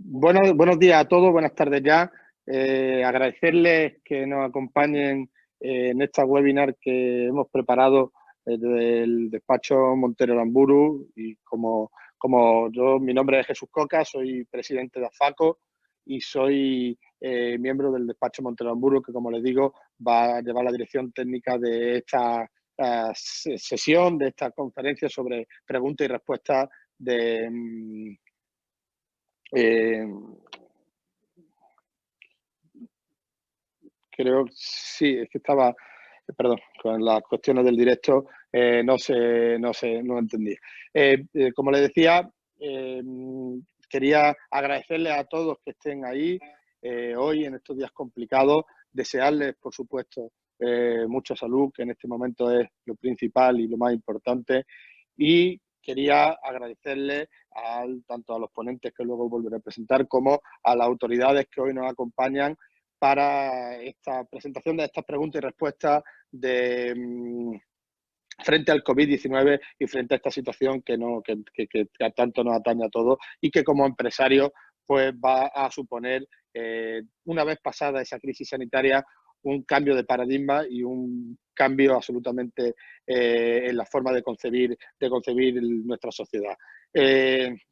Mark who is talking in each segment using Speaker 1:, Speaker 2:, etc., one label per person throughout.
Speaker 1: Buenos días a todos, buenas tardes ya. Agradecerles que nos acompañen en esta webinar que hemos preparado desde el despacho Montero Aramburu y mi nombre es Jesús Coca, soy presidente de AFACO y soy miembro del despacho Montero Aramburu, que como les digo va a llevar la dirección técnica de esta sesión, de esta conferencia sobre preguntas y respuestas de creo, sí, es que estaba, perdón, con las cuestiones del directo no entendí. Como le decía, quería agradecerles a todos que estén ahí hoy en estos días complicados, desearles, por supuesto, mucha salud, que en este momento es lo principal y lo más importante, y quería agradecerles tanto a los ponentes que luego volveré a presentar como a las autoridades que hoy nos acompañan para esta presentación de estas preguntas y respuestas frente al COVID-19 y frente a esta situación que tanto nos atañe a todos y que como empresarios pues va a suponer, una vez pasada esa crisis sanitaria, un cambio de paradigma y un cambio absolutamente en la forma de concebir nuestra sociedad.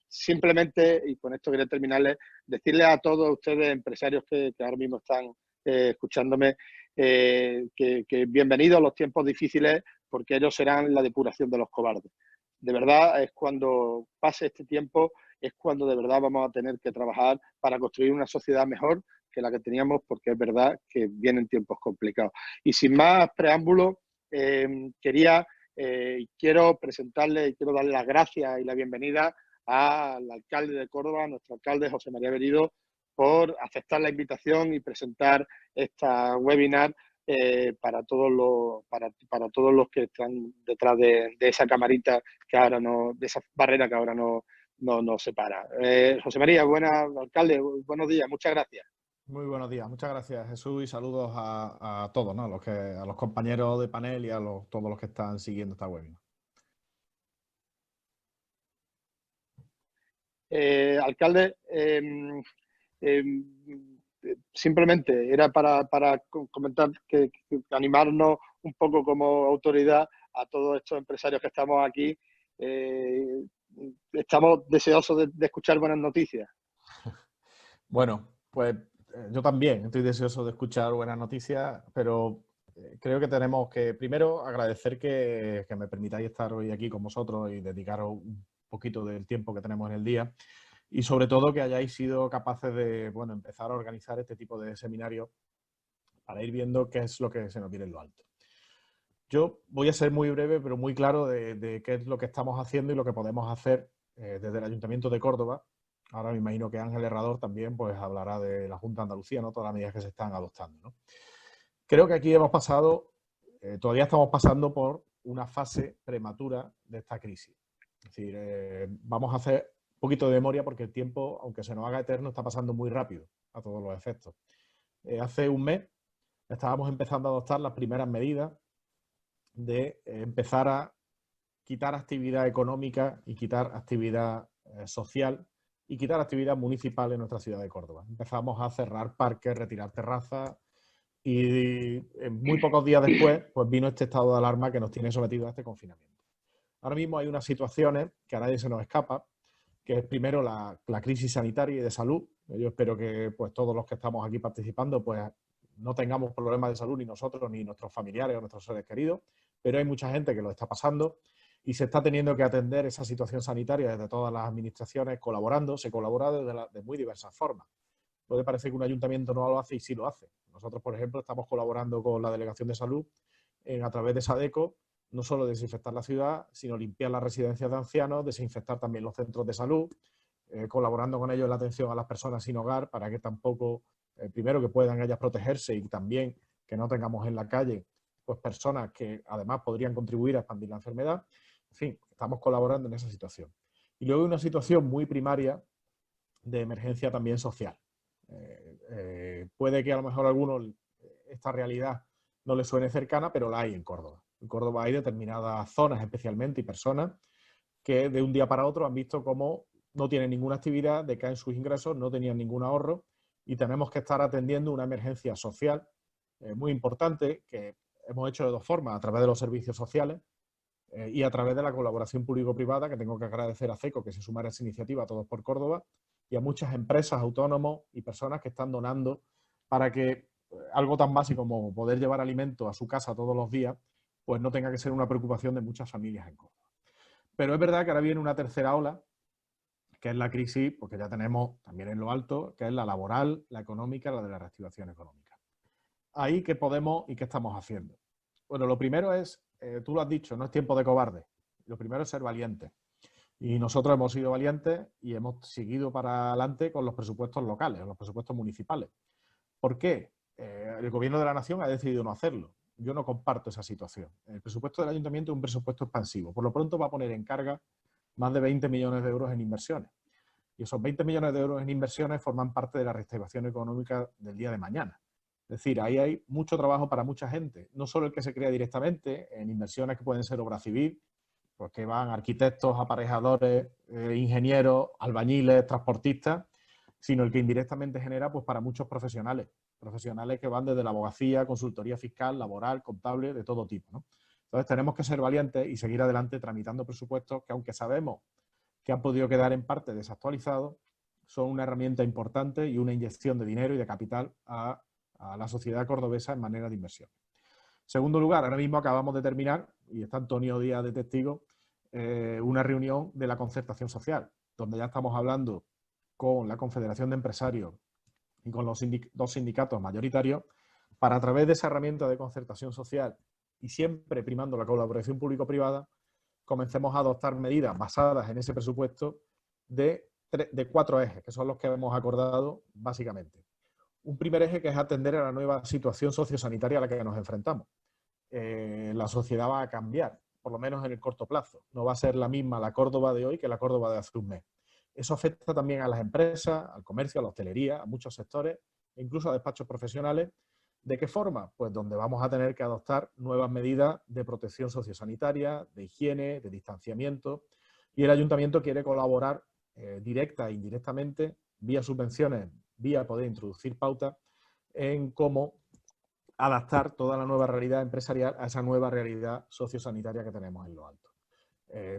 Speaker 1: Simplemente, y con esto quería terminarles, decirles a todos ustedes, empresarios que ahora mismo están escuchándome, que bienvenidos a los tiempos difíciles, porque ellos serán la depuración de los cobardes. De verdad, es cuando pase este tiempo, es cuando de verdad vamos a tener que trabajar para construir una sociedad mejor que la que teníamos, porque es verdad que vienen tiempos complicados. Y sin más preámbulos, quiero presentarle y quiero darle las gracias y la bienvenida al alcalde de Córdoba, nuestro alcalde José María Berido, por aceptar la invitación y presentar esta webinar para todos los que están detrás de esa camarita que ahora de esa barrera que ahora nos separa. José María, alcalde, buenos días, muchas gracias.
Speaker 2: Muy buenos días, muchas gracias Jesús y saludos a todos, ¿no? A los compañeros de panel y a todos los que están siguiendo esta webinar.
Speaker 1: Alcalde, simplemente era para comentar que animarnos un poco como autoridad a todos estos empresarios que estamos aquí. Estamos deseosos de escuchar buenas noticias.
Speaker 2: Bueno, pues yo también estoy deseoso de escuchar buenas noticias, pero creo que tenemos que primero agradecer que me permitáis estar hoy aquí con vosotros y dedicaros un poquito del tiempo que tenemos en el día. Y sobre todo que hayáis sido capaces de empezar a organizar este tipo de seminarios para ir viendo qué es lo que se nos viene en lo alto. Yo voy a ser muy breve, pero muy claro de qué es lo que estamos haciendo y lo que podemos hacer desde el Ayuntamiento de Córdoba. Ahora me imagino que Ángel Herrador también pues, hablará de la Junta de Andalucía, ¿no? Todas las medidas que se están adoptando, ¿no? Creo que aquí hemos pasado, todavía estamos pasando por una fase prematura de esta crisis. Es decir, vamos a hacer un poquito de memoria porque el tiempo, aunque se nos haga eterno, está pasando muy rápido a todos los efectos. Hace un mes estábamos empezando a adoptar las primeras medidas de empezar a quitar actividad económica y quitar actividad social y quitar actividad municipal en nuestra ciudad de Córdoba. Empezamos a cerrar parques, retirar terrazas y muy pocos días después pues vino este estado de alarma que nos tiene sometidos a este confinamiento. Ahora mismo hay unas situaciones que a nadie se nos escapa, que es primero la crisis sanitaria y de salud. Yo espero que pues, todos los que estamos aquí participando pues, no tengamos problemas de salud ni nosotros, ni nuestros familiares o nuestros seres queridos, pero hay mucha gente que lo está pasando y se está teniendo que atender esa situación sanitaria desde todas las administraciones colaborando. Se colabora de muy diversas formas. Puede parecer que un ayuntamiento no lo hace y sí lo hace. Nosotros, por ejemplo, estamos colaborando con la Delegación de Salud a través de SADECO, no solo desinfectar la ciudad, sino limpiar las residencias de ancianos, desinfectar también los centros de salud, colaborando con ellos en la atención a las personas sin hogar para que tampoco, primero que puedan ellas protegerse y también que no tengamos en la calle pues personas que además podrían contribuir a expandir la enfermedad. En fin, estamos colaborando en esa situación. Y luego hay una situación muy primaria de emergencia también social. Puede que a lo mejor a algunos esta realidad no les suene cercana, pero la hay en Córdoba. En Córdoba hay determinadas zonas especialmente y personas que de un día para otro han visto cómo no tienen ninguna actividad, decaen sus ingresos, no tenían ningún ahorro y tenemos que estar atendiendo una emergencia social muy importante que hemos hecho de dos formas, a través de los servicios sociales y a través de la colaboración público-privada, que tengo que agradecer a CECO que se sumara a esa iniciativa, Todos por Córdoba, y a muchas empresas, autónomos y personas que están donando para que algo tan básico como poder llevar alimento a su casa todos los días, pues no tenga que ser una preocupación de muchas familias en Córdoba. Pero es verdad que ahora viene una tercera ola, que es la crisis, porque ya tenemos también en lo alto, que es la laboral, la económica, la de la reactivación económica. Ahí, ¿qué podemos y qué estamos haciendo? Bueno, lo primero es, tú lo has dicho, no es tiempo de cobarde. Lo primero es ser valiente. Y nosotros hemos sido valientes y hemos seguido para adelante con los presupuestos locales, los presupuestos municipales. ¿Por qué? El Gobierno de la Nación ha decidido no hacerlo. Yo no comparto esa situación. El presupuesto del Ayuntamiento es un presupuesto expansivo. Por lo pronto va a poner en carga más de 20 millones de euros en inversiones. Y esos 20 millones de euros en inversiones forman parte de la reactivación económica del día de mañana. Es decir, ahí hay mucho trabajo para mucha gente. No solo el que se crea directamente en inversiones que pueden ser obra civil, pues que van arquitectos, aparejadores, ingenieros, albañiles, transportistas, sino el que indirectamente genera pues para muchos profesionales que van desde la abogacía, consultoría fiscal, laboral, contable, de todo tipo, ¿no? Entonces tenemos que ser valientes y seguir adelante tramitando presupuestos que, aunque sabemos que han podido quedar en parte desactualizados, son una herramienta importante y una inyección de dinero y de capital a la sociedad cordobesa en manera de inversión. Segundo lugar, ahora mismo acabamos de terminar, y está Antonio Díaz de testigo, una reunión de la concertación social, donde ya estamos hablando con la Confederación de Empresarios y con los dos sindicatos mayoritarios, para a través de esa herramienta de concertación social y siempre primando la colaboración público-privada, comencemos a adoptar medidas basadas en ese presupuesto de 4 ejes, que son los que hemos acordado básicamente. Un primer eje que es atender a la nueva situación sociosanitaria a la que nos enfrentamos. La sociedad va a cambiar, por lo menos en el corto plazo. No va a ser la misma la Córdoba de hoy que la Córdoba de hace un mes. Eso afecta también a las empresas, al comercio, a la hostelería, a muchos sectores, incluso a despachos profesionales. ¿De qué forma? Pues donde vamos a tener que adoptar nuevas medidas de protección sociosanitaria, de higiene, de distanciamiento, y el Ayuntamiento quiere colaborar directa e indirectamente, vía subvenciones, vía poder introducir pautas, en cómo adaptar toda la nueva realidad empresarial a esa nueva realidad sociosanitaria que tenemos en lo alto.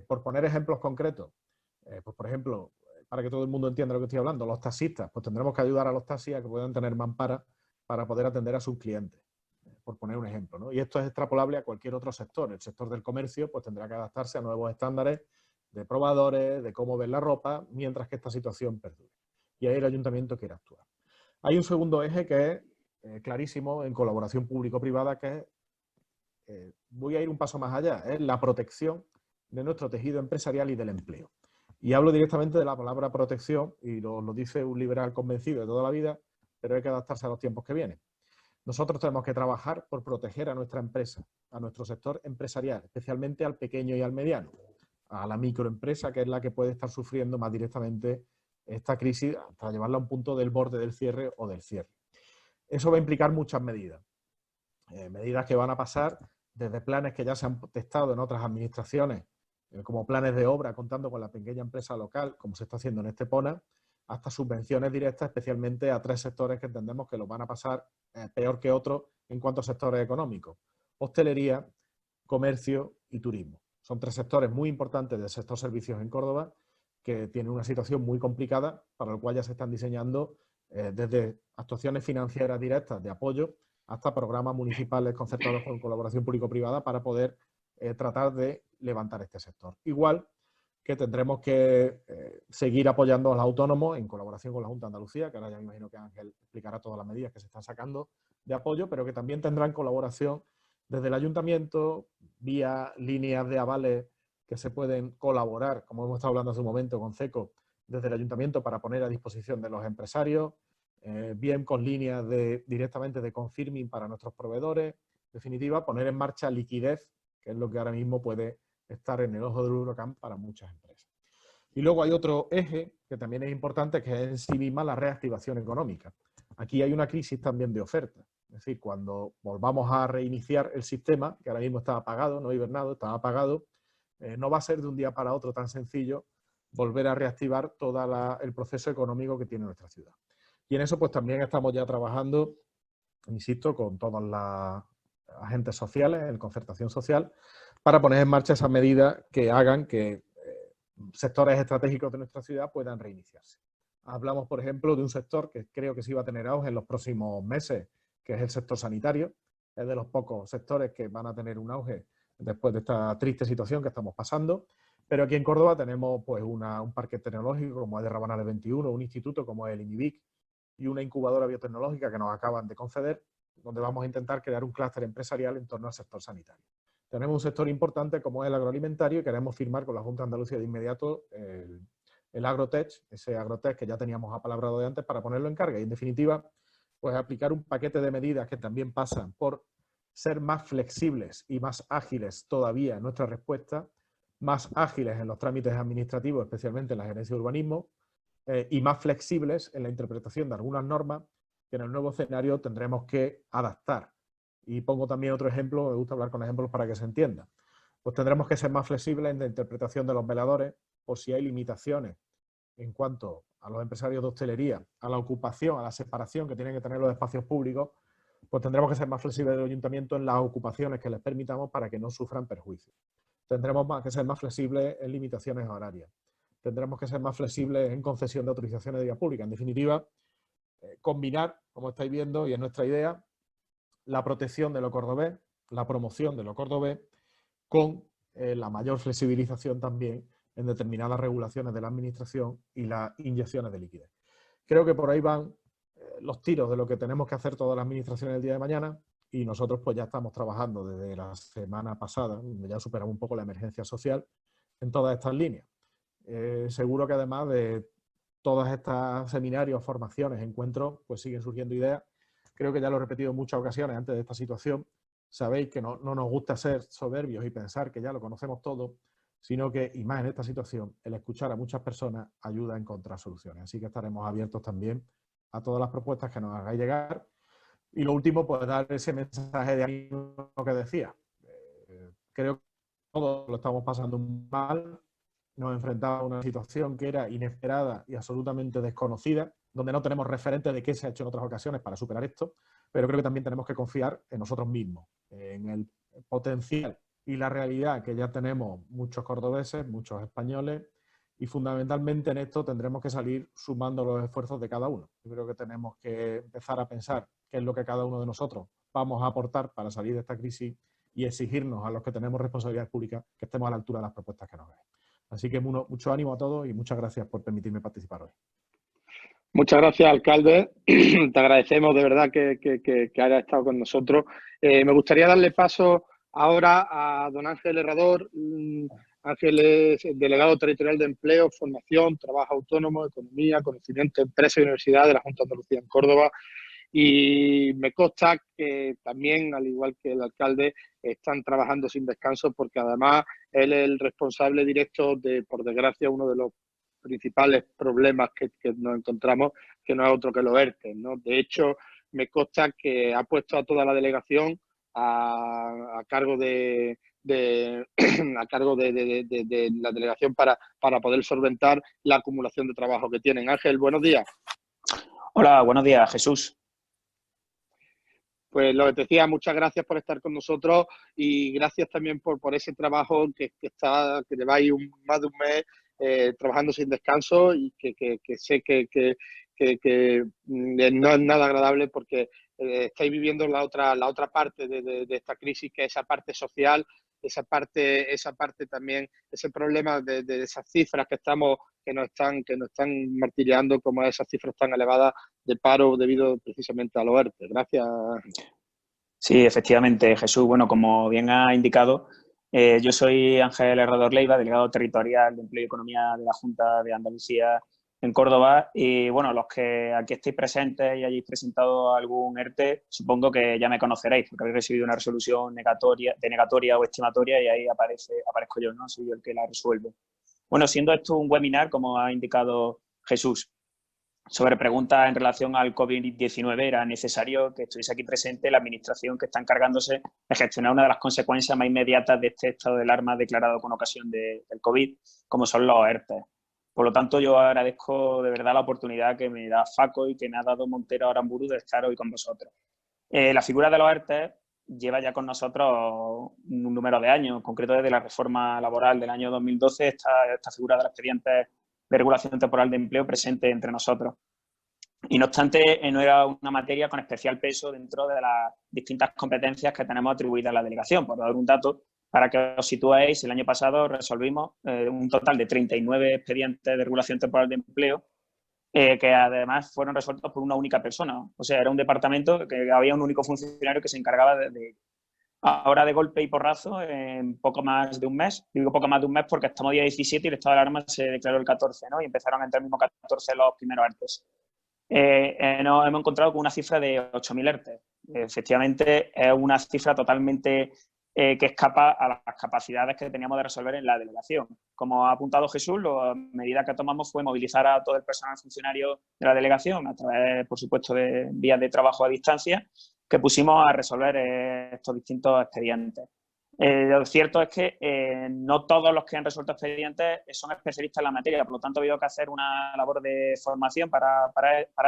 Speaker 2: Por poner ejemplos concretos, pues por ejemplo, para que todo el mundo entienda lo que estoy hablando, los taxistas, pues tendremos que ayudar a los taxis a que puedan tener mampara para poder atender a sus clientes, por poner un ejemplo, ¿no? Y esto es extrapolable a cualquier otro sector. El sector del comercio pues tendrá que adaptarse a nuevos estándares de probadores, de cómo ver la ropa, mientras que esta situación perdure. Y ahí el Ayuntamiento quiere actuar. Hay un segundo eje que es clarísimo en colaboración público-privada, que es, voy a ir un paso más allá, es la protección de nuestro tejido empresarial y del empleo. Y hablo directamente de la palabra protección, y lo dice un liberal convencido de toda la vida, pero hay que adaptarse a los tiempos que vienen. Nosotros tenemos que trabajar por proteger a nuestra empresa, a nuestro sector empresarial, especialmente al pequeño y al mediano, a la microempresa, que es la que puede estar sufriendo más directamente esta crisis hasta llevarla a un punto del borde del cierre o del cierre. Eso va a implicar muchas medidas. Medidas que van a pasar desde planes que ya se han testado en otras administraciones, como planes de obra contando con la pequeña empresa local, como se está haciendo en Estepona, hasta subvenciones directas, especialmente a 3 sectores que entendemos que los van a pasar peor que otros en cuanto a sectores económicos: hostelería, comercio y turismo. Son 3 sectores muy importantes del sector servicios en Córdoba que tienen una situación muy complicada, para lo cual ya se están diseñando desde actuaciones financieras directas de apoyo hasta programas municipales concertados con colaboración público-privada para poder tratar de levantar este sector. Igual que tendremos que seguir apoyando a los autónomos en colaboración con la Junta de Andalucía, que ahora ya me imagino que Ángel explicará todas las medidas que se están sacando de apoyo, pero que también tendrán colaboración desde el Ayuntamiento, vía líneas de avales que se pueden colaborar, como hemos estado hablando hace un momento con CECO, desde el Ayuntamiento para poner a disposición de los empresarios, bien con líneas directamente de confirming para nuestros proveedores. En definitiva, poner en marcha liquidez, que es lo que ahora mismo puede estar en el ojo del huracán para muchas empresas. Y luego hay otro eje que también es importante, que es en sí misma la reactivación económica. Aquí hay una crisis también de oferta. Es decir, cuando volvamos a reiniciar el sistema, que ahora mismo está apagado, no hibernado, está apagado, no va a ser de un día para otro tan sencillo volver a reactivar todo el proceso económico que tiene nuestra ciudad. Y en eso pues también estamos ya trabajando, insisto, con todos los agentes sociales, en concertación social, para poner en marcha esas medidas que hagan que sectores estratégicos de nuestra ciudad puedan reiniciarse. Hablamos, por ejemplo, de un sector que creo que sí va a tener auge en los próximos meses, que es el sector sanitario. Es de los pocos sectores que van a tener un auge después de esta triste situación que estamos pasando. Pero aquí en Córdoba tenemos pues, un parque tecnológico como es de Rabanales 21, un instituto como es el INIBIC y una incubadora biotecnológica que nos acaban de conceder, donde vamos a intentar crear un clúster empresarial en torno al sector sanitario. Tenemos un sector importante como es el agroalimentario y queremos firmar con la Junta de Andalucía de inmediato el Agrotech, ese Agrotech que ya teníamos apalabrado de antes, para ponerlo en carga y, en definitiva, pues aplicar un paquete de medidas que también pasan por ser más flexibles y más ágiles todavía en nuestra respuesta, más ágiles en los trámites administrativos, especialmente en la gerencia de urbanismo, y más flexibles en la interpretación de algunas normas que en el nuevo escenario tendremos que adaptar. Y pongo también otro ejemplo, me gusta hablar con ejemplos para que se entienda. Pues tendremos que ser más flexibles en la interpretación de los veladores por si hay limitaciones en cuanto a los empresarios de hostelería, a la ocupación, a la separación que tienen que tener los espacios públicos, pues tendremos que ser más flexibles del ayuntamiento en las ocupaciones que les permitamos para que no sufran perjuicios. Tendremos que ser más flexibles en limitaciones horarias. Tendremos que ser más flexibles en concesión de autorizaciones de vía pública. En definitiva, combinar, como estáis viendo, y es nuestra idea, la protección de lo cordobés, la promoción de lo cordobés, con la mayor flexibilización también en determinadas regulaciones de la administración y las inyecciones de liquidez. Creo que por ahí van los tiros de lo que tenemos que hacer todas las administraciones el día de mañana, y nosotros pues ya estamos trabajando desde la semana pasada, ya superamos un poco la emergencia social, en todas estas líneas. Seguro que además de todas estas seminarios, formaciones, encuentros, pues siguen surgiendo ideas. Creo que ya lo he repetido en muchas ocasiones antes de esta situación. Sabéis que no nos gusta ser soberbios y pensar que ya lo conocemos todo, sino que, y más en esta situación, el escuchar a muchas personas ayuda a encontrar soluciones. Así que estaremos abiertos también a todas las propuestas que nos hagáis llegar. Y lo último, pues dar ese mensaje de ánimo que decía. Creo que todos lo estamos pasando mal. Nos enfrentamos a una situación que era inesperada y absolutamente desconocida, donde no tenemos referentes de qué se ha hecho en otras ocasiones para superar esto, pero creo que también tenemos que confiar en nosotros mismos, en el potencial y la realidad que ya tenemos muchos cordobeses, muchos españoles, y fundamentalmente en esto tendremos que salir sumando los esfuerzos de cada uno. Yo creo que tenemos que empezar a pensar qué es lo que cada uno de nosotros vamos a aportar para salir de esta crisis y exigirnos a los que tenemos responsabilidades públicas que estemos a la altura de las propuestas que nos den. Así que mucho ánimo a todos y muchas gracias por permitirme participar hoy.
Speaker 1: Muchas gracias, alcalde. Te agradecemos de verdad que haya estado con nosotros. Me gustaría darle paso ahora a don Ángel Herrador. Ángel es delegado territorial de Empleo, Formación, Trabajo Autónomo, Economía, Conocimiento, Empresa y Universidad de la Junta de Andalucía en Córdoba. Y me consta que también, al igual que el alcalde, están trabajando sin descanso porque además él es el responsable directo de, por desgracia, uno de los principales problemas que nos encontramos, que no es otro que los ERTE, ¿no? De hecho, me consta que ha puesto a toda la delegación a cargo de la delegación para poder solventar la acumulación de trabajo que tienen. Ángel, buenos días.
Speaker 3: Hola, buenos días, Jesús.
Speaker 1: Pues lo que te decía, muchas gracias por estar con nosotros y gracias también por ese trabajo que lleváis más de un mes trabajando sin descanso y que sé que no es nada agradable porque estáis viviendo la otra parte de esta crisis, que es esa parte social, esa parte también, ese problema de esas cifras que nos están martillando, como esas cifras tan elevadas de paro debido precisamente a los ERTE. Gracias.
Speaker 3: Sí, efectivamente, Jesús. Bueno, como bien ha indicado, yo soy Ángel Herrador Leiva, delegado territorial de Empleo y Economía de la Junta de Andalucía en Córdoba. Y bueno, los que aquí estéis presentes y hayáis presentado algún ERTE, supongo que ya me conoceréis, porque habéis recibido una resolución denegatoria o estimatoria y ahí aparezco yo, ¿no? Soy yo el que la resuelve. Bueno, siendo esto un webinar, como ha indicado Jesús, sobre preguntas en relación al COVID-19, era necesario que estuviese aquí presente la administración que está encargándose de gestionar una de las consecuencias más inmediatas de este estado de alarma declarado con ocasión del COVID, como son los ERTE. Por lo tanto, yo agradezco de verdad la oportunidad que me da Faco y que me ha dado Montero Aramburu de estar hoy con vosotros. La figura de los ERTE lleva ya con nosotros un número de años, en concreto desde la reforma laboral del año 2012, esta figura de los expedientes de regulación temporal de empleo presente entre nosotros. Y no obstante, no era una materia con especial peso dentro de las distintas competencias que tenemos atribuidas a la delegación. Por dar un dato, para que os situéis, el año pasado resolvimos un total de 39 expedientes de regulación temporal de empleo, que además fueron resueltos por una única persona. O sea, era un departamento que había un único funcionario que se encargaba de ahora de golpe y porrazo en poco más de un mes. Digo poco más de un mes porque estamos día 17 y el estado de alarma se declaró el 14, ¿no? Y empezaron a entrar el mismo 14 los primeros ERTEs. Nos hemos encontrado con una cifra de 8.000 ERTE. Efectivamente, es una cifra totalmente que escapa a las capacidades que teníamos de resolver en la delegación. Como ha apuntado Jesús, la medida que tomamos fue movilizar a todo el personal funcionario de la delegación a través, por supuesto, de vías de trabajo a distancia, que pusimos a resolver estos distintos expedientes. Lo cierto es que no todos los que han resuelto expedientes son especialistas en la materia, por lo tanto, ha habido que hacer una labor de formación para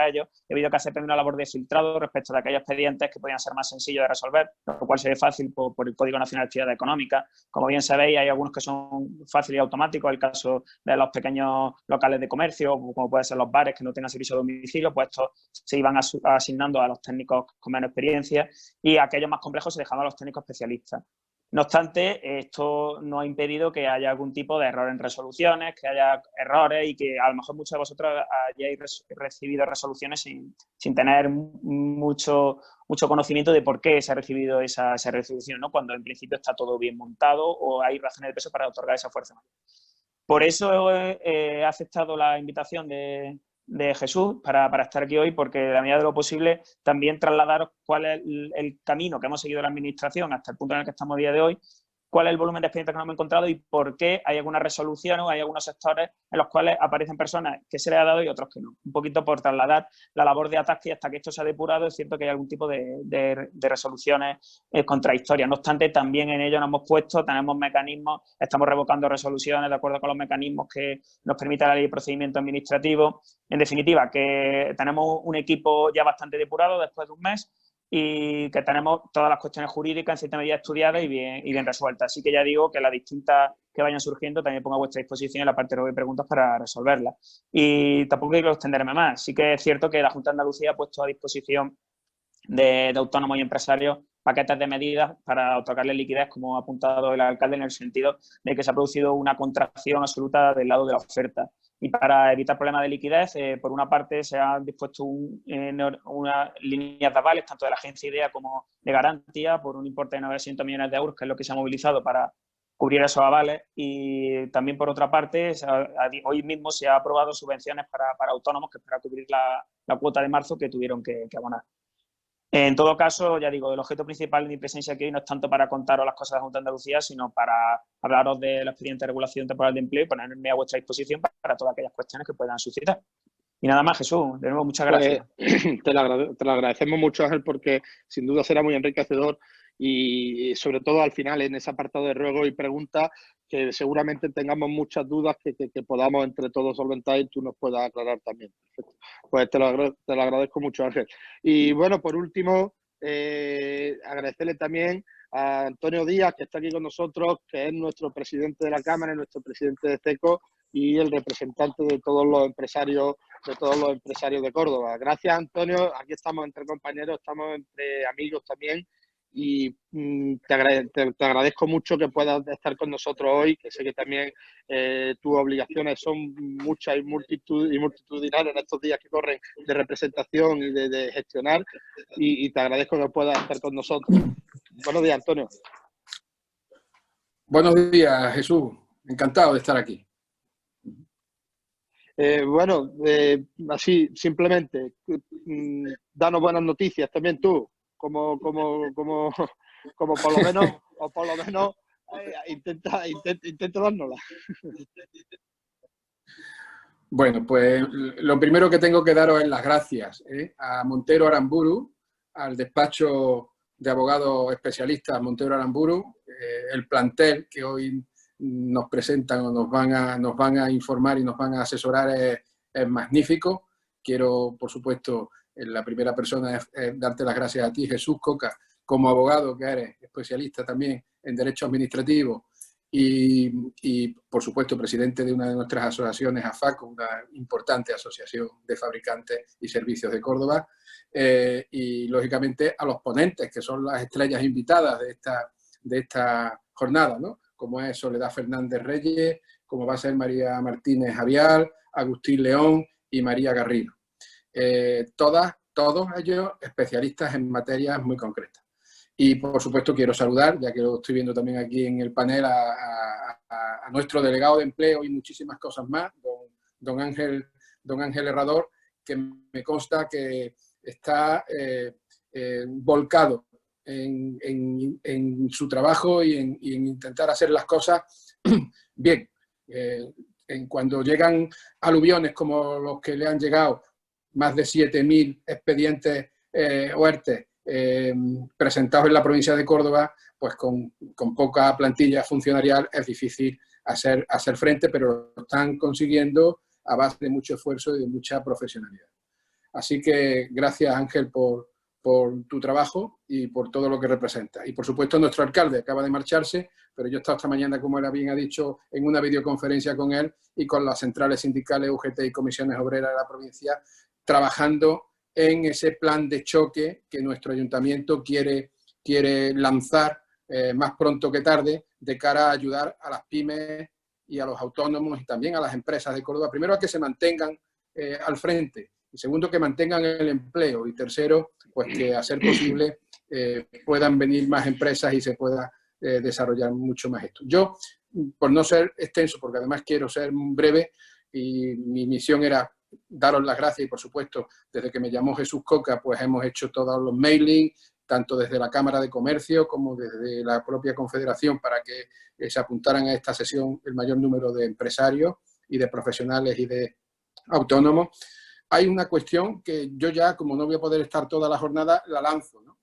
Speaker 3: ello. Ha habido que hacer también una labor de filtrado respecto de aquellos expedientes que podían ser más sencillos de resolver, lo cual se ve fácil por el Código Nacional de Actividad Económica. Como bien sabéis, hay algunos que son fáciles y automáticos, el caso de los pequeños locales de comercio, como pueden ser los bares que no tengan servicio de domicilio, pues estos se iban asignando a los técnicos con menos experiencia y aquellos más complejos se dejaban a los técnicos especialistas. No obstante, esto no ha impedido que haya algún tipo de error en resoluciones, que haya errores y que a lo mejor muchos de vosotros hayáis recibido resoluciones sin tener mucho conocimiento de por qué se ha recibido esa resolución, ¿no? Cuando en principio está todo bien montado o hay razones de peso para otorgar esa fuerza mayor. Por eso he aceptado la invitación de Jesús para estar aquí hoy, porque en la medida de lo posible también trasladaros cuál es el camino que hemos seguido la Administración hasta el punto en el que estamos a día de hoy, cuál es el volumen de expedientes que nos hemos encontrado y por qué hay algunas resoluciones o hay algunos sectores en los cuales aparecen personas que se les ha dado y otros que no. Un poquito por trasladar la labor de atasque hasta que esto se ha depurado. Es cierto que hay algún tipo de resoluciones contradictorias. No obstante, también en ello nos hemos puesto, tenemos mecanismos, estamos revocando resoluciones de acuerdo con los mecanismos que nos permite la ley de procedimiento administrativo. En definitiva, que tenemos un equipo ya bastante depurado después de un mes y que tenemos todas las cuestiones jurídicas en cierta medida estudiadas y bien resueltas. Así que ya digo que las distintas que vayan surgiendo también pongo a vuestra disposición en la parte de preguntas para resolverlas. Y tampoco quiero extenderme más. Sí que es cierto que la Junta de Andalucía ha puesto a disposición de autónomos y empresarios paquetes de medidas para otorgarles liquidez, como ha apuntado el alcalde, en el sentido de que se ha producido una contracción absoluta del lado de la oferta. Y para evitar problemas de liquidez, por una parte se han dispuesto unas líneas de avales, tanto de la agencia IDEA como de garantía, por un importe de 900 millones de euros, que es lo que se ha movilizado para cubrir esos avales. Y también, por otra parte, hoy mismo se ha aprobado subvenciones para autónomos, que es para cubrir la cuota de marzo que tuvieron que abonar. En todo caso, ya digo, el objeto principal de mi presencia aquí no es tanto para contaros las cosas de la Junta de Andalucía, sino para hablaros del expediente de regulación temporal de empleo y ponerme a vuestra disposición para todas aquellas cuestiones que puedan suscitar. Y nada más, Jesús, de nuevo, muchas gracias.
Speaker 1: Te lo agradecemos mucho, Ángel, porque sin duda será muy enriquecedor y sobre todo al final en ese apartado de ruego y preguntas que seguramente tengamos muchas dudas que podamos entre todos solventar y tú nos puedas aclarar también. Perfecto. Pues te lo agradezco mucho, Ángel. Y bueno, por último, agradecerle también a Antonio Díaz, que está aquí con nosotros, que es nuestro presidente de la Cámara, nuestro presidente de CECO y el representante de todos los empresarios de Córdoba. Gracias, Antonio. Aquí estamos entre compañeros, estamos entre amigos también. Y te agradezco mucho que puedas estar con nosotros hoy, que sé que también tus obligaciones son muchas y multitudinarias en estos días que corren de representación y de gestionar, y te agradezco que puedas estar con nosotros. Buenos días, Antonio.
Speaker 4: Buenos días, Jesús. Encantado de estar aquí.
Speaker 1: Bueno, así simplemente, danos buenas noticias también tú. Como por lo menos, o por lo menos intenta dárnosla.
Speaker 4: Bueno, pues lo primero que tengo que daros es las gracias a Montero Aramburu, al despacho de abogados especialistas Montero Aramburu, el plantel que hoy nos presentan o nos van a informar y nos van a asesorar es magnífico. Quiero, por supuesto, la primera persona es darte las gracias a ti, Jesús Coca, como abogado que eres especialista también en derecho administrativo y por supuesto, presidente de una de nuestras asociaciones, AFACO, una importante asociación de fabricantes y servicios de Córdoba, y lógicamente a los ponentes, que son las estrellas invitadas de esta jornada, ¿no? Como es Soledad Fernández Reyes, como va a ser María Martínez Avial, Agustín León y María Garrido. Todos ellos especialistas en materias muy concretas. Y, por supuesto, quiero saludar, ya que lo estoy viendo también aquí en el panel, a nuestro delegado de empleo y muchísimas cosas más, don Ángel Herrador, que me consta que está volcado en su trabajo y en intentar hacer las cosas bien. Cuando llegan aluviones como los que le han llegado, más de 7.000 expedientes OERTE presentados en la provincia de Córdoba, pues con poca plantilla funcionarial es difícil hacer frente, pero lo están consiguiendo a base de mucho esfuerzo y de mucha profesionalidad. Así que gracias, Ángel, por tu trabajo y por todo lo que representa. Y, por supuesto, nuestro alcalde acaba de marcharse, pero yo he estado esta mañana, como él bien ha dicho, en una videoconferencia con él y con las centrales sindicales, UGT y comisiones obreras de la provincia, trabajando en ese plan de choque que nuestro ayuntamiento quiere lanzar más pronto que tarde, de cara a ayudar a las pymes y a los autónomos y también a las empresas de Córdoba. Primero, a que se mantengan al frente, y segundo, que mantengan el empleo, y tercero, pues que a ser posible puedan venir más empresas y se pueda desarrollar mucho más esto. Yo, por no ser extenso, porque además quiero ser breve, y mi misión era daros las gracias, y por supuesto, desde que me llamó Jesús Coca, pues hemos hecho todos los mailing, tanto desde la Cámara de Comercio como desde la propia Confederación, para que se apuntaran a esta sesión el mayor número de empresarios y de profesionales y de autónomos. Hay una cuestión que yo ya, como no voy a poder estar toda la jornada, la lanzo, ¿no?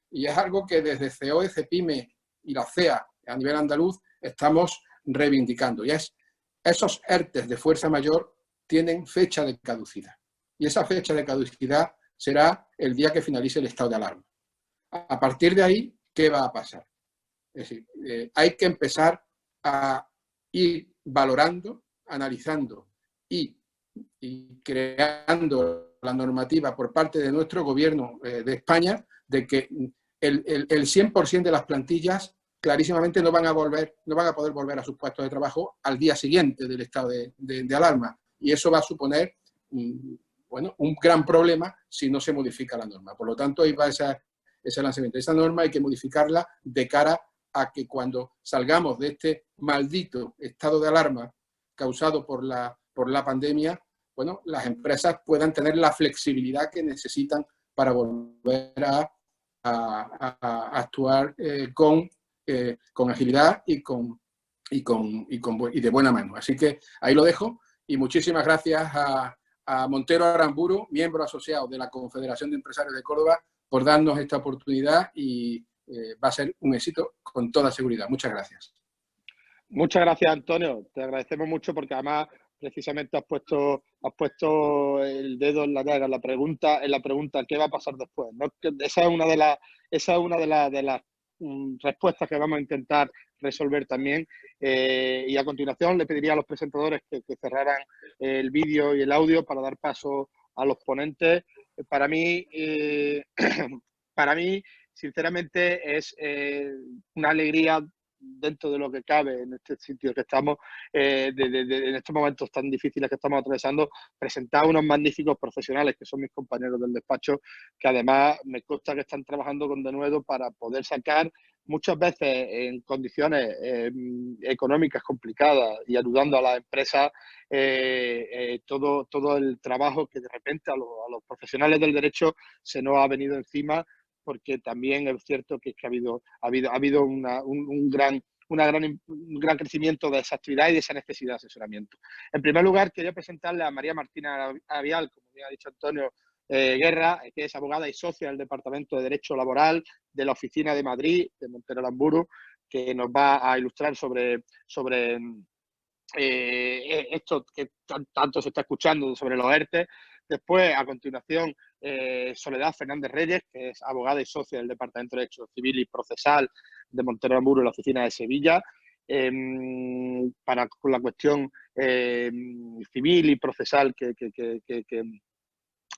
Speaker 4: Y es algo que desde COE, CEPIME y la CEA a nivel andaluz estamos reivindicando, y es esos ERTEs de fuerza mayor tienen fecha de caducidad, y esa fecha de caducidad será el día que finalice el estado de alarma. A partir de ahí, ¿qué va a pasar? Es decir, hay que empezar a ir valorando, analizando y creando la normativa por parte de nuestro gobierno de España, de que el 100% de las plantillas clarísimamente no van a poder volver a sus puestos de trabajo al día siguiente del estado de alarma. Y eso va a suponer un gran problema si no se modifica la norma. Por lo tanto, ahí va ese lanzamiento. Esa norma hay que modificarla de cara a que cuando salgamos de este maldito estado de alarma causado por la pandemia, bueno, las empresas puedan tener la flexibilidad que necesitan para volver a actuar con agilidad y de buena mano. Así que ahí lo dejo, y muchísimas gracias a Montero Aramburu, miembro asociado de la Confederación de Empresarios de Córdoba, por darnos esta oportunidad, y va a ser un éxito con toda seguridad. Muchas gracias.
Speaker 1: Muchas gracias, Antonio. Te agradecemos mucho, porque además precisamente has puesto el dedo en la llaga, en la pregunta ¿qué va a pasar después? ¿No? Esa es una de las respuestas que vamos a intentar resolver también. Y a continuación le pediría a los presentadores que cerraran el vídeo y el audio para dar paso a los ponentes. Para mí, sinceramente, es una alegría, dentro de lo que cabe en este sitio que estamos, en estos momentos tan difíciles que estamos atravesando, presentar a unos magníficos profesionales que son mis compañeros del despacho, que además me consta que están trabajando con denuedo para poder sacar, muchas veces en condiciones económicas complicadas y ayudando a las empresas, todo el trabajo que de repente a los profesionales del derecho se nos ha venido encima, porque también es cierto que ha habido un gran crecimiento de esa actividad y de esa necesidad de asesoramiento. En primer lugar, quería presentarle a María Martínez Avial, como bien ha dicho Antonio, Guerra, que es abogada y socia del Departamento de Derecho Laboral de la Oficina de Madrid, de Montero Aramburu, que nos va a ilustrar sobre esto que tanto se está escuchando sobre los ERTE. Después, a continuación, Soledad Fernández Reyes, que es abogada y socia del Departamento de Derecho Civil y Procesal de Montero Amburu en la oficina de Sevilla, con la cuestión civil y procesal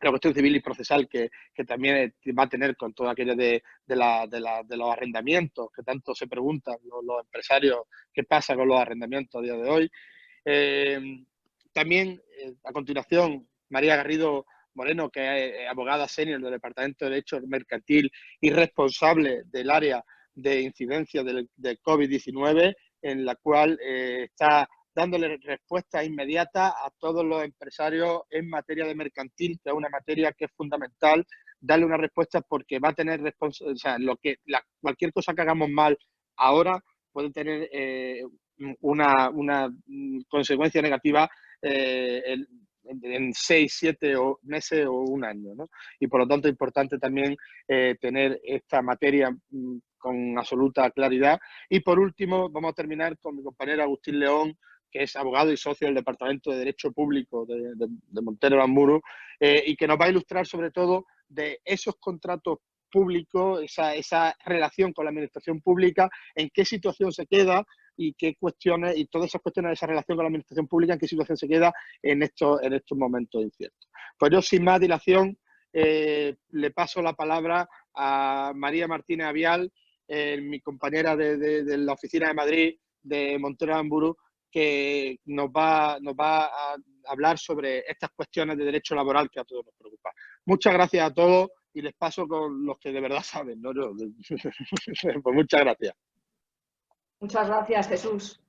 Speaker 1: la cuestión civil y procesal que también va a tener con todo aquello de los arrendamientos, que tanto se preguntan los empresarios qué pasa con los arrendamientos a día de hoy. También, a continuación, María Garrido Moreno, que es abogada senior del Departamento de Derecho Mercantil y responsable del área de incidencia del COVID-19, en la cual está dándole respuesta inmediata a todos los empresarios en materia de mercantil, que es una materia que es fundamental darle una respuesta, porque va a tener cualquier cosa que hagamos mal ahora puede tener una consecuencia negativa en 6, 7 meses o un año, ¿no? Y por lo tanto es importante también tener esta materia con absoluta claridad. Y por último, vamos a terminar con mi compañero Agustín León, que es abogado y socio del Departamento de Derecho Público de Montero Amburu, y que nos va a ilustrar sobre todo de esos contratos públicos, esa relación con la administración pública, en qué situación se queda y qué cuestiones, y todas esas cuestiones de esa relación con la administración pública, en qué situación se queda en estos momentos inciertos. Pues yo, sin más dilación, le paso la palabra a María Martínez Avial, mi compañera de la oficina de Madrid de Montero Amburu, que nos va a hablar sobre estas cuestiones de derecho laboral que a todos nos preocupan. Muchas gracias a todos y les paso con los que de verdad saben, ¿no? Pues muchas gracias.
Speaker 5: Muchas gracias, Jesús.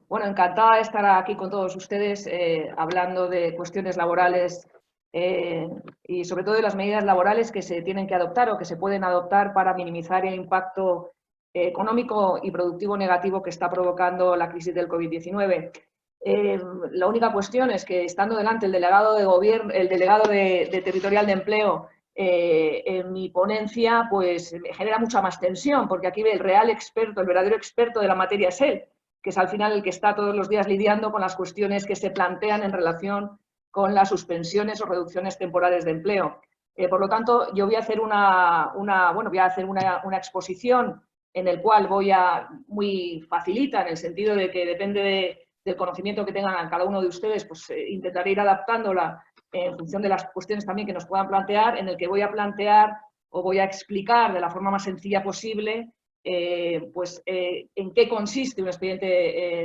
Speaker 5: Bueno, encantada de estar aquí con todos ustedes hablando de cuestiones laborales y sobre todo de las medidas laborales que se tienen que adoptar o que se pueden adoptar para minimizar el impacto económico y productivo negativo que está provocando la crisis del COVID-19. La única cuestión es que, estando delante el delegado de gobierno, el delegado de territorial de empleo en mi ponencia, pues me genera mucha más tensión, porque aquí el real experto, el verdadero experto de la materia es él, que es al final el que está todos los días lidiando con las cuestiones que se plantean en relación con las suspensiones o reducciones temporales de empleo. Por lo tanto, yo voy a hacer una exposición en el cual muy facilita, en el sentido de que depende del conocimiento que tengan cada uno de ustedes, pues intentaré ir adaptándola en función de las cuestiones también que nos puedan plantear, en el que voy a plantear o voy a explicar de la forma más sencilla posible en qué consiste un expediente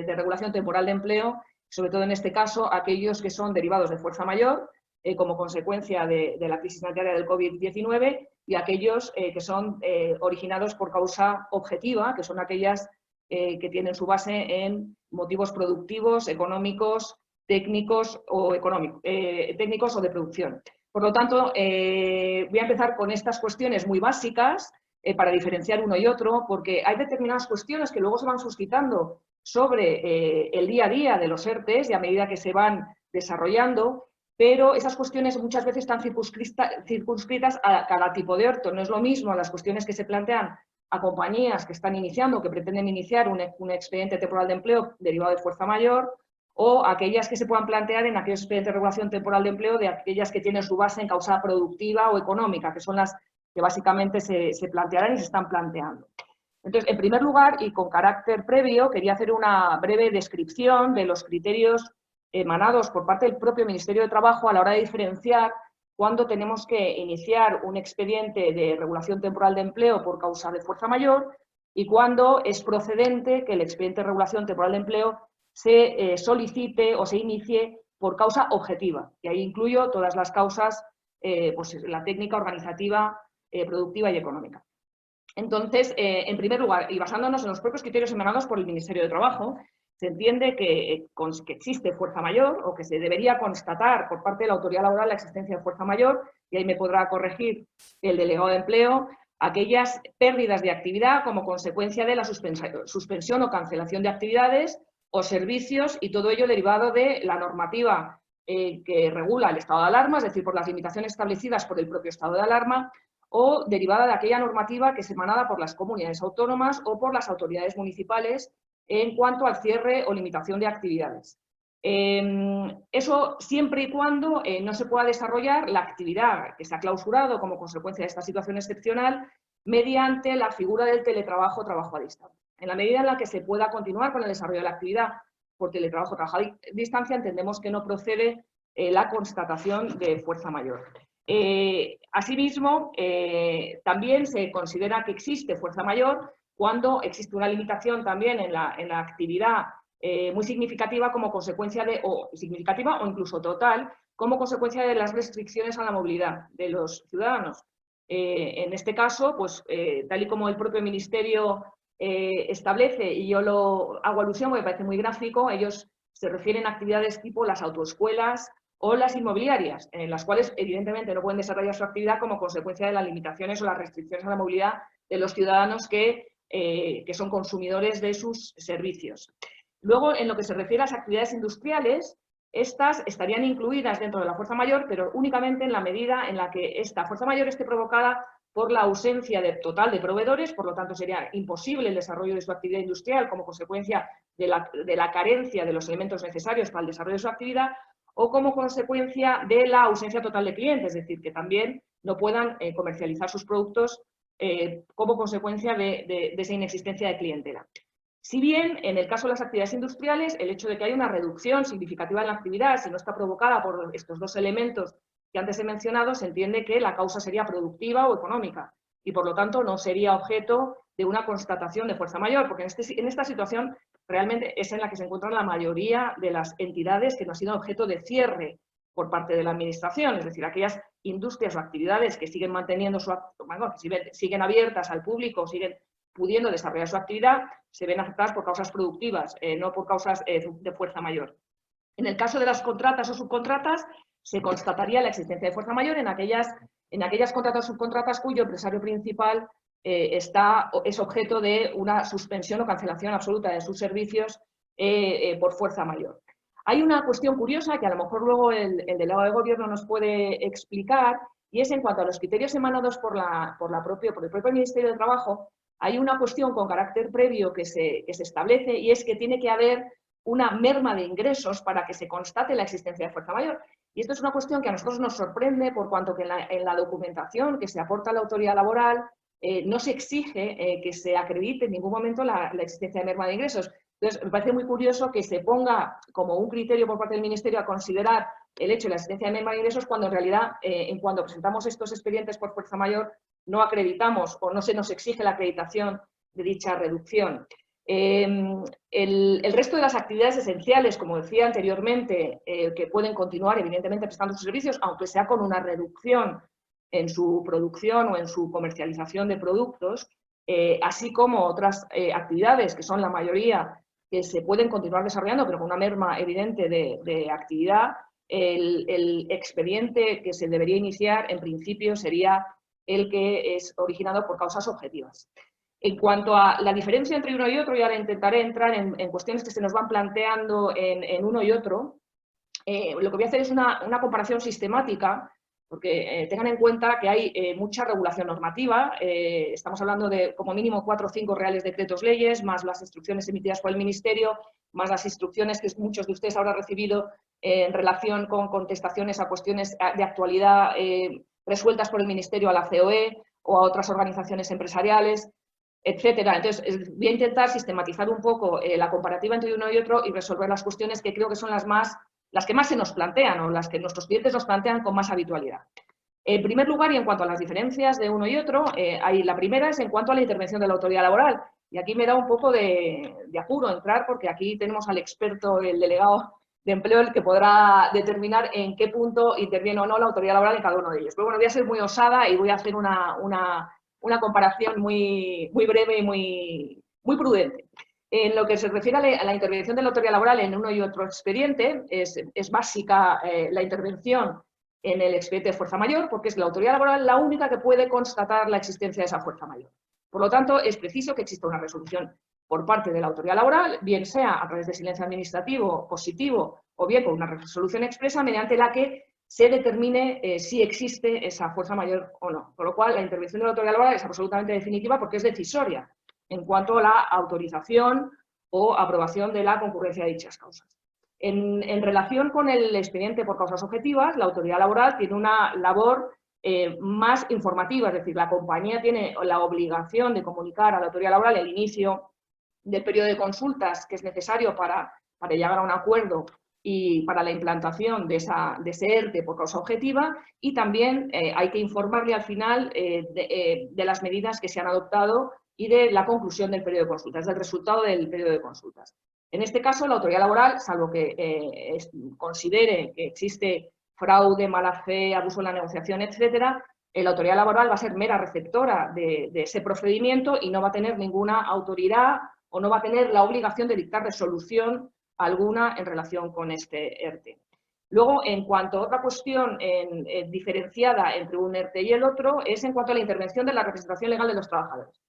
Speaker 5: de regulación temporal de empleo, sobre todo en este caso aquellos que son derivados de fuerza mayor como consecuencia de la crisis sanitaria del COVID-19 y aquellos que son originados por causa objetiva, que son aquellas que tienen su base en motivos productivos, económicos, técnicos o de producción. Por lo tanto, voy a empezar con estas cuestiones muy básicas para diferenciar uno y otro, porque hay determinadas cuestiones que luego se van suscitando sobre el día a día de los ERTEs y a medida que se van desarrollando, pero esas cuestiones muchas veces están circunscritas a cada tipo de ERTE. No es lo mismo las cuestiones que se plantean a compañías que están iniciando, que pretenden iniciar un expediente temporal de empleo derivado de fuerza mayor, o aquellas que se puedan plantear en aquellos expedientes de regulación temporal de empleo de aquellas que tienen su base en causa productiva o económica, que son las que básicamente se plantearán y se están planteando. Entonces, en primer lugar, y con carácter previo, quería hacer una breve descripción de los criterios emanados por parte del propio Ministerio de Trabajo a la hora de diferenciar cuándo tenemos que iniciar un expediente de regulación temporal de empleo por causa de fuerza mayor y cuándo es procedente que el expediente de regulación temporal de empleo se solicite o se inicie por causa objetiva. Y ahí incluyo todas las causas, pues la técnica, organizativa, productiva y económica. Entonces, en primer lugar, y basándonos en los propios criterios emanados por el Ministerio de Trabajo, se entiende que existe fuerza mayor o que se debería constatar por parte de la autoridad laboral la existencia de fuerza mayor, y ahí me podrá corregir el delegado de empleo, aquellas pérdidas de actividad como consecuencia de la suspensión o cancelación de actividades o servicios, y todo ello derivado de la normativa que regula el estado de alarma, es decir, por las limitaciones establecidas por el propio estado de alarma, o derivada de aquella normativa que es emanada por las comunidades autónomas o por las autoridades municipales en cuanto al cierre o limitación de actividades. Eso siempre y cuando no se pueda desarrollar la actividad que se ha clausurado como consecuencia de esta situación excepcional mediante la figura del teletrabajo o trabajo a distancia. En la medida en la que se pueda continuar con el desarrollo de la actividad por teletrabajo o trabajo a distancia, entendemos que no procede la constatación de fuerza mayor. Asimismo, también se considera que existe fuerza mayor cuando existe una limitación también en la actividad muy significativa como consecuencia de, o significativa o incluso total, como consecuencia de las restricciones a la movilidad de los ciudadanos. En este caso, pues tal y como el propio Ministerio establece, y yo lo hago alusión porque me parece muy gráfico, ellos se refieren a actividades tipo las autoescuelas o las inmobiliarias, en las cuales evidentemente no pueden desarrollar su actividad como consecuencia de las limitaciones o las restricciones a la movilidad de los ciudadanos que son consumidores de sus servicios. Luego, en lo que se refiere a las actividades industriales, estas estarían incluidas dentro de la fuerza mayor, pero únicamente en la medida en la que esta fuerza mayor esté provocada por la ausencia total de proveedores, por lo tanto sería imposible el desarrollo de su actividad industrial como consecuencia de la carencia de los elementos necesarios para el desarrollo de su actividad, o como consecuencia de la ausencia total de clientes, es decir, que también no puedan comercializar sus productos como consecuencia de esa inexistencia de clientela. Si bien, en el caso de las actividades industriales, el hecho de que haya una reducción significativa en la actividad, si no está provocada por estos dos elementos que antes he mencionado, se entiende que la causa sería productiva o económica y, por lo tanto, no sería objeto de una constatación de fuerza mayor, porque en esta situación realmente es en la que se encuentran la mayoría de las entidades que no han sido objeto de cierre por parte de la Administración, es decir, aquellas industrias o actividades que siguen manteniendo que siguen abiertas al público, siguen pudiendo desarrollar su actividad, se ven afectadas por causas productivas, no por causas de fuerza mayor. En el caso de las contratas o subcontratas, se constataría la existencia de fuerza mayor en aquellas contratas o subcontratas cuyo empresario principal es objeto de una suspensión o cancelación absoluta de sus servicios por fuerza mayor. Hay una cuestión curiosa que a lo mejor luego el delegado de Gobierno nos puede explicar, y es en cuanto a los criterios emanados por el propio Ministerio de Trabajo. Hay una cuestión con carácter previo que se establece, y es que tiene que haber una merma de ingresos para que se constate la existencia de fuerza mayor. Y esto es una cuestión que a nosotros nos sorprende por cuanto que en la documentación que se aporta a la autoridad laboral no se exige que se acredite en ningún momento la existencia de merma de ingresos. Entonces, me parece muy curioso que se ponga como un criterio por parte del Ministerio a considerar el hecho de la existencia de merma de ingresos cuando en realidad, cuando presentamos estos expedientes por fuerza mayor, no acreditamos o no se nos exige la acreditación de dicha reducción. El resto de las actividades esenciales, como decía anteriormente, que pueden continuar evidentemente prestando sus servicios, aunque sea con una reducción en su producción o en su comercialización de productos, así como otras actividades que son la mayoría que se pueden continuar desarrollando, pero con una merma evidente de actividad, el expediente que se debería iniciar en principio sería el que es originado por causas objetivas. En cuanto a la diferencia entre uno y otro, y ahora intentaré entrar en cuestiones que se nos van planteando en uno y otro, lo que voy a hacer es una comparación sistemática, porque tengan en cuenta que hay mucha regulación normativa, estamos hablando de como mínimo 4 o 5 reales decretos leyes, más las instrucciones emitidas por el Ministerio, más las instrucciones que muchos de ustedes habrán recibido en relación con contestaciones a cuestiones de actualidad resueltas por el Ministerio a la COE o a otras organizaciones empresariales, etcétera. Entonces, voy a intentar sistematizar un poco la comparativa entre uno y otro y resolver las cuestiones que creo que son las que más se nos plantean o las que nuestros clientes nos plantean con más habitualidad. En primer lugar, y en cuanto a las diferencias de uno y otro, la primera es en cuanto a la intervención de la autoridad laboral. Y aquí me da un poco de apuro entrar, porque aquí tenemos al experto, el delegado de empleo, el que podrá determinar en qué punto interviene o no la autoridad laboral en cada uno de ellos. Pero bueno, voy a ser muy osada y voy a hacer una comparación muy breve y muy prudente. En lo que se refiere a la intervención de la autoridad laboral en uno y otro expediente, es básica la intervención en el expediente de fuerza mayor, porque es la autoridad laboral la única que puede constatar la existencia de esa fuerza mayor. Por lo tanto, es preciso que exista una resolución por parte de la autoridad laboral, bien sea a través de silencio administrativo positivo o bien con una resolución expresa, mediante la que se determine si existe esa fuerza mayor o no. Con lo cual, la intervención de la autoridad laboral es absolutamente definitiva porque es decisoria en cuanto a la autorización o aprobación de la concurrencia de dichas causas. En relación con el expediente por causas objetivas, la autoridad laboral tiene una labor más informativa, es decir, la compañía tiene la obligación de comunicar a la autoridad laboral el inicio del periodo de consultas que es necesario para llegar a un acuerdo y para la implantación de ese ERTE por causa objetiva, y también hay que informarle al final de las medidas que se han adoptado y de la conclusión del periodo de consultas, del resultado del periodo de consultas. En este caso, la autoridad laboral, salvo que considere que existe fraude, mala fe, abuso en la negociación, etcétera, la autoridad laboral va a ser mera receptora de ese procedimiento y no va a tener ninguna autoridad o no va a tener la obligación de dictar resolución alguna en relación con este ERTE. Luego, en cuanto a otra cuestión diferenciada entre un ERTE y el otro, es en cuanto a la intervención de la representación legal de los trabajadores.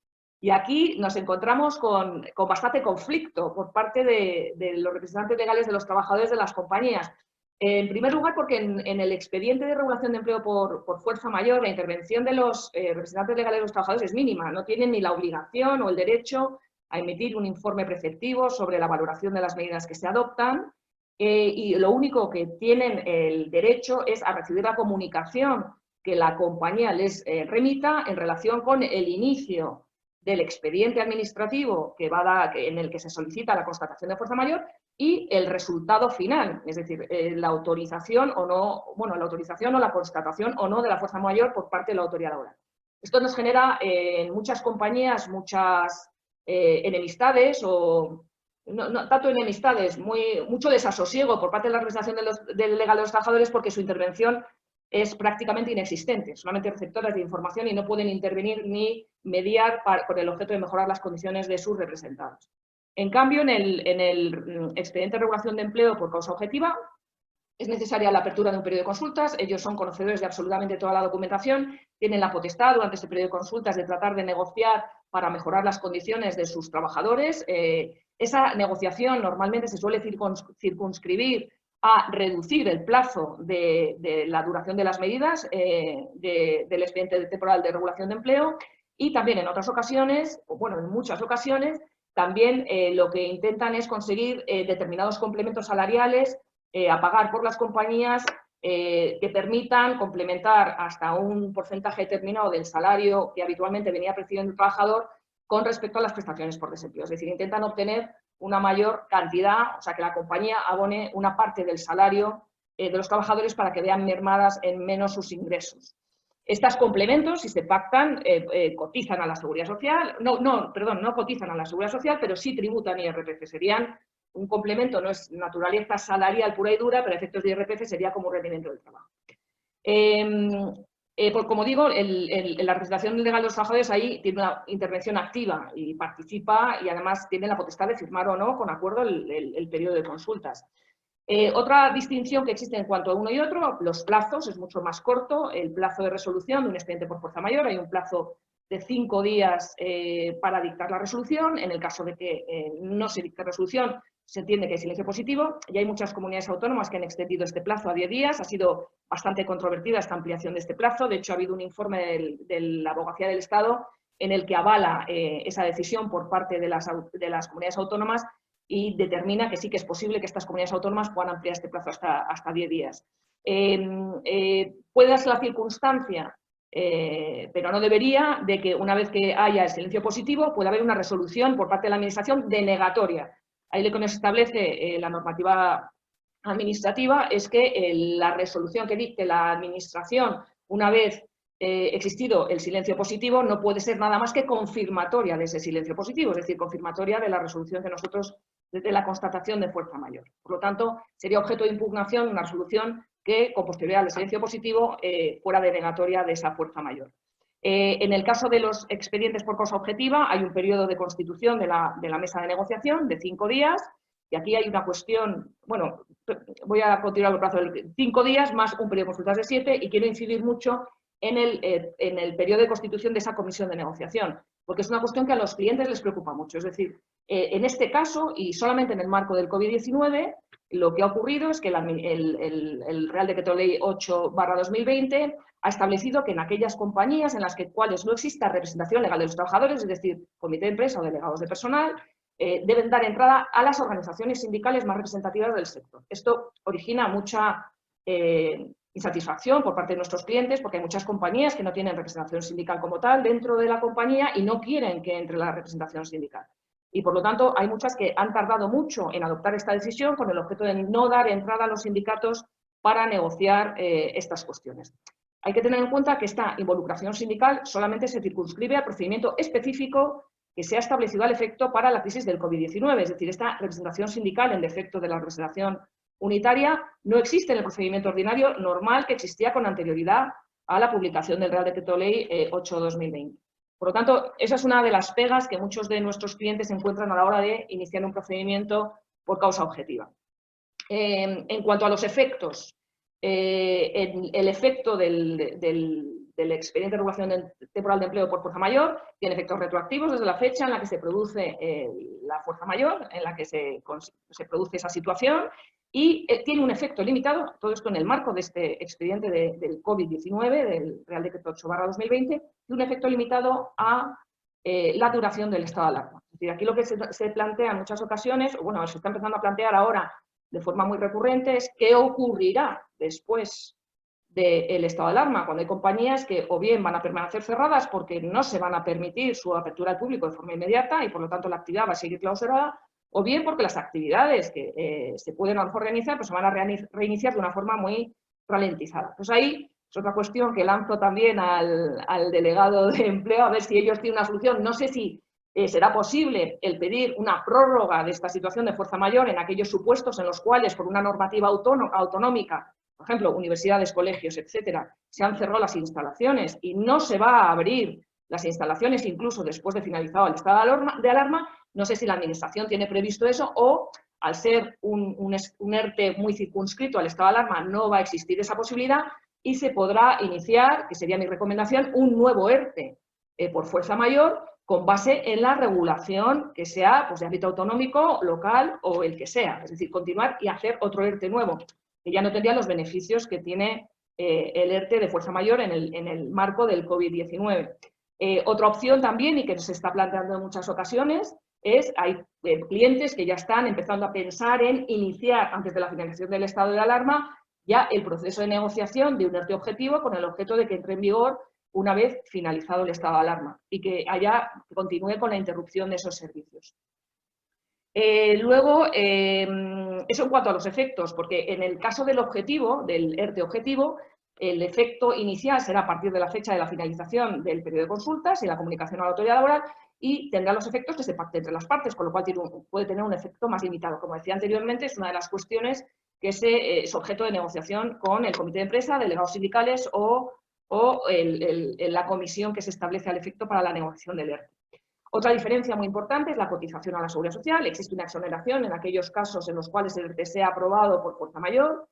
Speaker 5: Y aquí nos encontramos con bastante conflicto por parte de los representantes legales de los trabajadores de las compañías. En primer lugar, porque en el expediente de regulación de empleo por fuerza mayor, la intervención de los representantes legales de los trabajadores es mínima. No tienen ni la obligación o el derecho a emitir un informe preceptivo sobre la valoración de las medidas que se adoptan, y lo único que tienen el derecho es a recibir la comunicación que la compañía les remita en relación con el inicio del expediente administrativo en el que se solicita la constatación de fuerza mayor y el resultado final, es decir, la autorización o no, bueno, la autorización o la constatación o no de la fuerza mayor por parte de la autoridad laboral. Esto nos genera en muchas compañías muchas enemistades o no tanto enemistades, mucho desasosiego por parte de la representación del legal de los trabajadores porque su intervención es prácticamente inexistente, solamente receptoras de información y no pueden intervenir ni mediar con el objeto de mejorar las condiciones de sus representados. En cambio, en el expediente de regulación de empleo por causa objetiva, es necesaria la apertura de un periodo de consultas, ellos son conocedores de absolutamente toda la documentación, tienen la potestad durante este periodo de consultas de tratar de negociar para mejorar las condiciones de sus trabajadores. Esa negociación normalmente se suele circunscribir a reducir el plazo de la duración de las medidas del expediente temporal de regulación de empleo y también en otras ocasiones, o bueno, en muchas ocasiones, también lo que intentan es conseguir determinados complementos salariales a pagar por las compañías que permitan complementar hasta un porcentaje determinado del salario que habitualmente venía percibiendo el trabajador con respecto a las prestaciones por desempleo. Es decir, intentan obtener una mayor cantidad, o sea, que la compañía abone una parte del salario de los trabajadores para que vean mermadas en menos sus ingresos. Estos complementos, si se pactan, cotizan a la Seguridad Social, no cotizan a la Seguridad Social, pero sí tributan IRPF. Serían un complemento, no es naturaleza salarial pura y dura, pero a efectos de IRPF sería como un rendimiento del trabajo. Como digo, la representación legal de los trabajadores ahí tiene una intervención activa y participa y además tiene la potestad de firmar o no con acuerdo el periodo de consultas. Otra distinción que existe en cuanto a uno y otro, los plazos, es mucho más corto, el plazo de resolución de un expediente por fuerza mayor, hay un plazo de 5 días para dictar la resolución, en el caso de que no se dicte resolución, se entiende que hay silencio positivo, y hay muchas comunidades autónomas que han extendido este plazo a 10 días, ha sido bastante controvertida esta ampliación de este plazo, de hecho ha habido un informe de la Abogacía del Estado en el que avala esa decisión por parte de las comunidades autónomas y determina que sí que es posible que estas comunidades autónomas puedan ampliar este plazo hasta 10 días. Puede darse la circunstancia, pero no debería, de que una vez que haya el silencio positivo pueda haber una resolución por parte de la Administración denegatoria. Ahí lo que nos establece la normativa administrativa es que la resolución que dicte la Administración, una vez existido el silencio positivo, no puede ser nada más que confirmatoria de ese silencio positivo, es decir, confirmatoria de la resolución que nosotros, de la constatación de fuerza mayor. Por lo tanto, sería objeto de impugnación una resolución que, con posterioridad al silencio positivo, fuera denegatoria de esa fuerza mayor. En el caso de los expedientes por causa objetiva, hay un periodo de constitución de la mesa de negociación de 5 días, y aquí hay una cuestión, bueno, voy a continuar el plazo de 5 días más un periodo de consultas de 7, y quiero incidir mucho en el periodo de constitución de esa comisión de negociación, porque es una cuestión que a los clientes les preocupa mucho. Es decir, en este caso, y solamente en el marco del COVID-19, lo que ha ocurrido es que el Real Decreto Ley 8/2020 ha establecido que en aquellas compañías en las cuales no exista representación legal de los trabajadores, es decir, comité de empresa o delegados de personal, deben dar entrada a las organizaciones sindicales más representativas del sector. Esto origina mucha insatisfacción por parte de nuestros clientes, porque hay muchas compañías que no tienen representación sindical como tal dentro de la compañía y no quieren que entre la representación sindical. Y por lo tanto hay muchas que han tardado mucho en adoptar esta decisión con el objeto de no dar entrada a los sindicatos para negociar estas cuestiones. Hay que tener en cuenta que esta involucración sindical solamente se circunscribe al procedimiento específico que se ha establecido al efecto para la crisis del COVID-19, es decir, esta representación sindical en defecto de la representación unitaria no existe en el procedimiento ordinario normal que existía con anterioridad a la publicación del Real Decreto Ley 8/2020. Por lo tanto, esa es una de las pegas que muchos de nuestros clientes encuentran a la hora de iniciar un procedimiento por causa objetiva. En cuanto a los efectos, el efecto del expediente de regulación temporal de empleo por fuerza mayor tiene efectos retroactivos desde la fecha en la que se produce la fuerza mayor, en la que se produce esa situación, y tiene un efecto limitado, todo esto en el marco de este expediente del COVID-19, del Real Decreto 8/2020, y un efecto limitado a la duración del estado de alarma. Es decir, aquí lo que se plantea en muchas ocasiones, o bueno, se está empezando a plantear ahora de forma muy recurrente, es qué ocurrirá después del estado de alarma, cuando hay compañías que o bien van a permanecer cerradas porque no se van a permitir su apertura al público de forma inmediata y por lo tanto la actividad va a seguir clausurada, o bien porque las actividades que se pueden a lo mejor reiniciar, pues se van a reiniciar de una forma muy ralentizada. Pues ahí es otra cuestión que lanzo también al delegado de empleo, a ver si ellos tienen una solución. No sé si será posible el pedir una prórroga de esta situación de fuerza mayor en aquellos supuestos en los cuales, por una normativa autonómica, por ejemplo, universidades, colegios, etcétera, se han cerrado las instalaciones y no se va a abrir las instalaciones incluso después de finalizado el estado de alarma. No sé si la Administración tiene previsto eso o, al ser un ERTE muy circunscrito al estado de alarma, no va a existir esa posibilidad y se podrá iniciar, que sería mi recomendación, un nuevo ERTE por fuerza mayor con base en la regulación que sea pues, de ámbito autonómico, local o el que sea. Es decir, continuar y hacer otro ERTE nuevo, que ya no tendría los beneficios que tiene el ERTE de fuerza mayor en el marco del COVID-19. Otra opción también, y que se está planteando en muchas ocasiones, hay clientes que ya están empezando a pensar en iniciar, antes de la finalización del estado de alarma, ya el proceso de negociación de un ERTE objetivo con el objeto de que entre en vigor una vez finalizado el estado de alarma y que continúe con la interrupción de esos servicios. Luego, eso en cuanto a los efectos, porque en el caso del objetivo, del ERTE objetivo, el efecto inicial será a partir de la fecha de la finalización del periodo de consultas y la comunicación a la autoridad laboral y tendrá los efectos que se pacten entre las partes, con lo cual puede tener un efecto más limitado. Como decía anteriormente, es una de las cuestiones que es objeto de negociación con el comité de empresa, delegados sindicales o la comisión que se establece al efecto para la negociación del ERTE. Otra diferencia muy importante es la cotización a la Seguridad Social. Existe una exoneración en aquellos casos en los cuales el ERTE sea aprobado por fuerza mayor.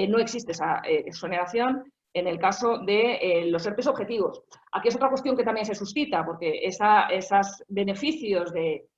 Speaker 5: No existe esa exoneración en el caso de los ERTEs objetivos. Aquí es otra cuestión que también se suscita, porque esos beneficios de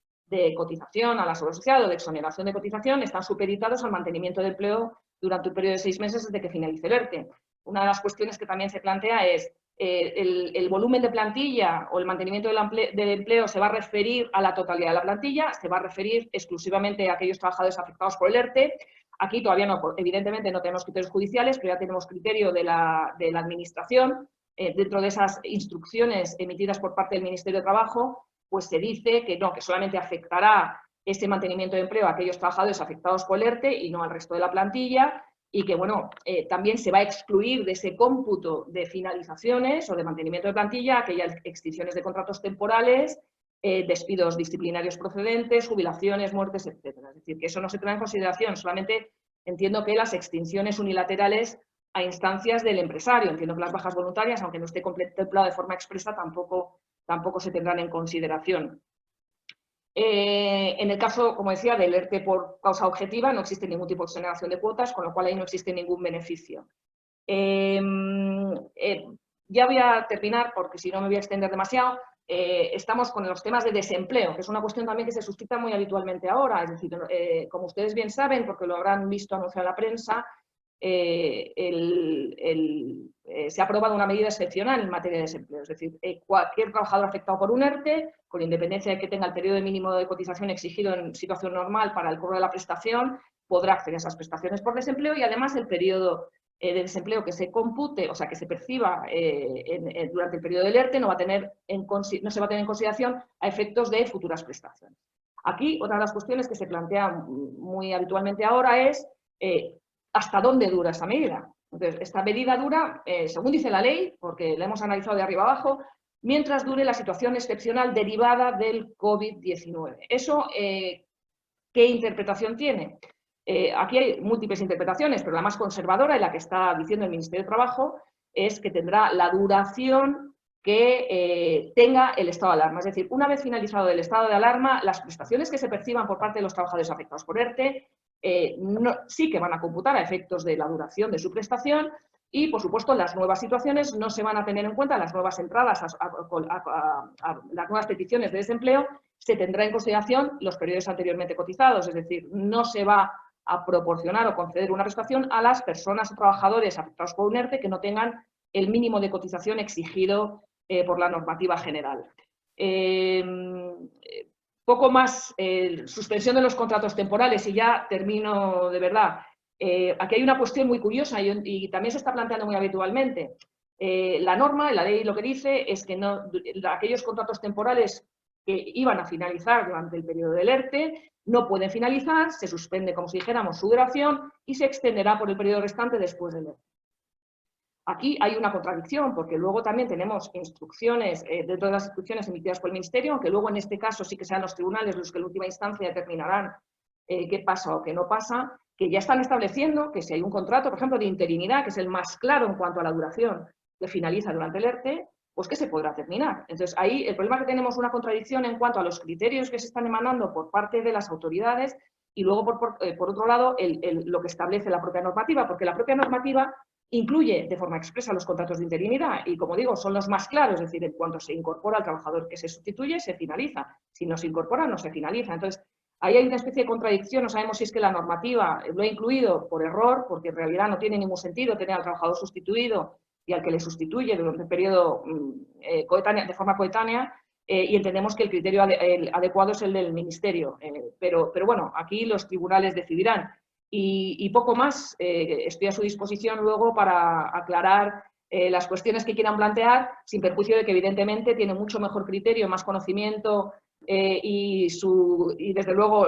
Speaker 5: cotización a la Seguridad Social o de exoneración de cotización están supeditados al mantenimiento de empleo durante un periodo de 6 meses desde que finalice el ERTE. Una de las cuestiones que también se plantea es el volumen de plantilla o el mantenimiento del empleo se va a referir a la totalidad de la plantilla, se va a referir exclusivamente a aquellos trabajadores afectados por el ERTE. Aquí todavía no, evidentemente no tenemos criterios judiciales, pero ya tenemos criterio de la Administración. Dentro de esas instrucciones emitidas por parte del Ministerio de Trabajo, pues se dice que no, que solamente afectará ese mantenimiento de empleo a aquellos trabajadores afectados por el ERTE y no al resto de la plantilla. Y que, bueno, también se va a excluir de ese cómputo de finalizaciones o de mantenimiento de plantilla aquellas extinciones de contratos temporales, despidos disciplinarios procedentes, jubilaciones, muertes, etcétera. Es decir, que eso no se toma en consideración, solamente entiendo que las extinciones unilaterales a instancias del empresario. Entiendo que las bajas voluntarias, aunque no esté contemplado de forma expresa, tampoco se tendrán en consideración. En el caso, como decía, del ERTE por causa objetiva, no existe ningún tipo de exoneración de cuotas, con lo cual ahí no existe ningún beneficio. Ya voy a terminar, porque si no me voy a extender demasiado. estamos con los temas de desempleo, que es una cuestión también que se suscita muy habitualmente ahora. Es decir, como ustedes bien saben, porque lo habrán visto anunciado en la prensa, se ha aprobado una medida excepcional en materia de desempleo. Es decir, cualquier trabajador afectado por un ERTE, con independencia de que tenga el periodo mínimo de cotización exigido en situación normal para el cobro de la prestación, podrá acceder a esas prestaciones por desempleo y además el periodo de desempleo que se compute, o sea, que se perciba durante el periodo del ERTE no se va a tener en consideración a efectos de futuras prestaciones. Aquí, otra de las cuestiones que se plantea muy habitualmente ahora es ¿hasta dónde dura esa medida? Entonces, esta medida dura, según dice la ley, porque la hemos analizado de arriba abajo, mientras dure la situación excepcional derivada del COVID-19. ¿Eso qué interpretación tiene? Aquí hay múltiples interpretaciones, pero la más conservadora y la que está diciendo el Ministerio de Trabajo es que tendrá la duración que tenga el estado de alarma. Es decir, una vez finalizado el estado de alarma, las prestaciones que se perciban por parte de los trabajadores afectados por ERTE sí que van a computar a efectos de la duración de su prestación y, por supuesto, las nuevas situaciones no se van a tener en cuenta, las nuevas entradas a las nuevas peticiones de desempleo, se tendrá en consideración los periodos anteriormente cotizados, es decir, no se va a proporcionar o conceder una prestación a las personas o trabajadores afectados por un ERTE que no tengan el mínimo de cotización exigido por la normativa general. Poco más, suspensión de los contratos temporales y ya termino de verdad. Aquí hay una cuestión muy curiosa y también se está planteando muy habitualmente. La norma, la ley lo que dice es que aquellos contratos temporales que iban a finalizar durante el periodo del ERTE no pueden finalizar, se suspende, como si dijéramos, su duración y se extenderá por el periodo restante después del ERTE. Aquí hay una contradicción, porque luego también tenemos instrucciones, dentro de las instrucciones emitidas por el Ministerio, aunque luego en este caso sí que sean los tribunales los que en última instancia determinarán qué pasa o qué no pasa, que ya están estableciendo que si hay un contrato, por ejemplo, de interinidad, que es el más claro en cuanto a la duración que finaliza durante el ERTE, pues que se podrá terminar. Entonces, ahí el problema es que tenemos una contradicción en cuanto a los criterios que se están emanando por parte de las autoridades y luego, por otro lado, lo que establece la propia normativa, porque la propia normativa incluye de forma expresa los contratos de interinidad y, como digo, son los más claros, es decir, en cuanto se incorpora al trabajador que se sustituye, se finaliza. Si no se incorpora, no se finaliza. Entonces, ahí hay una especie de contradicción, no sabemos si es que la normativa lo ha incluido por error, porque en realidad no tiene ningún sentido tener al trabajador sustituido y al que le sustituye durante el periodo de forma coetánea, y entendemos que el criterio adecuado es el del Ministerio. Pero bueno, aquí los tribunales decidirán. Y poco más, estoy a su disposición luego para aclarar las cuestiones que quieran plantear, sin perjuicio de que evidentemente tiene mucho mejor criterio, más conocimiento y desde luego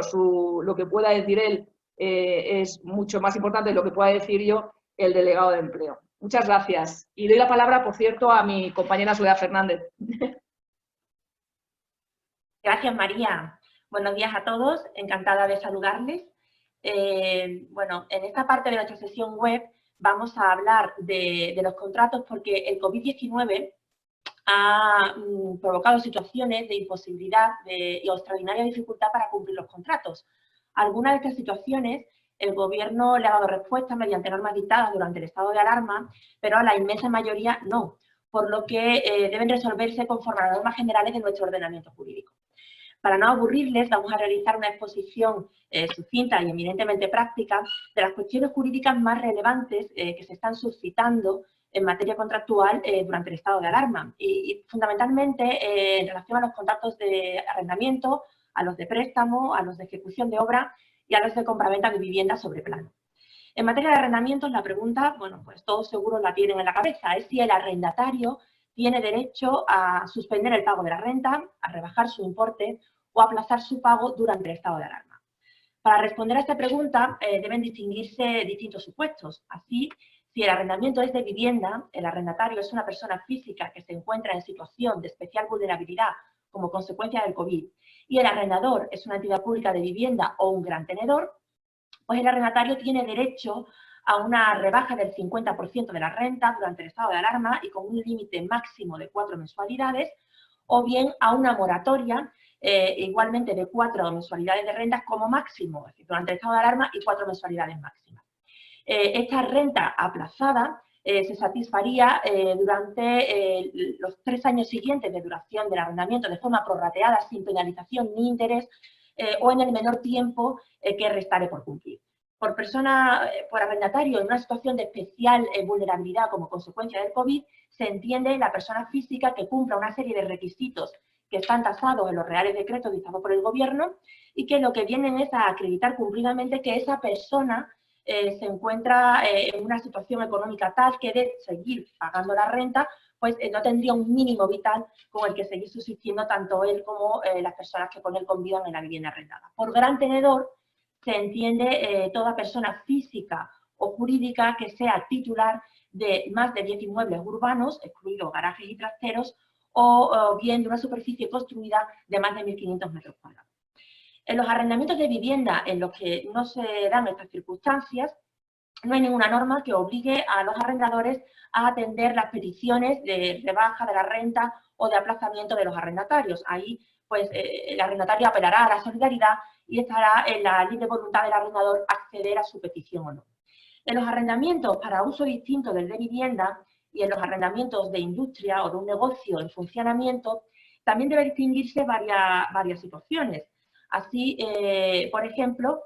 Speaker 5: lo que pueda decir él es mucho más importante de lo que pueda decir yo, el delegado de empleo. Muchas gracias. Y doy la palabra, por cierto, a mi compañera Soledad Fernández.
Speaker 6: Gracias, María. Buenos días a todos. Encantada de saludarles. Bueno, en esta parte de nuestra sesión web vamos a hablar de los contratos porque el COVID-19 ha provocado situaciones de imposibilidad y extraordinaria dificultad para cumplir los contratos. Algunas de estas situaciones el Gobierno le ha dado respuesta mediante normas dictadas durante el estado de alarma, pero a la inmensa mayoría no, por lo que deben resolverse conforme a las normas generales de nuestro ordenamiento jurídico. Para no aburrirles, vamos a realizar una exposición sucinta y eminentemente práctica de las cuestiones jurídicas más relevantes que se están suscitando en materia contractual durante el estado de alarma y fundamentalmente en relación a los contratos de arrendamiento, a los de préstamo, a los de ejecución de obra y a los de compraventa de vivienda sobre plano. En materia de arrendamientos, la pregunta, bueno, pues todos seguro la tienen en la cabeza, es si el arrendatario tiene derecho a suspender el pago de la renta, a rebajar su importe o aplazar su pago durante el estado de alarma. Para responder a esta pregunta deben distinguirse distintos supuestos. Así, si el arrendamiento es de vivienda, el arrendatario es una persona física que se encuentra en situación de especial vulnerabilidad como consecuencia del COVID y el arrendador es una entidad pública de vivienda o un gran tenedor, pues el arrendatario tiene derecho a una rebaja del 50% de la renta durante el estado de alarma y con un límite máximo de 4 mensualidades, o bien a una moratoria igualmente de 4 mensualidades de rentas como máximo, es decir, durante el estado de alarma y 4 mensualidades máximas. Esta renta aplazada se satisfaría durante los 3 años siguientes de duración del arrendamiento de forma prorrateada, sin penalización ni interés, o en el menor tiempo que restare por cumplir. Por arrendatario en una situación de especial vulnerabilidad como consecuencia del COVID, se entiende la persona física que cumpla una serie de requisitos que están tasados en los reales decretos dictados por el Gobierno y que lo que vienen es a acreditar cumplidamente que esa persona se encuentra en una situación económica tal que de seguir pagando la renta, pues no tendría un mínimo vital con el que seguir subsistiendo tanto él como las personas que con él convivan en la vivienda arrendada. Por gran tenedor se entiende toda persona física o jurídica que sea titular de más de 10 inmuebles urbanos, excluidos garajes y trasteros, o bien de una superficie construida de más de 1.500 metros cuadrados. En los arrendamientos de vivienda en los que no se dan estas circunstancias, no hay ninguna norma que obligue a los arrendadores a atender las peticiones de rebaja de la renta o de aplazamiento de los arrendatarios. Ahí, pues, el arrendatario apelará a la solidaridad y estará en la libre voluntad del arrendador acceder a su petición o no. En los arrendamientos para uso distinto del de vivienda y en los arrendamientos de industria o de un negocio en funcionamiento, también debe distinguirse varias situaciones. Así, por ejemplo,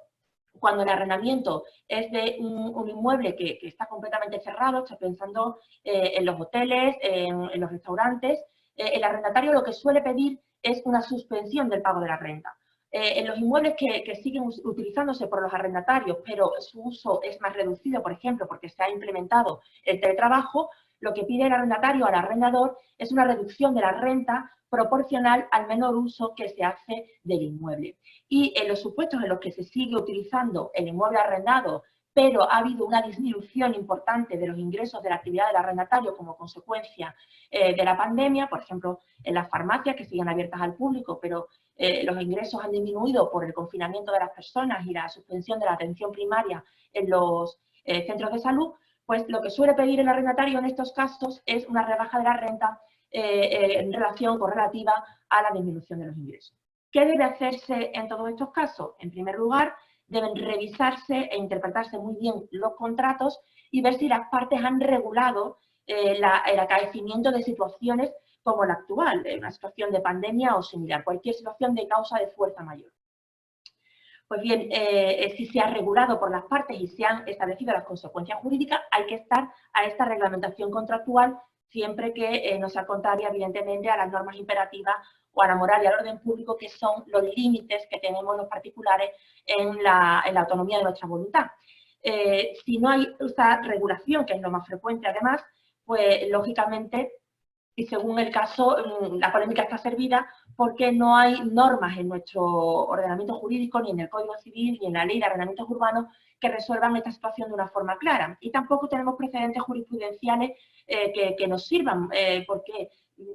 Speaker 6: cuando el arrendamiento es de un inmueble que está completamente cerrado, estoy pensando en los hoteles, en los restaurantes, el arrendatario lo que suele pedir es una suspensión del pago de la renta. En los inmuebles que siguen utilizándose por los arrendatarios, pero su uso es más reducido, por ejemplo, porque se ha implementado el teletrabajo, lo que pide el arrendatario al arrendador es una reducción de la renta proporcional al menor uso que se hace del inmueble. Y en los supuestos en los que se sigue utilizando el inmueble arrendado, pero ha habido una disminución importante de los ingresos de la actividad del arrendatario como consecuencia de la pandemia, por ejemplo, en las farmacias que siguen abiertas al público, pero los ingresos han disminuido por el confinamiento de las personas y la suspensión de la atención primaria en los centros de salud, pues lo que suele pedir el arrendatario en estos casos es una rebaja de la renta en relación correlativa a la disminución de los ingresos. ¿Qué debe hacerse en todos estos casos? En primer lugar, deben revisarse e interpretarse muy bien los contratos y ver si las partes han regulado el acaecimiento de situaciones como la actual, una situación de pandemia o similar, cualquier situación de causa de fuerza mayor. Pues bien, si se ha regulado por las partes y se han establecido las consecuencias jurídicas, hay que estar a esta reglamentación contractual siempre que no sea contraria, evidentemente, a las normas imperativas o a la moral y al orden público, que son los límites que tenemos los particulares en la autonomía de nuestra voluntad. Si no hay esta regulación, que es lo más frecuente además, pues lógicamente, y según el caso, la polémica está servida porque no hay normas en nuestro ordenamiento jurídico, ni en el Código Civil, ni en la Ley de Arrendamientos Urbanos, que resuelvan esta situación de una forma clara. Y tampoco tenemos precedentes jurisprudenciales que nos sirvan, porque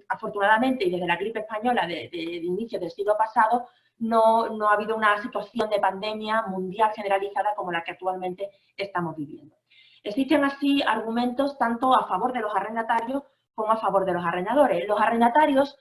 Speaker 6: afortunadamente, y desde la gripe española de inicios del siglo pasado, no ha habido una situación de pandemia mundial generalizada como la que actualmente estamos viviendo. Existen así argumentos tanto a favor de los arrendatarios como a favor de los arrendadores. Los arrendatarios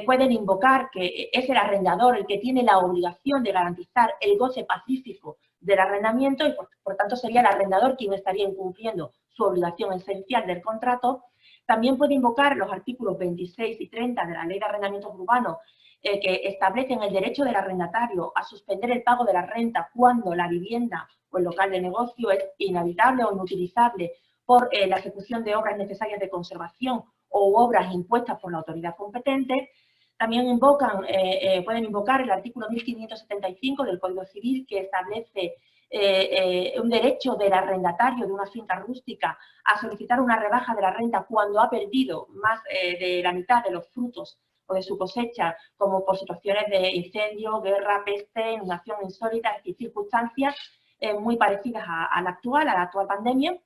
Speaker 6: pueden invocar que es el arrendador el que tiene la obligación de garantizar el goce pacífico del arrendamiento y por tanto sería el arrendador quien estaría incumpliendo su obligación esencial del contrato. También puede invocar los artículos 26 y 30 de la Ley de Arrendamientos Urbanos que establecen el derecho del arrendatario a suspender el pago de la renta cuando la vivienda o el local de negocio es inhabitable o inutilizable por la ejecución de obras necesarias de conservación o obras impuestas por la autoridad competente. También pueden invocar el artículo 1575 del Código Civil, que establece un derecho del arrendatario de una finca rústica a solicitar una rebaja de la renta cuando ha perdido más de la mitad de los frutos o de su cosecha, como por situaciones de incendio, guerra, peste, inundación insólita y circunstancias muy parecidas a la actual pandemia.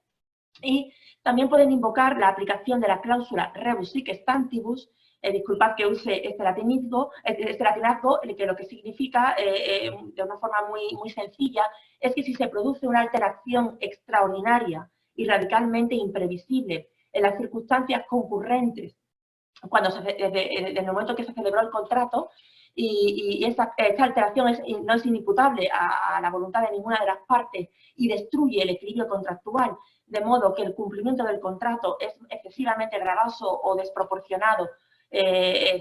Speaker 6: Y también pueden invocar la aplicación de la cláusula rebus sic stantibus, disculpad que use este latinazgo, que lo que significa, de una forma muy sencilla, es que si se produce una alteración extraordinaria y radicalmente imprevisible en las circunstancias concurrentes, desde el momento que se celebró el contrato, y esta alteración no es inimputable a la voluntad de ninguna de las partes y destruye el equilibrio contractual, de modo que el cumplimiento del contrato es excesivamente gravoso o desproporcionado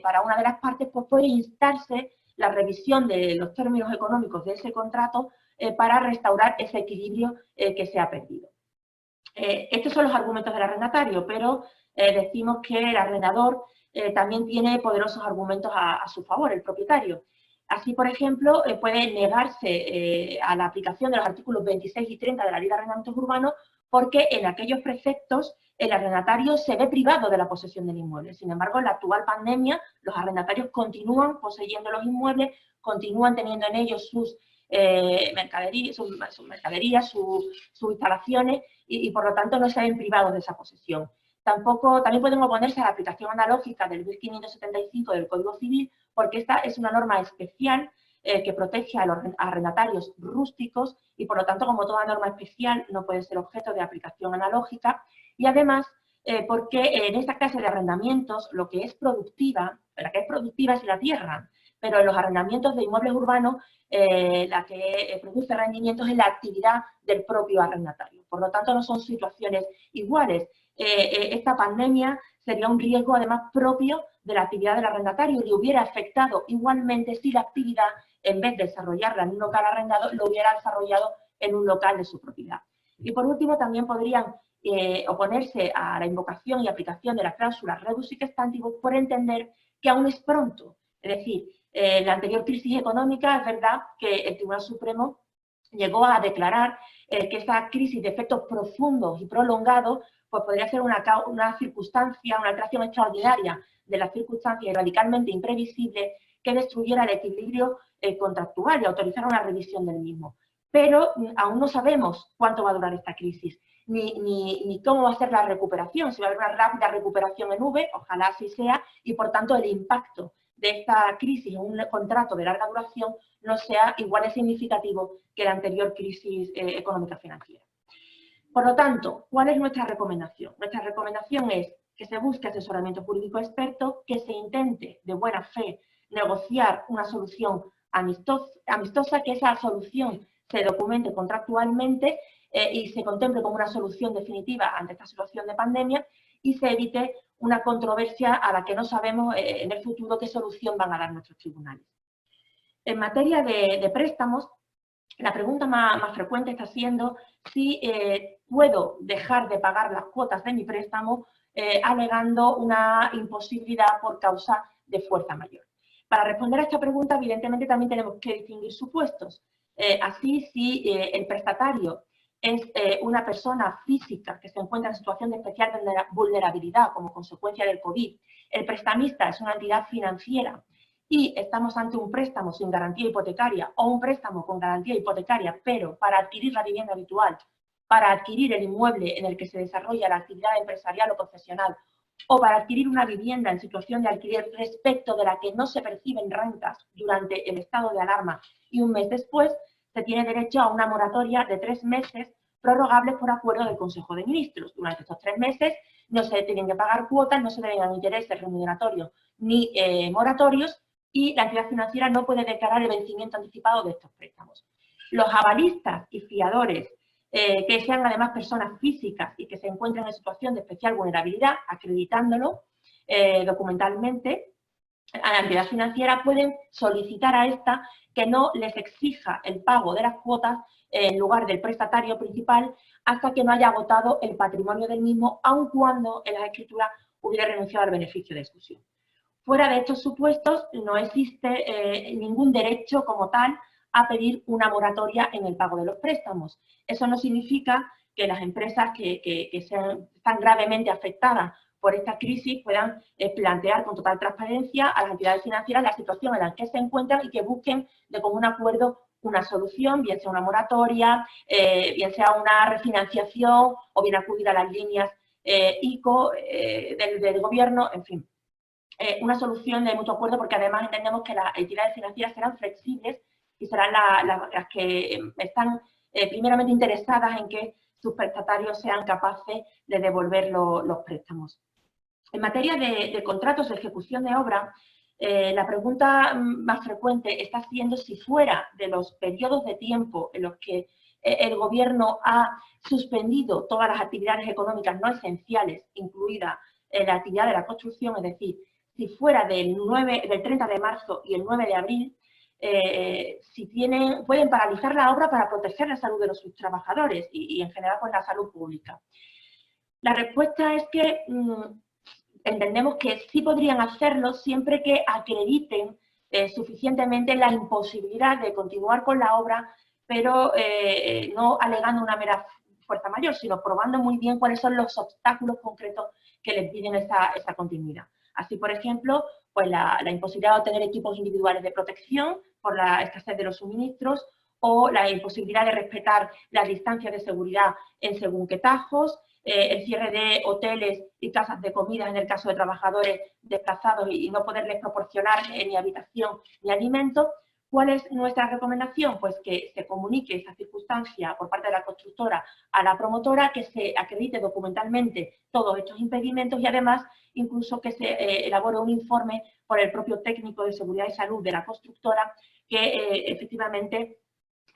Speaker 6: para una de las partes, pues puede instarse la revisión de los términos económicos de ese contrato para restaurar ese equilibrio que se ha perdido. Estos son los argumentos del arrendatario, pero decimos que el arrendador también tiene poderosos argumentos a su favor, el propietario. Así, por ejemplo, puede negarse a la aplicación de los artículos 26 y 30 de la Ley de Arrendamientos Urbanos porque en aquellos preceptos el arrendatario se ve privado de la posesión del inmueble. Sin embargo, en la actual pandemia, los arrendatarios continúan poseyendo los inmuebles, continúan teniendo en ellos sus mercaderías, sus instalaciones y por lo tanto no se ven privados de esa posesión. También pueden oponerse a la aplicación analógica del 1575 del Código Civil porque esta es una norma especial que protege a los arrendatarios rústicos y por lo tanto, como toda norma especial, no puede ser objeto de aplicación analógica y además porque en esta clase de arrendamientos la que es productiva es la tierra, pero en los arrendamientos de inmuebles urbanos la que produce rendimientos es la actividad del propio arrendatario. Por lo tanto, no son situaciones iguales. Esta pandemia sería un riesgo además propio de la actividad del arrendatario y le hubiera afectado igualmente si la actividad, en vez de desarrollarla en un local arrendado, lo hubiera desarrollado en un local de su propiedad. Y por último, también podrían oponerse a la invocación y aplicación de la cláusula rebus sic stantibus por entender que aún es pronto. Es decir, en la anterior crisis económica es verdad que el Tribunal Supremo llegó a declarar que esta crisis de efectos profundos y prolongados pues podría ser una circunstancia, una alteración extraordinaria de las circunstancias y radicalmente imprevisible que destruyera el equilibrio contractual y autorizara una revisión del mismo. Pero aún no sabemos cuánto va a durar esta crisis, ni cómo va a ser la recuperación, si va a haber una rápida recuperación en V, ojalá así sea, y por tanto el impacto de esta crisis en un contrato de larga duración no sea igual de significativo que la anterior crisis económica financiera. Por lo tanto, ¿cuál es nuestra recomendación? Nuestra recomendación es que se busque asesoramiento jurídico experto, que se intente de buena fe negociar una solución amistosa, que esa solución se documente contractualmente y se contemple como una solución definitiva ante esta situación de pandemia y se evite una controversia a la que no sabemos en el futuro qué solución van a dar nuestros tribunales. En materia de préstamos, la pregunta más frecuente está siendo si puedo dejar de pagar las cuotas de mi préstamo alegando una imposibilidad por causa de fuerza mayor. Para responder a esta pregunta, evidentemente, también tenemos que distinguir supuestos. Así, si el prestatario es una persona física que se encuentra en situación de especial vulnerabilidad como consecuencia del COVID, el prestamista es una entidad financiera y estamos ante un préstamo sin garantía hipotecaria o un préstamo con garantía hipotecaria, pero para adquirir la vivienda habitual, para adquirir el inmueble en el que se desarrolla la actividad empresarial o profesional, o para adquirir una vivienda en situación de alquiler respecto de la que no se perciben rentas durante el estado de alarma y un mes después, se tiene derecho a una moratoria de 3 meses prorrogables por acuerdo del Consejo de Ministros. Durante estos 3 meses no se tienen que pagar cuotas, no se deben intereses remuneratorios ni moratorios y la entidad financiera no puede declarar el vencimiento anticipado de estos préstamos. Los avalistas y fiadores que sean además personas físicas y que se encuentren en situación de especial vulnerabilidad, acreditándolo documentalmente, a la entidad financiera pueden solicitar a esta que no les exija el pago de las cuotas en lugar del prestatario principal hasta que no haya agotado el patrimonio del mismo, aun cuando en las escrituras hubiera renunciado al beneficio de exclusión. Fuera de estos supuestos, no existe ningún derecho como tal a pedir una moratoria en el pago de los préstamos. Eso no significa que las empresas que están gravemente afectadas por esta crisis puedan plantear con total transparencia a las entidades financieras la situación en la que se encuentran y que busquen de común acuerdo una solución, bien sea una moratoria, bien sea una refinanciación o bien acudir a las líneas ICO del gobierno, en fin. Una solución de mutuo acuerdo porque además entendemos que las entidades financieras serán flexibles y serán las que están primeramente interesadas en que sus prestatarios sean capaces de devolver los préstamos. En materia de contratos de ejecución de obra, La pregunta más frecuente está siendo si fuera de los periodos de tiempo en los que el Gobierno ha suspendido todas las actividades económicas no esenciales, incluida la actividad de la construcción, es decir, si fuera del 30 de marzo y el 9 de abril, si pueden paralizar la obra para proteger la salud de sus trabajadores y en general pues, la salud pública. La respuesta es que entendemos que sí podrían hacerlo siempre que acrediten suficientemente la imposibilidad de continuar con la obra, pero no alegando una mera fuerza mayor, sino probando muy bien cuáles son los obstáculos concretos que les piden esa continuidad. Así, por ejemplo, pues la imposibilidad de obtener equipos individuales de protección por la escasez de los suministros o la imposibilidad de respetar las distancias de seguridad en según qué tajos, el cierre de hoteles y casas de comida en el caso de trabajadores desplazados y no poderles proporcionar ni habitación ni alimento. ¿Cuál es nuestra recomendación? Pues que se comunique esa circunstancia por parte de la constructora a la promotora, que se acredite documentalmente todos estos impedimentos y además incluso que se elabore un informe por el propio técnico de seguridad y salud de la constructora que efectivamente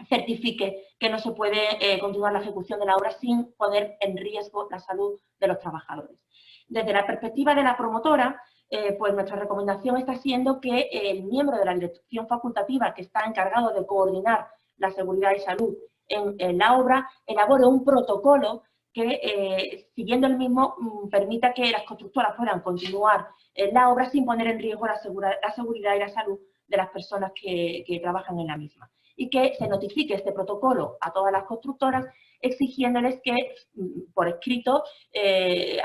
Speaker 6: certifique que no se puede continuar la ejecución de la obra sin poner en riesgo la salud de los trabajadores. Desde la perspectiva de la promotora, pues nuestra recomendación está siendo que el miembro de la dirección facultativa que está encargado de coordinar la seguridad y salud en la obra elabore un protocolo que, siguiendo el mismo, permita que las constructoras puedan continuar en la obra sin poner en riesgo la seguridad y la salud de las personas que trabajan en la misma. Y que se notifique este protocolo a todas las constructoras exigiéndoles que, por escrito,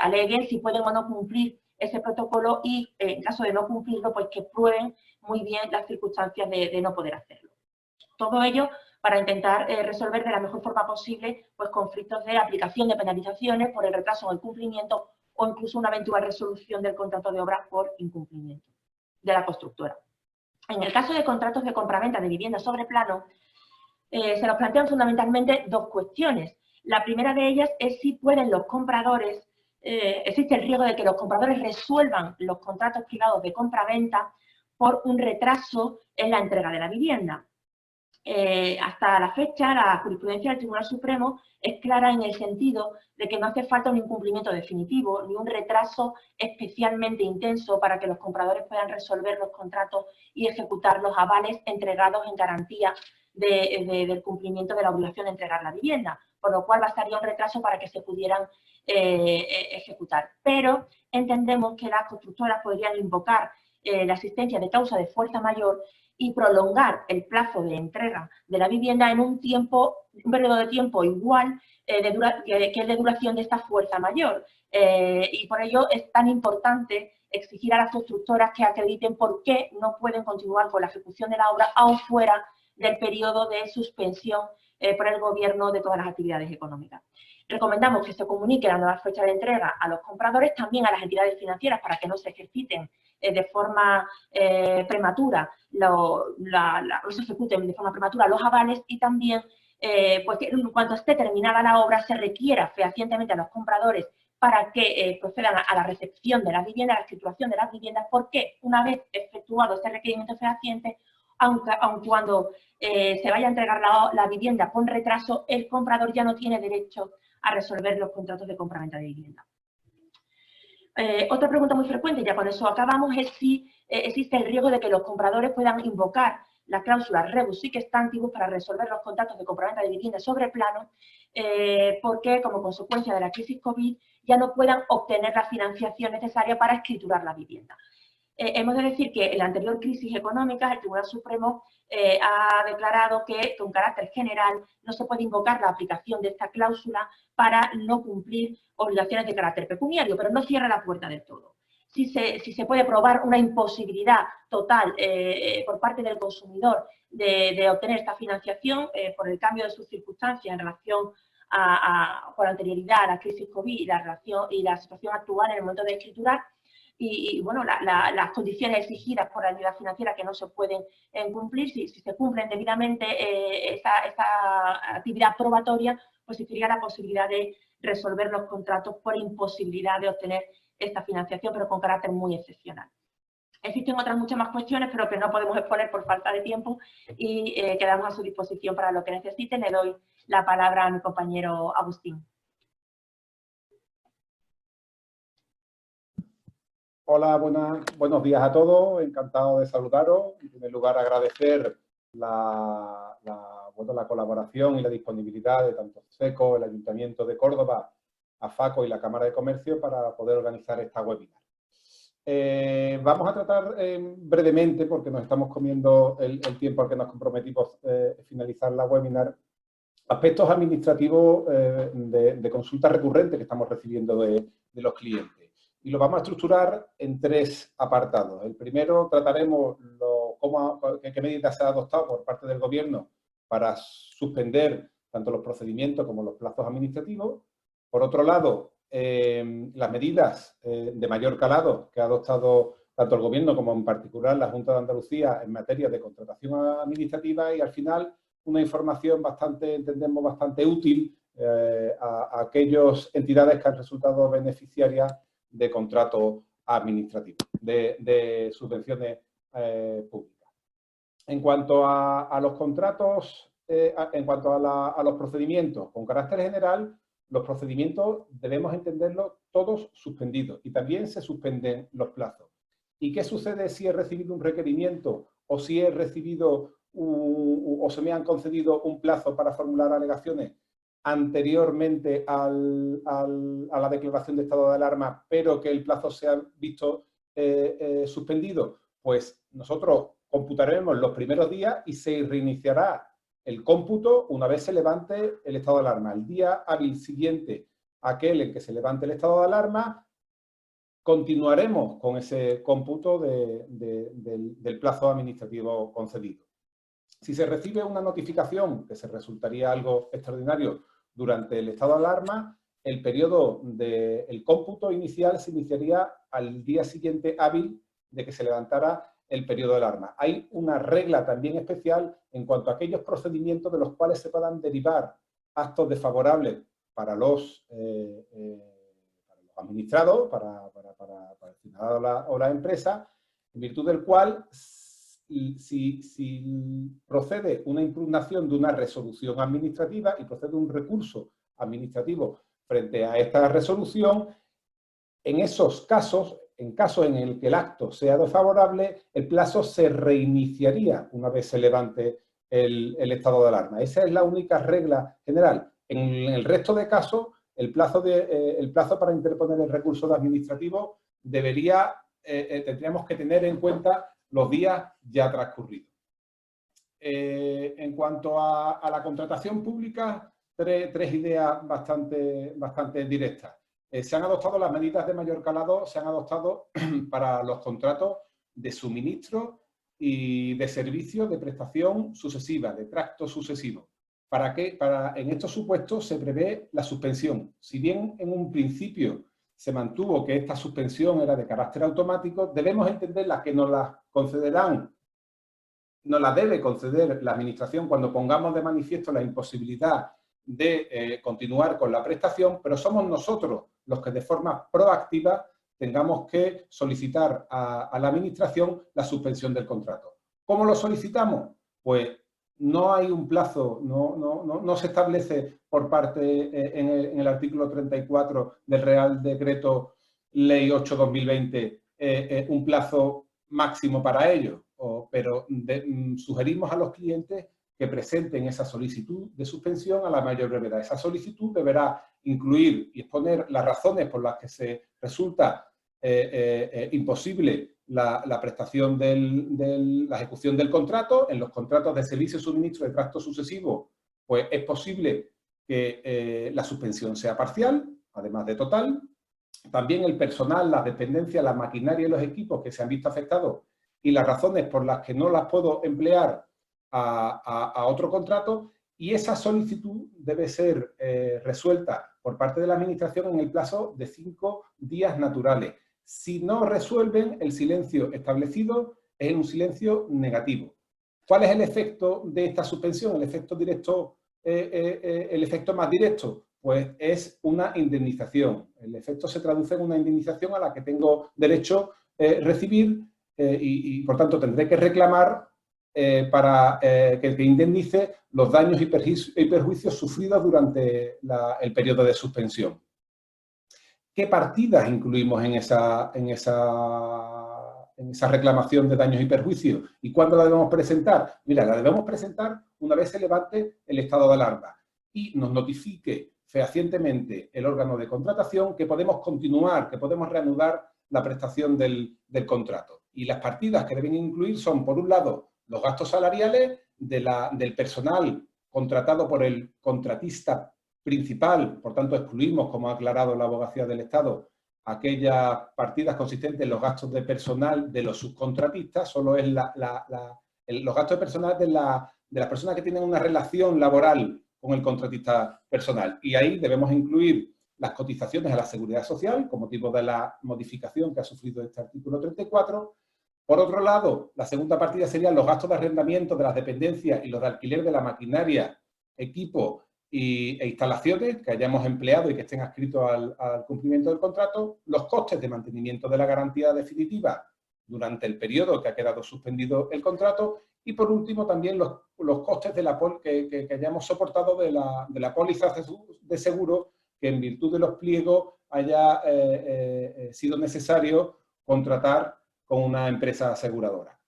Speaker 6: aleguen si pueden o no cumplir ese protocolo y, en caso de no cumplirlo, pues que prueben muy bien las circunstancias de no poder hacerlo. Todo ello para intentar resolver de la mejor forma posible pues, conflictos de aplicación de penalizaciones por el retraso en el cumplimiento o incluso una eventual resolución del contrato de obra por incumplimiento de la constructora. En el caso de contratos de compraventa de viviendas sobre plano, se nos plantean fundamentalmente dos cuestiones. La primera de ellas es si pueden los compradores, existe el riesgo de que los compradores resuelvan los contratos privados de compraventa por un retraso en la entrega de la vivienda. Hasta la fecha, la jurisprudencia del Tribunal Supremo es clara en el sentido de que no hace falta un incumplimiento definitivo ni un retraso especialmente intenso para que los compradores puedan resolver los contratos y ejecutar los avales entregados en garantía del cumplimiento de la obligación de entregar la vivienda, por lo cual bastaría un retraso para que se pudieran ejecutar. Pero entendemos que las constructoras podrían invocar la existencia de causa de fuerza mayor y prolongar el plazo de entrega de la vivienda en un periodo de tiempo igual que el de duración de esta fuerza mayor. Y por ello es tan importante exigir a las constructoras que acrediten por qué no pueden continuar con la ejecución de la obra aún fuera del periodo de suspensión por el Gobierno de todas las actividades económicas. Recomendamos que se comunique la nueva fecha de entrega a los compradores, también a las entidades financieras para que no se ejerciten de forma prematura, se ejecuten de forma prematura los avales y también pues que cuando esté terminada la obra se requiera fehacientemente a los compradores para que procedan a la recepción de las viviendas, a la escrituración de las viviendas, porque una vez efectuado este requerimiento fehaciente, aun cuando se vaya a entregar la vivienda con retraso, el comprador ya no tiene derecho a resolver los contratos de compraventa de vivienda. Otra pregunta muy frecuente, ya con eso acabamos, es si existe el riesgo de que los compradores puedan invocar la cláusula rebus sic stantibus para resolver los contratos de compraventa de vivienda sobre plano, porque como consecuencia de la crisis COVID ya no puedan obtener la financiación necesaria para escriturar la vivienda. Hemos de decir que en la anterior crisis económica el Tribunal Supremo ha declarado que con carácter general no se puede invocar la aplicación de esta cláusula para no cumplir obligaciones de carácter pecuniario, pero no cierra la puerta del todo. Si se puede probar una imposibilidad total por parte del consumidor de obtener esta financiación por el cambio de sus circunstancias en relación con anterioridad a la crisis COVID y la situación actual en el momento de escriturar, y bueno, las condiciones exigidas por la ayuda financiera que no se pueden cumplir, si se cumplen debidamente esta actividad probatoria, pues existiría la posibilidad de resolver los contratos por imposibilidad de obtener esta financiación, pero con carácter muy excepcional. Existen otras muchas más cuestiones, pero que no podemos exponer por falta de tiempo y quedamos a su disposición para lo que necesiten. Le doy la palabra a mi compañero Agustín.
Speaker 7: Hola, buenos días a todos. Encantado de saludaros. En primer lugar, agradecer la colaboración y la disponibilidad de tanto SECO, el Ayuntamiento de Córdoba, AFACO y la Cámara de Comercio para poder organizar esta webinar. Vamos a tratar brevemente, porque nos estamos comiendo el tiempo al que nos comprometimos finalizar la webinar, aspectos administrativos de consultas recurrentes que estamos recibiendo de los clientes. Y lo vamos a estructurar en 3 apartados. El primero, trataremos qué medidas se ha adoptado por parte del Gobierno para suspender tanto los procedimientos como los plazos administrativos. Por otro lado, las medidas de mayor calado que ha adoptado tanto el Gobierno como en particular la Junta de Andalucía en materia de contratación administrativa y al final una información entendemos bastante útil a aquellas entidades que han resultado beneficiarias de contratos administrativos, de subvenciones públicas. En cuanto a los contratos, en cuanto a los procedimientos, con carácter general, los procedimientos debemos entenderlos todos suspendidos y también se suspenden los plazos. ¿Y qué sucede si he recibido un requerimiento o si he recibido o se me han concedido un plazo para formular alegaciones anteriormente a la declaración de estado de alarma, pero que el plazo se ha visto suspendido? Pues nosotros computaremos los primeros días y se reiniciará el cómputo una vez se levante el estado de alarma. El día hábil siguiente a aquel en que se levante el estado de alarma, continuaremos con ese cómputo del plazo administrativo concedido. Si se recibe una notificación, que se resultaría algo extraordinario durante el estado de alarma, el periodo del cómputo inicial se iniciaría al día siguiente hábil de que se levantara el periodo de alarma. Hay una regla también especial en cuanto a aquellos procedimientos de los cuales se puedan derivar actos desfavorables para los administrados, para el ciudadano o la empresa, en virtud del cual, si procede una impugnación de una resolución administrativa y procede un recurso administrativo frente a esta resolución, en esos casos, en caso en el que el acto sea desfavorable, el plazo se reiniciaría una vez se levante el estado de alarma. Esa es la única regla general. En el resto de casos, el plazo para interponer el recurso administrativo tendríamos que tener en cuenta los días ya transcurridos. En cuanto a la contratación pública, tres ideas bastante directas. Se han adoptado las medidas de mayor calado, se han adoptado para los contratos de suministro y de servicios de prestación sucesiva, de tracto sucesivo. En estos supuestos se prevé la suspensión. Si bien en un principio se mantuvo que esta suspensión era de carácter automático, debemos entenderla que nos la debe conceder la Administración cuando pongamos de manifiesto la imposibilidad de continuar con la prestación, pero somos nosotros los que de forma proactiva tengamos que solicitar a la Administración la suspensión del contrato. ¿Cómo lo solicitamos? Pues no hay un plazo, no se establece por parte en el artículo 34 del Real Decreto Ley 8/2020 un plazo máximo para ello, pero sugerimos a los clientes que presenten esa solicitud de suspensión a la mayor brevedad. Esa solicitud deberá incluir y exponer las razones por las que se resulta imposible la prestación la ejecución del contrato. En los contratos de servicio, suministro de tracto sucesivo, pues es posible que la suspensión sea parcial, además de total. También el personal, las dependencias, la maquinaria y los equipos que se han visto afectados y las razones por las que no las puedo emplear a otro contrato, y esa solicitud debe ser resuelta por parte de la Administración en el plazo de 5 días naturales. Si no resuelven, el silencio establecido es un silencio negativo. ¿Cuál es el efecto de esta suspensión? El efecto directo, el efecto más directo, pues es una indemnización. El efecto se traduce en una indemnización a la que tengo derecho recibir y por tanto tendré que reclamar para que indemnice los daños y perjuicios sufridos durante el periodo de suspensión. ¿Qué partidas incluimos en esa reclamación de daños y perjuicios? ¿Y cuándo la debemos presentar? Mira, la debemos presentar una vez se levante el estado de alarma y nos notifique fehacientemente el órgano de contratación que podemos continuar, que podemos reanudar la prestación del contrato. Y las partidas que deben incluir son, por un lado, los gastos salariales del personal contratado por el contratista principal, por tanto excluimos, como ha aclarado la Abogacía del Estado, aquellas partidas consistentes en los gastos de personal de los subcontratistas, solo es los gastos de personal de las personas que tienen una relación laboral con el contratista personal. Y ahí debemos incluir las cotizaciones a la Seguridad Social, con motivo de la modificación que ha sufrido este artículo 34. Por otro lado, la segunda partida serían los gastos de arrendamiento de las dependencias y los de alquiler de la maquinaria, equipo e instalaciones que hayamos empleado y que estén adscritos al cumplimiento del contrato, los costes de mantenimiento de la garantía definitiva durante el periodo que ha quedado suspendido el contrato y, por último, también los costes de que hayamos soportado de la póliza de seguro que, en virtud de los pliegos, haya sido necesario contratar con una empresa aseguradora.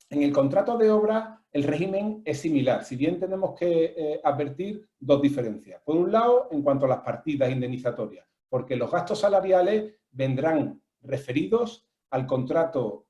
Speaker 7: En el contrato de obra, el régimen es similar, si bien tenemos que advertir dos diferencias. Por un lado, en cuanto a las partidas indemnizatorias, porque los gastos salariales vendrán referidos al contrato,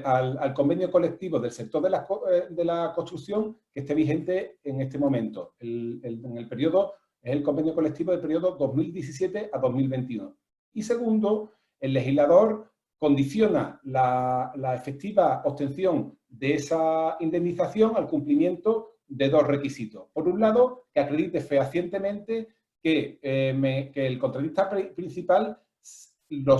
Speaker 7: al convenio colectivo del sector de la construcción que esté vigente en este momento. En el periodo, es el convenio colectivo del periodo 2017 a 2021. Y segundo, el legislador condiciona la efectiva obtención de esa indemnización al cumplimiento de dos requisitos. Por un lado, que acredite fehacientemente que el contratista principal,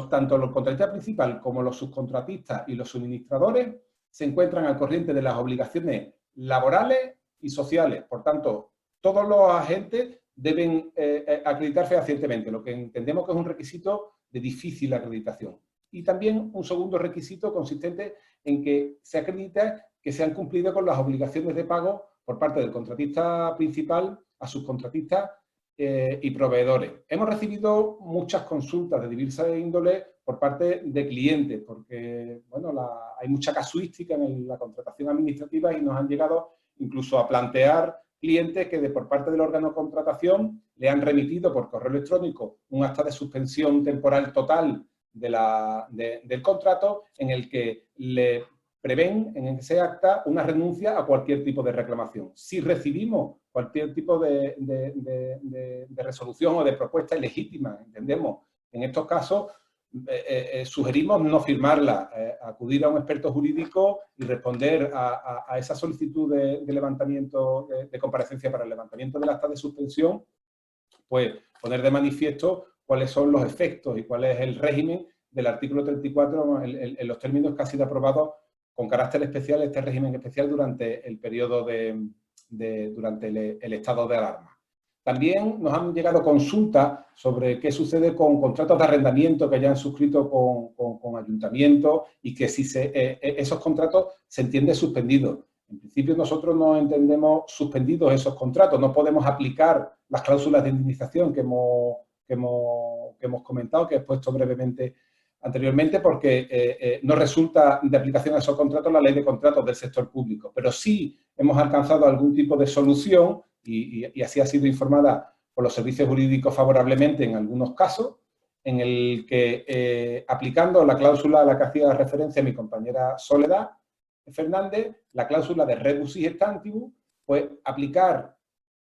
Speaker 7: tanto el contratista principal como los subcontratistas y los suministradores, se encuentran al corriente de las obligaciones laborales y sociales. Por tanto, todos los agentes deben acreditar fehacientemente, lo que entendemos que es un requisito de difícil acreditación. Y también un segundo requisito consistente en que se acredite que se han cumplido con las obligaciones de pago por parte del contratista principal a subcontratistas y proveedores. Hemos recibido muchas consultas de diversas índoles por parte de clientes, porque bueno, hay mucha casuística en la contratación administrativa y nos han llegado incluso a plantear clientes que por parte del órgano de contratación le han remitido por correo electrónico un acta de suspensión temporal total del contrato en el que le prevén en ese acta una renuncia a cualquier tipo de reclamación. Si recibimos cualquier tipo de resolución o de propuesta ilegítima, entendemos, en estos casos sugerimos no firmarla, acudir a un experto jurídico y responder a esa solicitud de levantamiento, de comparecencia para el levantamiento del acta de suspensión, pues poner de manifiesto cuáles son los efectos y cuál es el régimen del artículo 34 en los términos que ha sido aprobado con carácter especial, este régimen especial durante el periodo durante el estado de alarma. También nos han llegado consultas sobre qué sucede con contratos de arrendamiento que hayan suscrito con ayuntamientos y que si esos contratos se entienden suspendidos. En principio nosotros no entendemos suspendidos esos contratos, no podemos aplicar las cláusulas de indemnización que hemos comentado, que he expuesto brevemente anteriormente, porque no resulta de aplicación a esos contratos la ley de contratos del sector público. Pero sí hemos alcanzado algún tipo de solución y así ha sido informada por los servicios jurídicos favorablemente en algunos casos, en el que aplicando la cláusula a la que hacía referencia mi compañera Soledad Fernández, la cláusula de rebus sic stantibus, pues aplicar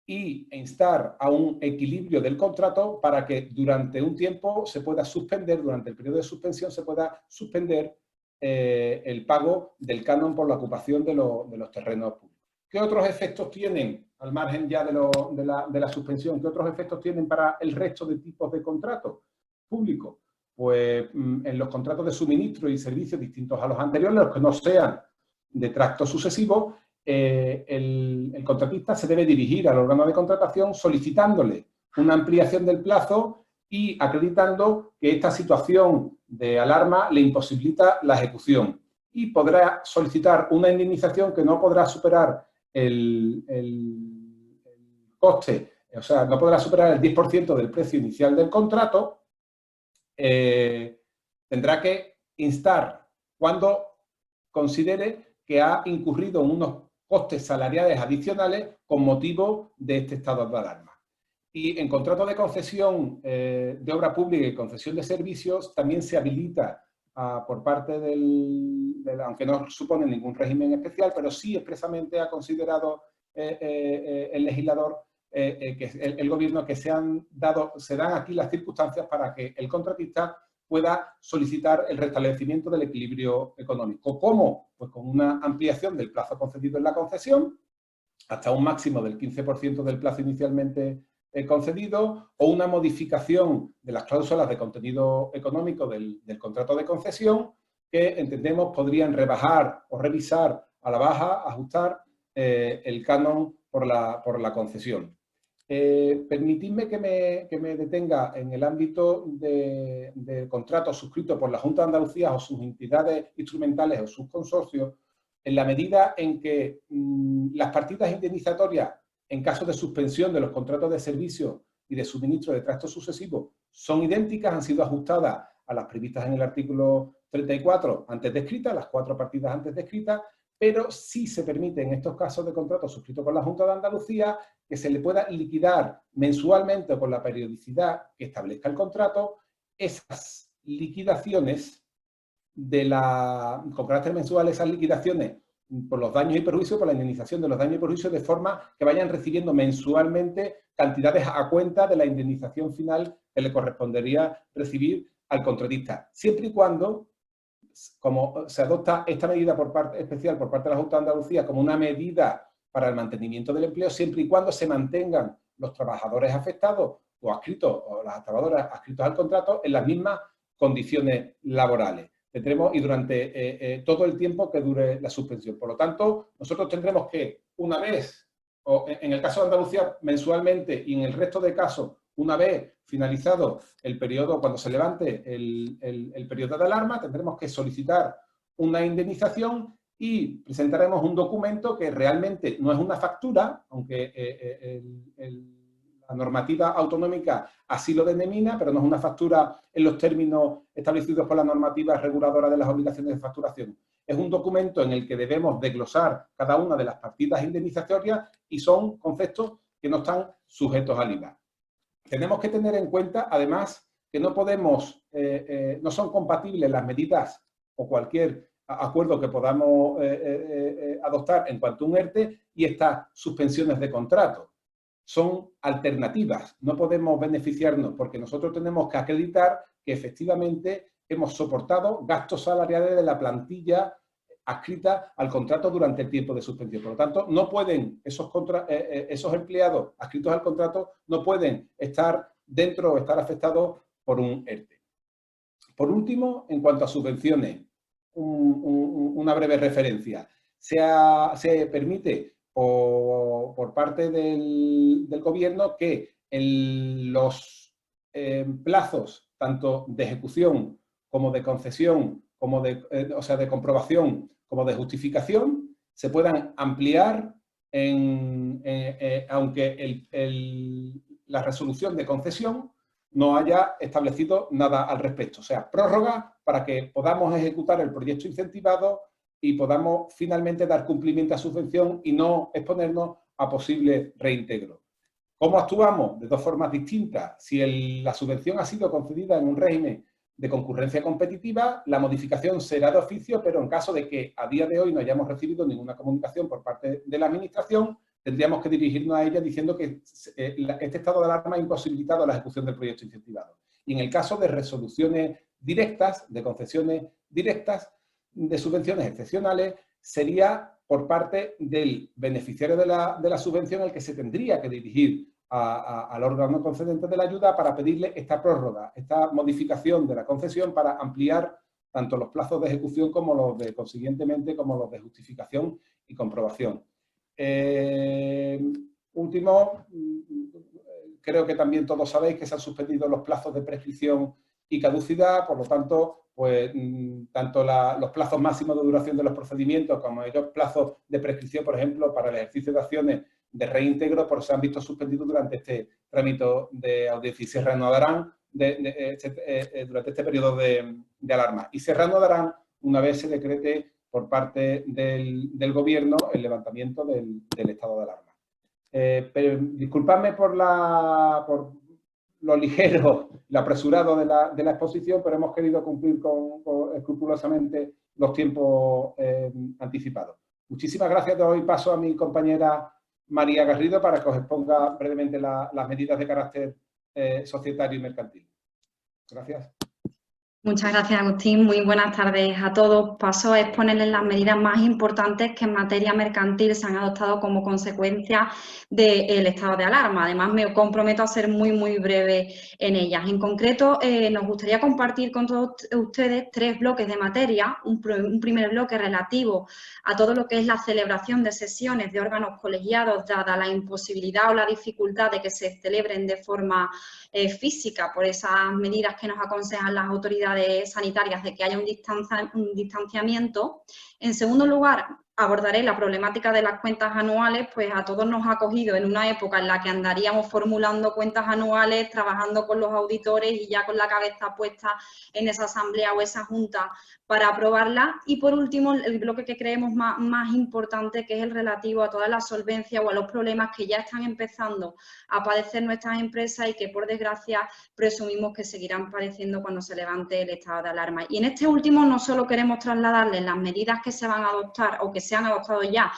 Speaker 7: e instar a un equilibrio del contrato para que durante un tiempo se pueda suspender, durante el periodo de suspensión se pueda suspender el pago del canon por la ocupación de los terrenos públicos. ¿Qué otros efectos tienen, al margen ya de la suspensión, qué otros efectos tienen para el resto de tipos de contratos públicos? Pues en los contratos de suministro y servicios distintos a los anteriores, los que no sean de tracto sucesivo, el contratista se debe dirigir al órgano de contratación solicitándole una ampliación del plazo y acreditando que esta situación de alarma le imposibilita la ejecución. y podrá solicitar una indemnización que no podrá superar el coste, o sea, no podrá superar el 10% del precio inicial del contrato. Tendrá que instar cuando considere que ha incurrido en unos costes salariales adicionales con motivo de este estado de alarma. Y en contrato de concesión de obra pública y concesión de servicios también se habilita por parte aunque no supone ningún régimen especial, pero sí expresamente ha considerado el legislador, el gobierno, que se dan aquí las circunstancias para que el contratista pueda solicitar el restablecimiento del equilibrio económico. ¿Cómo? Pues con una ampliación del plazo concedido en la concesión hasta un máximo del 15% del plazo inicialmente concedido, o una modificación de las cláusulas de contenido económico del contrato de concesión, que entendemos podrían rebajar o revisar a la baja, ajustar el canon por la concesión. Permitidme que me detenga en el ámbito de contratos suscritos por la Junta de Andalucía o sus entidades instrumentales o sus consorcios, en la medida en que las partidas indemnizatorias en caso de suspensión de los contratos de servicio y de suministro de trastos sucesivos son idénticas, han sido ajustadas a las previstas en el artículo 34 antes descritas, las 4 partidas antes descritas, pero sí se permite en estos casos de contratos suscritos con la Junta de Andalucía que se le pueda liquidar mensualmente o con la periodicidad que establezca el contrato esas liquidaciones con carácter mensual, esas liquidaciones por los daños y perjuicios, por la indemnización de los daños y perjuicios, de forma que vayan recibiendo mensualmente cantidades a cuenta de la indemnización final que le correspondería recibir al contratista, siempre y cuando, como se adopta esta medida especial por parte de la Junta de Andalucía como una medida para el mantenimiento del empleo, siempre y cuando se mantengan los trabajadores afectados o adscritos, o las trabajadoras adscritos al contrato en las mismas condiciones laborales. Tendremos, y durante todo el tiempo que dure la suspensión. Por lo tanto, nosotros tendremos que, una vez, o en el caso de Andalucía, mensualmente, y en el resto de casos, una vez finalizado el periodo, cuando se levante el periodo de alarma, tendremos que solicitar una indemnización y presentaremos un documento que realmente no es una factura, aunque la normativa autonómica así lo denomina, pero no es una factura en los términos establecidos por la normativa reguladora de las obligaciones de facturación. Es un documento en el que debemos desglosar cada una de las partidas indemnizatorias y son conceptos que no están sujetos al IVA. Tenemos que tener en cuenta, además, que no podemos, no son compatibles las medidas o cualquier acuerdo que podamos adoptar en cuanto a un ERTE y estas suspensiones de contrato. Son alternativas, no podemos beneficiarnos porque nosotros tenemos que acreditar que efectivamente hemos soportado gastos salariales de la plantilla adscrita al contrato durante el tiempo de suspensión. Por lo tanto, no pueden esos empleados adscritos al contrato no pueden estar dentro o estar afectados por un ERTE. Por último, en cuanto a subvenciones, una breve referencia. Se permite por parte del gobierno que en los plazos tanto de ejecución como de concesión, como de comprobación, como de justificación, se puedan ampliar aunque la resolución de concesión no haya establecido nada al respecto. O sea, prórroga para que podamos ejecutar el proyecto incentivado y podamos finalmente dar cumplimiento a subvención y no exponernos a posible reintegro. ¿Cómo actuamos? De dos formas distintas. Si la subvención ha sido concedida en un régimen de concurrencia competitiva, la modificación será de oficio, pero en caso de que a día de hoy no hayamos recibido ninguna comunicación por parte de la Administración, tendríamos que dirigirnos a ella diciendo que este estado de alarma ha imposibilitado la ejecución del proyecto incentivado. Y en el caso de resoluciones directas, de concesiones directas, de subvenciones excepcionales, sería por parte del beneficiario de la subvención el que se tendría que dirigir al órgano concedente de la ayuda para pedirle esta prórroga, esta modificación de la concesión para ampliar tanto los plazos de ejecución como los de, consiguientemente, como los de justificación y comprobación. Último, creo que también todos sabéis que se han suspendido los plazos de prescripción y caducidad, por lo tanto, pues tanto los plazos máximos de duración de los procedimientos como los plazos de prescripción, por ejemplo, para el ejercicio de acciones de reintegro, pues se han visto suspendidos durante este trámite de audiencia y se reanudarán durante este periodo de alarma. Y se reanudarán una vez se decrete por parte del Gobierno el levantamiento del estado de alarma. Pero disculpadme por lo ligero, lo apresurado de la exposición, pero hemos querido cumplir escrupulosamente los tiempos anticipados. Muchísimas gracias. Doy paso a mi compañera María Garrido para que os exponga brevemente las medidas de carácter societario y mercantil. Gracias.
Speaker 8: Muchas gracias, Agustín. Muy buenas tardes a todos. Paso a exponerles las medidas más importantes que en materia mercantil se han adoptado como consecuencia del estado de alarma. Además, me comprometo a ser muy breve en ellas. En concreto, nos gustaría compartir con todos ustedes 3 bloques de materia. Un primer bloque relativo a todo lo que es la celebración de sesiones de órganos colegiados, dada la imposibilidad o la dificultad de que se celebren de forma física por esas medidas que nos aconsejan las autoridades sanitarias de que haya un distanciamiento. En segundo lugar, abordaré la problemática de las cuentas anuales, pues a todos nos ha cogido en una época en la que andaríamos formulando cuentas anuales, trabajando con los auditores y ya con la cabeza puesta en esa asamblea o esa junta para aprobarla. Y por último, el bloque que creemos más importante, que es el relativo a toda la solvencia o a los problemas que ya están empezando a padecer nuestras empresas y que por desgracia presumimos que seguirán padeciendo cuando se levante el estado de alarma. Y en este último no solo queremos trasladarles las medidas que se van a adoptar o que se han adoptado ya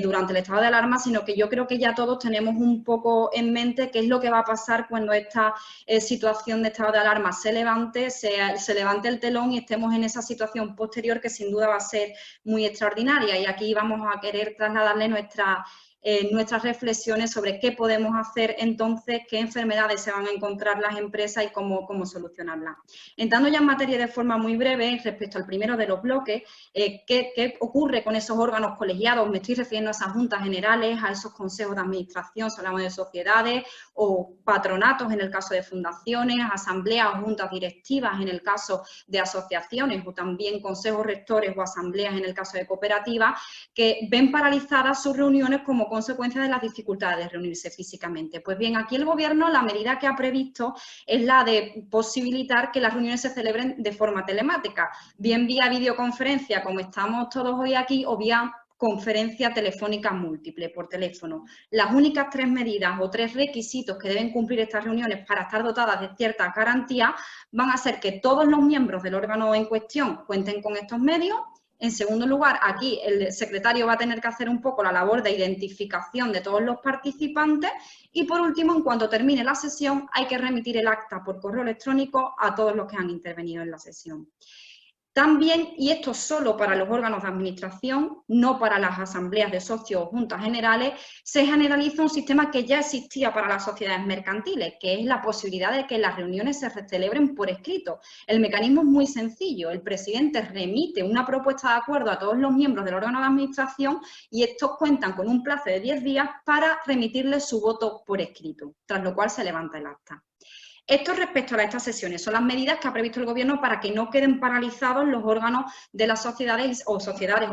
Speaker 8: durante el estado de alarma, sino que yo creo que ya todos tenemos un poco en mente qué es lo que va a pasar cuando esta situación de estado de alarma se levante, se levante el telón y estemos en esa situación posterior que sin duda va a ser muy extraordinaria. Y aquí vamos a querer trasladarle nuestras reflexiones sobre qué podemos hacer entonces, qué enfermedades se van a encontrar las empresas y cómo solucionarlas. Entrando ya en materia de forma muy breve respecto al primero de los bloques, ¿qué ocurre con esos órganos colegiados? Me estoy refiriendo a esas juntas generales, a esos consejos de administración, si hablamos de sociedades, o patronatos en el caso de fundaciones, asambleas o juntas directivas en el caso de asociaciones, o también consejos rectores o asambleas en el caso de cooperativas, que ven paralizadas sus reuniones como consecuencia de las dificultades de reunirse físicamente. Pues bien, aquí el Gobierno, la medida que ha previsto es la de posibilitar que las reuniones se celebren de forma telemática, bien vía videoconferencia, como estamos todos hoy aquí, o vía conferencia telefónica múltiple por teléfono. Las únicas 3 medidas o 3 requisitos que deben cumplir estas reuniones para estar dotadas de cierta garantía van a ser que todos los miembros del órgano en cuestión cuenten con estos medios. En segundo lugar, aquí el secretario va a tener que hacer un poco la labor de identificación de todos los participantes y, por último, en cuanto termine la sesión, hay que remitir el acta por correo electrónico a todos los que han intervenido en la sesión. También, y esto solo para los órganos de administración, no para las asambleas de socios o juntas generales, se generaliza un sistema que ya existía para las sociedades mercantiles, que es la posibilidad de que las reuniones se celebren por escrito. El mecanismo es muy sencillo. El presidente remite una propuesta de acuerdo a todos los miembros del órgano de administración y estos cuentan con un plazo de 10 días para remitirle su voto por escrito, tras lo cual se levanta el acta. Esto respecto a estas sesiones son las medidas que ha previsto el Gobierno para que no queden paralizados los órganos de las sociedades o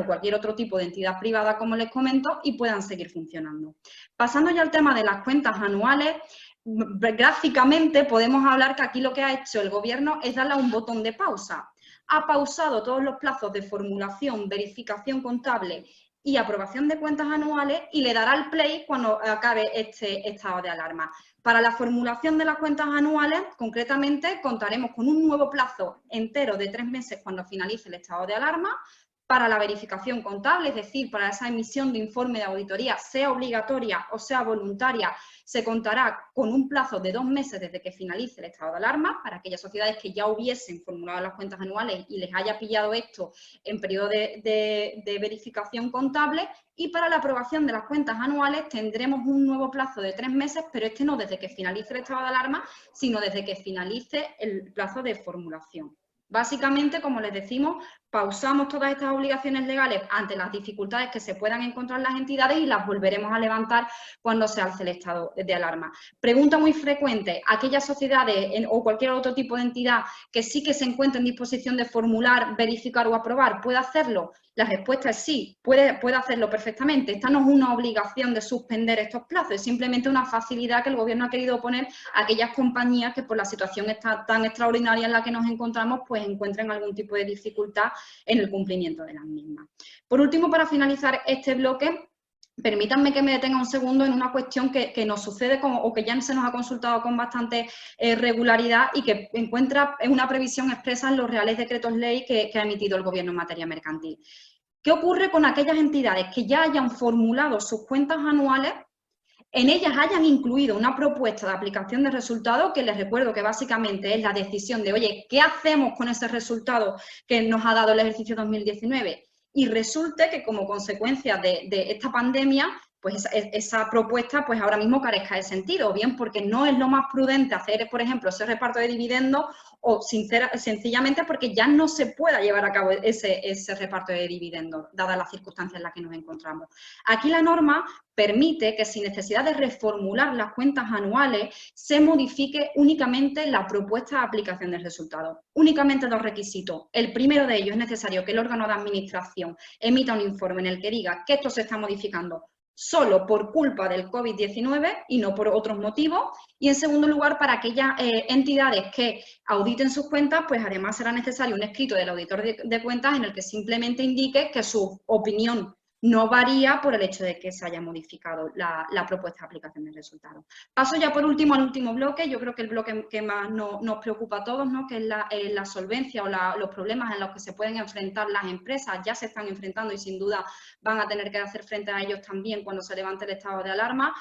Speaker 8: cualquier otro tipo de entidad privada, como les comento, y puedan seguir funcionando. Pasando ya al tema de las cuentas anuales, gráficamente podemos hablar que aquí lo que ha hecho el Gobierno es darle a un botón de pausa. Ha pausado todos los plazos de formulación, verificación contable y aprobación de cuentas anuales y le dará al play cuando acabe este estado de alarma. Para la formulación de las cuentas anuales, concretamente, contaremos con un nuevo plazo entero de 3 meses cuando finalice el estado de alarma. Para la verificación contable, es decir, para esa emisión de informe de auditoría, sea obligatoria o sea voluntaria, se contará con un plazo de 2 meses desde que finalice el estado de alarma, para aquellas sociedades que ya hubiesen formulado las cuentas anuales y les haya pillado esto en periodo de verificación contable. Y para la aprobación de las cuentas anuales tendremos un nuevo plazo de 3 meses, pero este no desde que finalice el estado de alarma, sino desde que finalice el plazo de formulación. Básicamente, como les decimos, pausamos todas estas obligaciones legales ante las dificultades que se puedan encontrar las entidades y las volveremos a levantar cuando se alce el estado de alarma. Pregunta muy frecuente, ¿aquellas sociedades o cualquier otro tipo de entidad que sí que se encuentre en disposición de formular, verificar o aprobar, puede hacerlo? La respuesta es sí, puede hacerlo perfectamente. Esta no es una obligación de suspender estos plazos, es simplemente una facilidad que el Gobierno ha querido poner a aquellas compañías que por la situación tan extraordinaria en la que nos encontramos, pues encuentren algún tipo de dificultad en el cumplimiento de las mismas. Por último, para finalizar este bloque, permítanme que me detenga un segundo en una cuestión que nos sucede o que ya se nos ha consultado con bastante regularidad y que encuentra una previsión expresa en los reales decretos ley que ha emitido el Gobierno en materia mercantil. ¿Qué ocurre con aquellas entidades que ya hayan formulado sus cuentas anuales? En ellas hayan incluido una propuesta de aplicación de resultados, que les recuerdo que básicamente es la decisión de, oye, ¿qué hacemos con ese resultado que nos ha dado el ejercicio 2019? Y resulte que como consecuencia de esta pandemia, pues esa propuesta pues ahora mismo carezca de sentido, o bien porque no es lo más prudente hacer, por ejemplo, ese reparto de dividendos, o sencillamente porque ya no se pueda llevar a cabo ese reparto de dividendos, dadas las circunstancias en las que nos encontramos. Aquí la norma permite que sin necesidad de reformular las cuentas anuales se modifique únicamente la propuesta de aplicación del resultado. Únicamente dos requisitos. El primero de ellos es necesario que el órgano de administración emita un informe en el que diga que esto se está modificando solo por culpa del COVID-19 y no por otros motivos. Y en segundo lugar, para aquellas entidades que auditen sus cuentas, pues además será necesario un escrito del auditor de cuentas en el que simplemente indique que su opinión no varía por el hecho de que se haya modificado la propuesta de aplicación del resultado. Paso ya por último al último bloque, yo creo que el bloque que más nos preocupa a todos, ¿no? Que es la solvencia o los problemas en los que se pueden enfrentar las empresas, ya se están enfrentando y sin duda van a tener que hacer frente a ellos también cuando se levante el estado de alarma.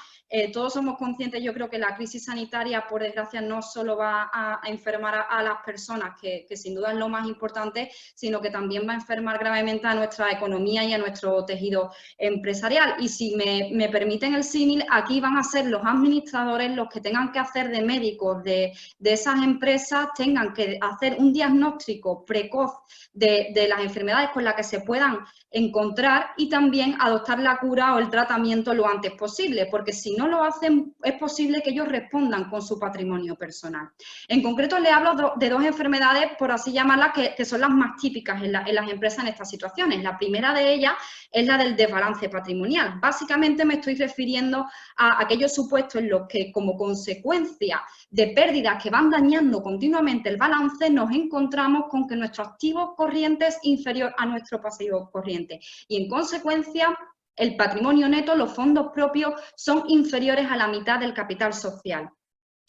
Speaker 8: Todos somos conscientes, yo creo que la crisis sanitaria, por desgracia, no solo va a enfermar a las personas, que sin duda es lo más importante, sino que también va a enfermar gravemente a nuestra economía y a nuestro tejido empresarial. Y si me permiten el símil, aquí van a ser los administradores los que tengan que hacer de médicos de esas empresas, tengan que hacer un diagnóstico precoz de las enfermedades con las que se puedan encontrar y también adoptar la cura o el tratamiento lo antes posible, porque si no lo hacen es posible que ellos respondan con su patrimonio personal. En concreto le hablo de dos enfermedades, por así llamarlas, que son las más típicas en las empresas en estas situaciones. La primera de ellas es la del desbalance patrimonial. Básicamente me estoy refiriendo a aquellos supuestos en los que, como consecuencia de pérdidas que van dañando continuamente el balance, nos encontramos con que nuestro activo corriente es inferior a nuestro pasivo corriente y, en consecuencia, el patrimonio neto, los fondos propios, son inferiores a la mitad del capital social.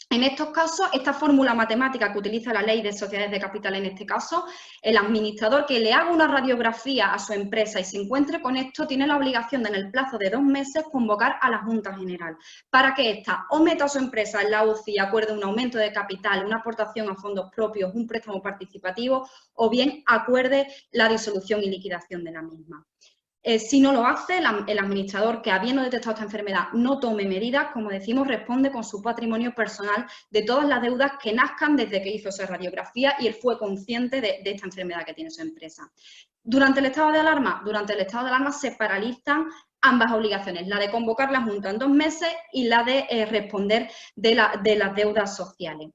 Speaker 8: En estos casos, esta fórmula matemática que utiliza la ley de sociedades de capital, en este caso, el administrador que le haga una radiografía a su empresa y se encuentre con esto, tiene la obligación de, en el plazo de 2 meses, convocar a la Junta General para que ésta o meta a su empresa en la UCI y acuerde un aumento de capital, una aportación a fondos propios, un préstamo participativo, o bien acuerde la disolución y liquidación de la misma. Si no lo hace, el administrador que, habiendo detectado esta enfermedad, no tome medidas, como decimos, responde con su patrimonio personal de todas las deudas que nazcan desde que hizo esa radiografía y él fue consciente de esta enfermedad que tiene su empresa. Durante el estado de alarma se paralizan ambas obligaciones, la de convocar la Junta en 2 meses y la de responder de las deudas sociales.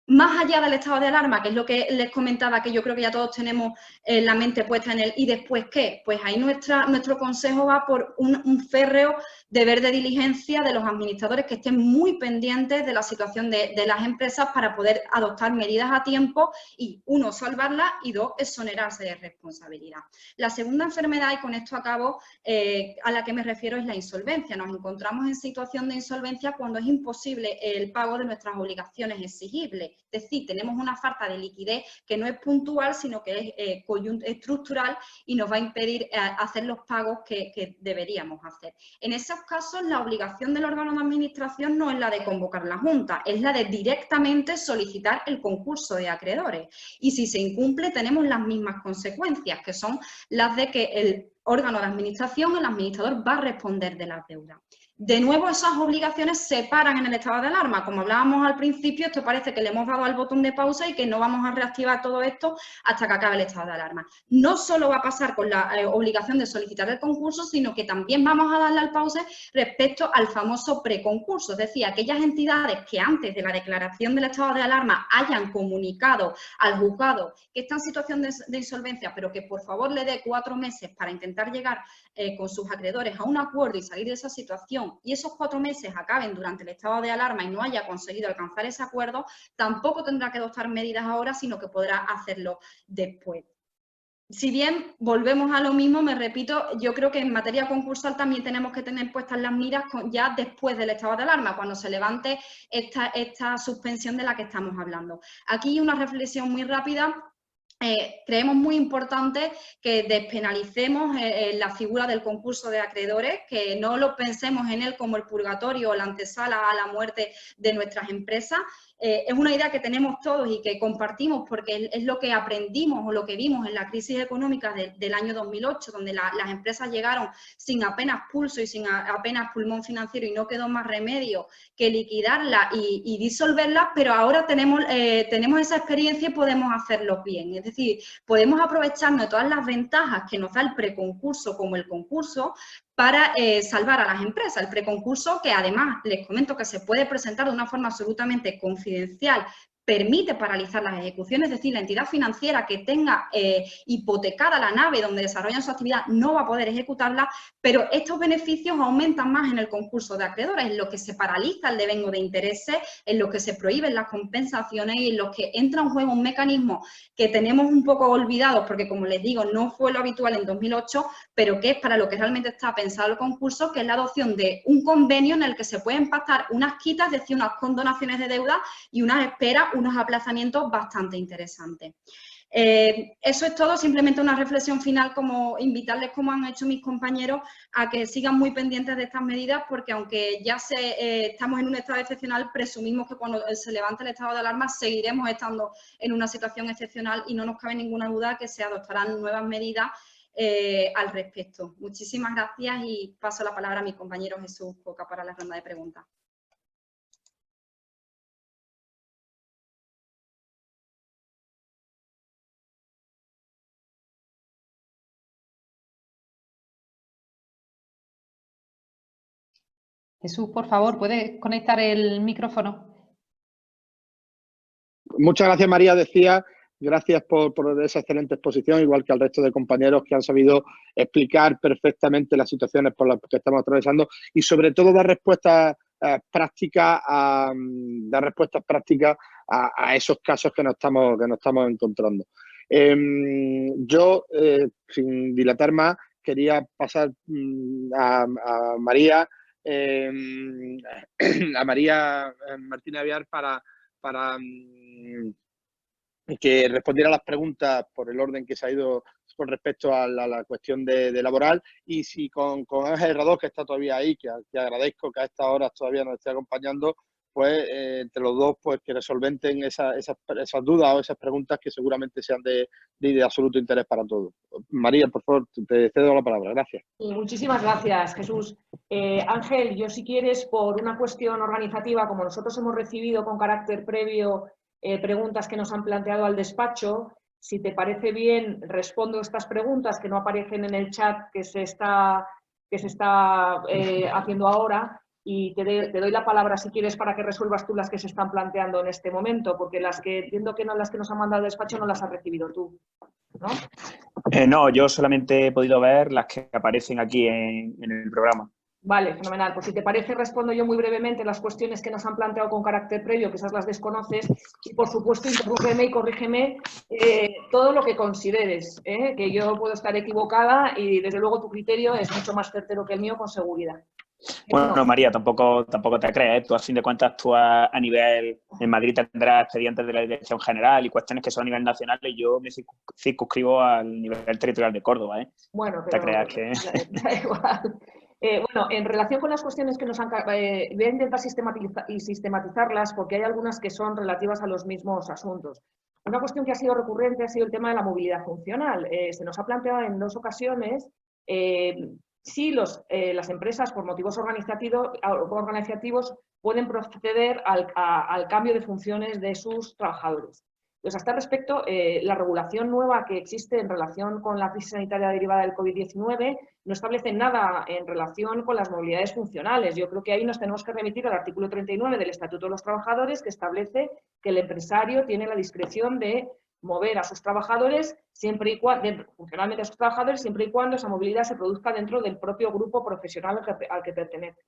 Speaker 8: Más allá del estado de alarma, que es lo que les comentaba, que yo creo que ya todos tenemos la mente puesta en él, ¿y después qué? Pues ahí nuestro consejo va por un férreo deber de diligencia de los administradores que estén muy pendientes de la situación de las empresas para poder adoptar medidas a tiempo y, 1, salvarlas y 2, exonerarse de responsabilidad. La segunda enfermedad, y con esto acabo, a la que me refiero es la insolvencia. Nos encontramos en situación de insolvencia cuando es imposible el pago de nuestras obligaciones exigibles. Es decir, tenemos una falta de liquidez que no es puntual, sino que es estructural y nos va a impedir hacer los pagos que deberíamos hacer. En esos casos, la obligación del órgano de administración no es la de convocar la Junta, es la de directamente solicitar el concurso de acreedores. Y si se incumple, tenemos las mismas consecuencias, que son las de que el órgano de administración, el administrador, va a responder de las deudas. de nuevo esas obligaciones se paran en el estado de alarma. Como hablábamos al principio, esto parece que le hemos dado al botón de pausa y que no vamos a reactivar todo esto hasta que acabe el estado de alarma. No solo va a pasar con la obligación de solicitar el concurso, sino que también vamos a darle al pause respecto al famoso preconcurso, es decir, aquellas entidades que antes de la declaración del estado de alarma hayan comunicado al juzgado que está en situación de insolvencia, pero que por favor le dé 4 meses para intentar llegar con sus acreedores a un acuerdo y salir de esa situación, y esos 4 meses acaben durante el estado de alarma y no haya conseguido alcanzar ese acuerdo, tampoco tendrá que adoptar medidas ahora, sino que podrá hacerlo después. Si bien volvemos a lo mismo, me repito, yo creo que en materia concursal también tenemos que tener puestas las miras ya después del estado de alarma, cuando se levante esta suspensión de la que estamos hablando. Aquí una reflexión muy rápida. Creemos muy importante que despenalicemos la figura del concurso de acreedores, que no lo pensemos en él como el purgatorio o la antesala a la muerte de nuestras empresas. Es una idea que tenemos todos y que compartimos porque es lo que aprendimos o lo que vimos en la crisis económica del año 2008, donde las empresas llegaron sin apenas pulso y sin apenas pulmón financiero y no quedó más remedio que liquidarla y disolverla, pero ahora tenemos esa experiencia y podemos hacerlo bien. Es decir, podemos aprovecharnos de todas las ventajas que nos da el preconcurso como el concurso para salvar a las empresas. El preconcurso, que además les comento que se puede presentar de una forma absolutamente confidencial, permite paralizar las ejecuciones, es decir, la entidad financiera que tenga hipotecada la nave donde desarrollan su actividad no va a poder ejecutarla, pero estos beneficios aumentan más en el concurso de acreedores, en lo que se paraliza el devengo de intereses, en lo que se prohíben las compensaciones y en lo que entra en juego un mecanismo que tenemos un poco olvidados, porque como les digo, no fue lo habitual en 2008, pero que es para lo que realmente está pensado el concurso, que es la adopción de un convenio en el que se pueden pactar unas quitas, es decir, unas condonaciones de deuda y unas esperas, unos aplazamientos bastante interesantes. Eso es todo, simplemente una reflexión final, como invitarles, como han hecho mis compañeros, a que sigan muy pendientes de estas medidas, porque aunque ya estamos en un estado excepcional, presumimos que cuando se levante el estado de alarma seguiremos estando en una situación excepcional y no nos cabe ninguna duda que se adoptarán nuevas medidas al respecto. Muchísimas gracias y paso la palabra a mi compañero Jesús Coca para la ronda de preguntas.
Speaker 9: Jesús, por favor, ¿puedes conectar el micrófono?
Speaker 1: Muchas gracias, María. Decía, gracias por esa excelente exposición, igual que al resto de compañeros que han sabido explicar perfectamente las situaciones por las que estamos atravesando y sobre todo dar respuestas prácticas a esos casos que nos estamos encontrando. Yo, sin dilatar más, quería pasar a María, Martínez Aviar para que respondiera a las preguntas por el orden que se ha ido con respecto a la cuestión de laboral, y si con Ángel Herrador, que está todavía ahí, que agradezco que a estas horas todavía nos esté acompañando, pues entre los dos pues que resolventen esas dudas o esas preguntas que seguramente sean de absoluto interés para todos. María, por favor, te cedo la palabra. Gracias.
Speaker 5: Muchísimas gracias, Jesús. Ángel, yo si quieres, por una cuestión organizativa, como nosotros hemos recibido con carácter previo preguntas que nos han planteado al despacho, si te parece bien, respondo estas preguntas que no aparecen en el chat que se está haciendo ahora, y te doy la palabra si quieres para que resuelvas tú las que se están planteando en este momento, porque las que entiendo que no, las que nos han mandado al despacho no las has recibido tú, ¿no?
Speaker 3: No, yo solamente he podido ver las que aparecen aquí en el programa.
Speaker 5: Vale, fenomenal. Pues si te parece, respondo yo muy brevemente las cuestiones que nos han planteado con carácter previo, que esas las desconoces, y por supuesto interrúmpeme y corrígeme todo lo que consideres, que yo puedo estar equivocada y desde luego tu criterio es mucho más certero que el mío, con seguridad.
Speaker 3: Bueno, María, tampoco te creas, tú a fin de cuentas tú a nivel, en Madrid tendrás expedientes de la Dirección General y cuestiones que son a nivel nacional, y yo me circunscribo al nivel territorial de Córdoba, ¿eh?
Speaker 5: Bueno,
Speaker 3: pero te creas que...
Speaker 5: da igual. Bueno, en relación con las cuestiones que nos han... voy a intentar sistematizarlas porque hay algunas que son relativas a los mismos asuntos. Una cuestión que ha sido recurrente ha sido el tema de la movilidad funcional. Se nos ha planteado en 2 ocasiones si las empresas por motivos organizativos pueden proceder al cambio de funciones de sus trabajadores. Entonces, a este respecto, la regulación nueva que existe en relación con la crisis sanitaria derivada del COVID-19 no establece nada en relación con las movilidades funcionales. Yo creo que ahí nos tenemos que remitir al artículo 39 del Estatuto de los Trabajadores, que establece que el empresario tiene la discreción de mover a sus trabajadores funcionalmente a sus trabajadores, siempre y cuando esa movilidad se produzca dentro del propio grupo profesional al que pertenece.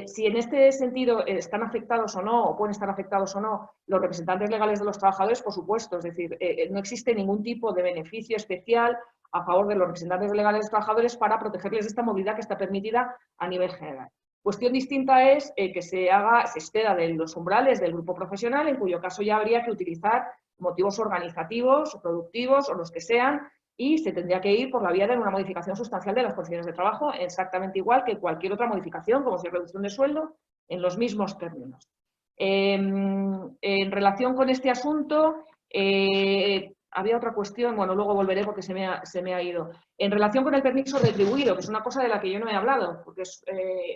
Speaker 5: Si en este sentido están afectados o no, o pueden estar afectados o no, los representantes legales de los trabajadores, por supuesto, es decir, no existe ningún tipo de beneficio especial a favor de los representantes legales de los trabajadores para protegerles de esta movilidad que está permitida a nivel general. Cuestión distinta es que se exceda de los umbrales del grupo profesional, en cuyo caso ya habría que utilizar motivos organizativos, productivos o los que sean, y se tendría que ir por la vía de una modificación sustancial de las condiciones de trabajo, exactamente igual que cualquier otra modificación, como si es reducción de sueldo, en los mismos términos. En relación con este asunto, había otra cuestión, bueno, luego volveré porque se me ha ido. En relación con el permiso retribuido, que es una cosa de la que yo no he hablado, porque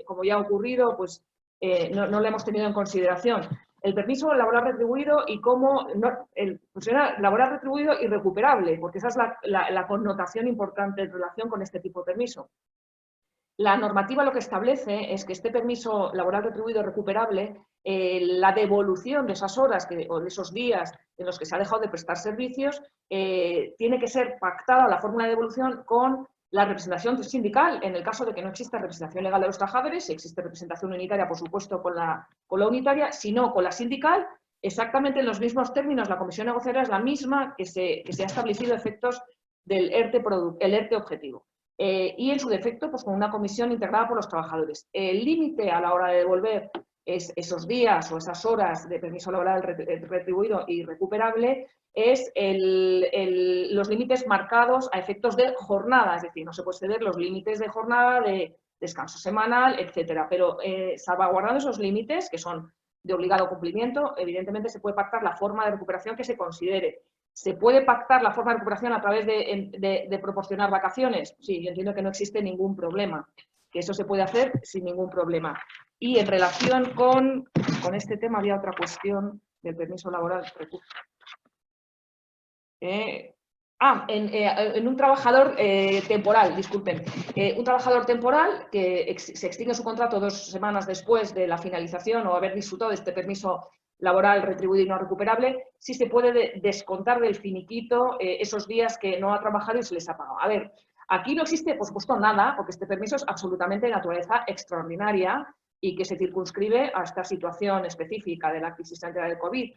Speaker 5: como ya ha ocurrido, pues no lo hemos tenido en consideración. El permiso laboral retribuido y cómo funciona laboral retribuido y recuperable, porque esa es la connotación importante en relación con este tipo de permiso. La normativa lo que establece es que este permiso laboral retribuido y recuperable, la devolución de esas horas o de esos días en los que se ha dejado de prestar servicios, tiene que ser pactada la fórmula de devolución con la representación sindical, en el caso de que no exista representación legal de los trabajadores. Si existe representación unitaria, por supuesto, con la unitaria, si no, con la sindical, exactamente en los mismos términos. La comisión negociadora es la misma que se ha establecido efectos del ERTE objetivo. Y en su defecto, pues con una comisión integrada por los trabajadores. El límite a la hora de devolver esos días o esas horas de permiso laboral retribuido y recuperable es los límites marcados a efectos de jornada, es decir, no se puede exceder los límites de jornada, de descanso semanal, etcétera. Pero salvaguardando esos límites, que son de obligado cumplimiento, evidentemente se puede pactar la forma de recuperación que se considere. ¿Se puede pactar la forma de recuperación a través de proporcionar vacaciones? Sí, yo entiendo que no existe ningún problema, que eso se puede hacer sin ningún problema. Y en relación con este tema había otra cuestión del permiso laboral. En un trabajador temporal, disculpen, un trabajador temporal que se extingue su contrato 2 semanas después de la finalización o haber disfrutado de este permiso laboral retribuido y no recuperable, sí se puede descontar del finiquito esos días que no ha trabajado y se les ha pagado. A ver, aquí no existe, por supuesto, nada, porque este permiso es absolutamente de naturaleza extraordinaria y que se circunscribe a esta situación específica de la crisis sanitaria del COVID.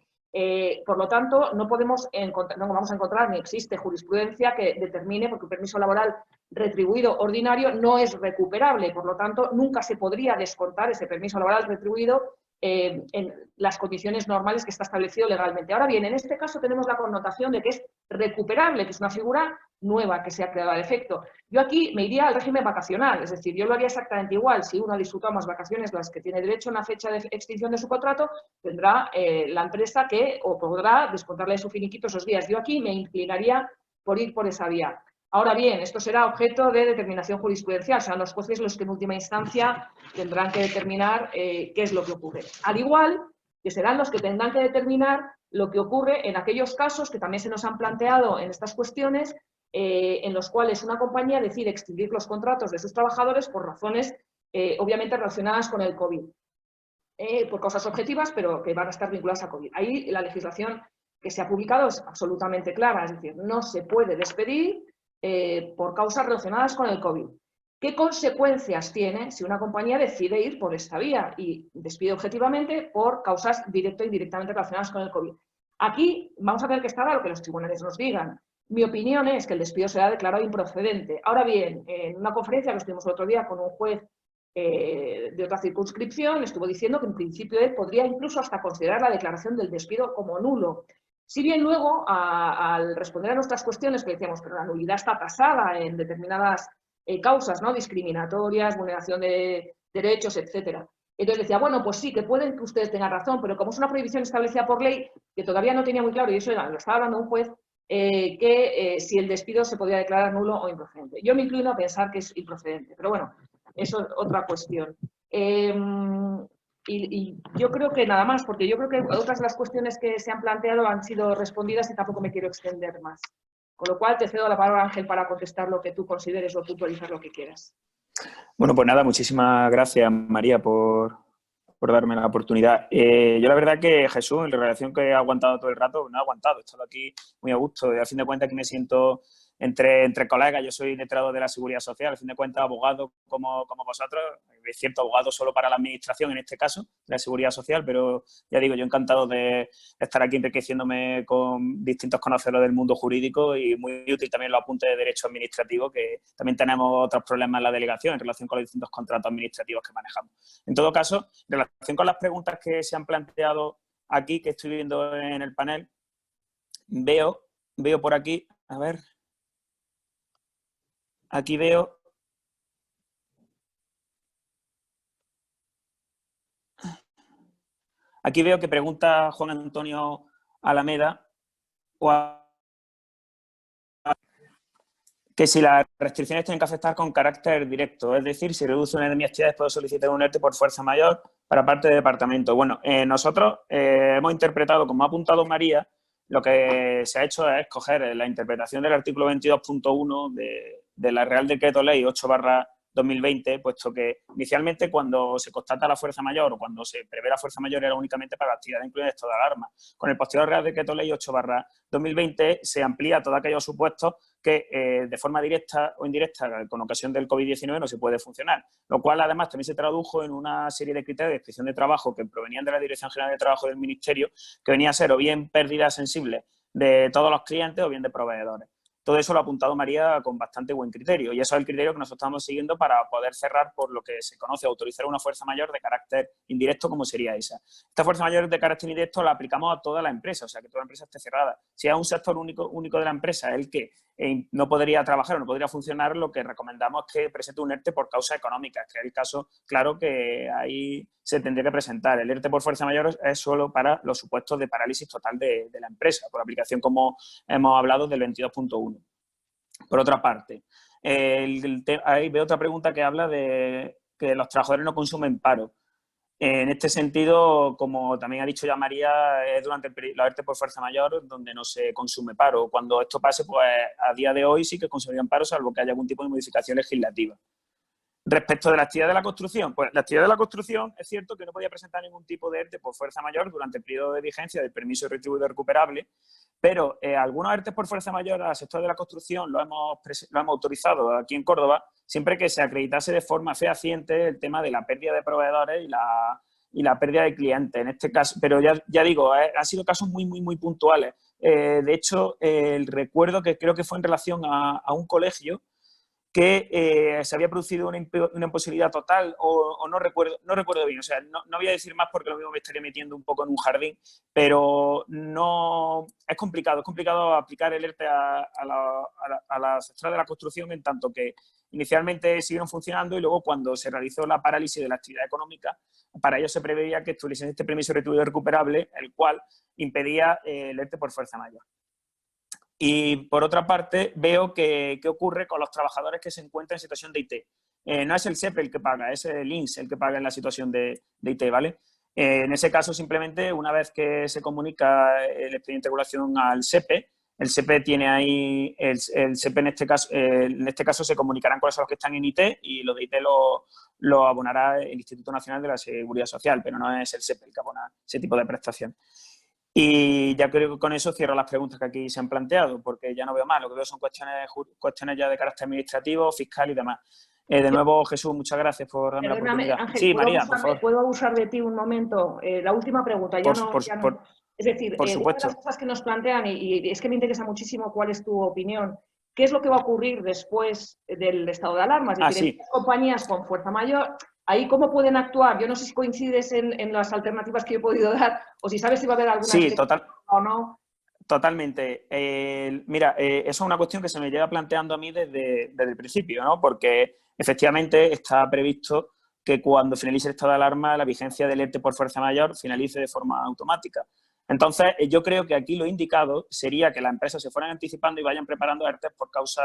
Speaker 5: Por lo tanto, no vamos a encontrar ni existe jurisprudencia que determine, porque un permiso laboral retribuido ordinario no es recuperable, por lo tanto, nunca se podría descontar ese permiso laboral retribuido en las condiciones normales que está establecido legalmente. Ahora bien, en este caso tenemos la connotación de que es recuperable, que es una figura nueva que se ha creado al efecto. Yo aquí me iría al régimen vacacional, es decir, yo lo haría exactamente igual. Si uno ha disfrutado más vacaciones las que tiene derecho a una fecha de extinción de su contrato, tendrá la empresa o podrá descontarle de su finiquito esos días. Yo aquí me inclinaría por ir por esa vía. Ahora bien, esto será objeto de determinación jurisprudencial, serán los jueces los que en última instancia tendrán que determinar qué es lo que ocurre. Al igual que serán los que tendrán que determinar lo que ocurre en aquellos casos que también se nos han planteado en estas cuestiones, en los cuales una compañía decide extinguir los contratos de sus trabajadores por razones obviamente relacionadas con el COVID, por causas objetivas, pero que van a estar vinculadas a COVID. Ahí la legislación que se ha publicado es absolutamente clara, es decir, no se puede despedir por causas relacionadas con el COVID. ¿Qué consecuencias tiene si una compañía decide ir por esta vía y despide objetivamente por causas directa e indirectamente relacionadas con el COVID? Aquí vamos a tener que estar a lo que los tribunales nos digan. Mi opinión es que el despido será declarado improcedente. Ahora bien, en una conferencia que estuvimos el otro día con un juez de otra circunscripción, estuvo diciendo que en principio él podría incluso hasta considerar la declaración del despido como nulo. Si bien luego, al responder a nuestras cuestiones, que decíamos que la nulidad está tasada en determinadas causas, ¿no?, discriminatorias, vulneración de derechos, etcétera. Entonces decía, bueno, pues sí, que pueden que ustedes tengan razón, pero como es una prohibición establecida por ley, que todavía no tenía muy claro, y eso lo estaba hablando un juez, si el despido se podía declarar nulo o improcedente. Yo me inclino a pensar que es improcedente, pero bueno, eso es otra cuestión. Y yo creo que nada más, porque yo creo que otras de las cuestiones que se han planteado han sido respondidas y tampoco me quiero extender más. Con lo cual te cedo la palabra, Ángel, para contestar lo que tú consideres o puntualizar lo que quieras.
Speaker 3: Bueno, pues nada, muchísimas gracias, María, por darme la oportunidad. Yo la verdad que Jesús, en la relación que he aguantado todo el rato, no he aguantado, he estado aquí muy a gusto y a fin de cuentas que me siento entre colegas. Yo soy letrado de la Seguridad Social, a fin de cuentas abogado como vosotros, es cierto, abogado solo para la administración en este caso, de la Seguridad Social, pero ya digo, yo encantado de estar aquí enriqueciéndome con distintos conocedores del mundo jurídico y muy útil también los apuntes de derecho administrativo, que también tenemos otros problemas en la delegación en relación con los distintos contratos administrativos que manejamos. En todo caso, en relación con las preguntas que se han planteado aquí, que estoy viendo en el panel, veo por aquí, a ver, aquí veo que pregunta Juan Antonio Alameda que si las restricciones tienen que afectar con carácter directo, es decir, si reduce una de mis actividades puedo solicitar un ERTE por fuerza mayor para parte del departamento. Bueno, nosotros hemos interpretado, como ha apuntado María, lo que se ha hecho es coger la interpretación del artículo 22.1 de la Real Decreto Ley 8/2020, puesto que inicialmente cuando se constata la fuerza mayor o cuando se prevé la fuerza mayor era únicamente para la actividad incluida en estado de alarma. Con el posterior Real Decreto Ley 8/2020 se amplía todos aquellos supuestos que de forma directa o indirecta con ocasión del COVID-19 no se puede funcionar, lo cual además también se tradujo en una serie de criterios de inspección de trabajo que provenían de la Dirección General de Trabajo del Ministerio, que venía a ser o bien pérdida sensible de todos los clientes o bien de proveedores. Todo eso lo ha apuntado María con bastante buen criterio y eso es el criterio que nosotros estamos siguiendo para poder cerrar por lo que se conoce autorizar una fuerza mayor de carácter indirecto, como sería esa. Esta fuerza mayor de carácter indirecto la aplicamos a toda la empresa, o sea, que toda la empresa esté cerrada. Si es un sector único de la empresa el que no podría trabajar o no podría funcionar, lo que recomendamos es que presente un ERTE por causa económica, que es el caso claro que ahí se tendría que presentar. El ERTE por fuerza mayor es solo para los supuestos de parálisis total de la empresa, por aplicación, como hemos hablado, del 22.1. Por otra parte, ahí veo otra pregunta que habla de que los trabajadores no consumen paro. En este sentido, como también ha dicho ya María, es durante la ERTE por fuerza mayor donde no se consume paro. Cuando esto pase, pues a día de hoy sí que consumirían paro, salvo que haya algún tipo de modificación legislativa. Respecto de la actividad de la construcción, pues la actividad de la construcción es cierto que no podía presentar ningún tipo de ERTE por fuerza mayor durante el periodo de vigencia del permiso retribuido recuperable, pero algunos ERTE por fuerza mayor al sector de la construcción lo hemos autorizado aquí en Córdoba siempre que se acreditase de forma fehaciente el tema de la pérdida de proveedores y la pérdida de clientes. En este caso, pero ya digo, han sido casos muy puntuales. De hecho, el recuerdo que creo que fue en relación a un colegio que se había producido una imposibilidad total o no recuerdo bien. O sea, no voy a decir más porque lo mismo me estaría metiendo un poco en un jardín, pero no es complicado aplicar el ERTE a la sectora de la construcción, en tanto que inicialmente siguieron funcionando y luego cuando se realizó la parálisis de la actividad económica, para ello se preveía que estuviese este permiso retribuido recuperable, el cual impedía el ERTE por fuerza mayor. Y por otra parte, veo qué ocurre con los trabajadores que se encuentran en situación de IT. No es el SEPE el que paga, es el INS el que paga en la situación de IT, ¿vale? En ese caso, simplemente, una vez que se comunica el expediente de regulación al SEPE, el SEPE tiene ahí, el SEPE en este caso se comunicarán cuáles son los que están en IT y los de IT lo abonará el Instituto Nacional de la Seguridad Social, pero no es el SEPE el que abona ese tipo de prestación. Y ya creo que con eso cierro las preguntas que aquí se han planteado, porque ya no veo más. Lo que veo son cuestiones ya de carácter administrativo, fiscal y demás. De nuevo, Jesús, muchas gracias por darme la oportunidad.
Speaker 5: Ángel,
Speaker 3: sí, María, por favor.
Speaker 5: ¿Puedo abusar de ti un momento? La última pregunta. Es decir,
Speaker 3: por
Speaker 5: una de las cosas que nos plantean, y es que me interesa muchísimo cuál es tu opinión, ¿qué es lo que va a ocurrir después del estado de alarma? Es decir, en las compañías con fuerza mayor, ¿ahí cómo pueden actuar? Yo no sé si coincides en las alternativas que yo he podido dar o si sabes si va a haber alguna o no.
Speaker 3: Totalmente. Mira, eso es una cuestión que se me lleva planteando a mí desde el principio, ¿no? Porque efectivamente está previsto que cuando finalice el estado de alarma la vigencia del ERTE por fuerza mayor finalice de forma automática. Entonces, yo creo que aquí lo indicado sería que las empresas se fueran anticipando y vayan preparando ERTE por causa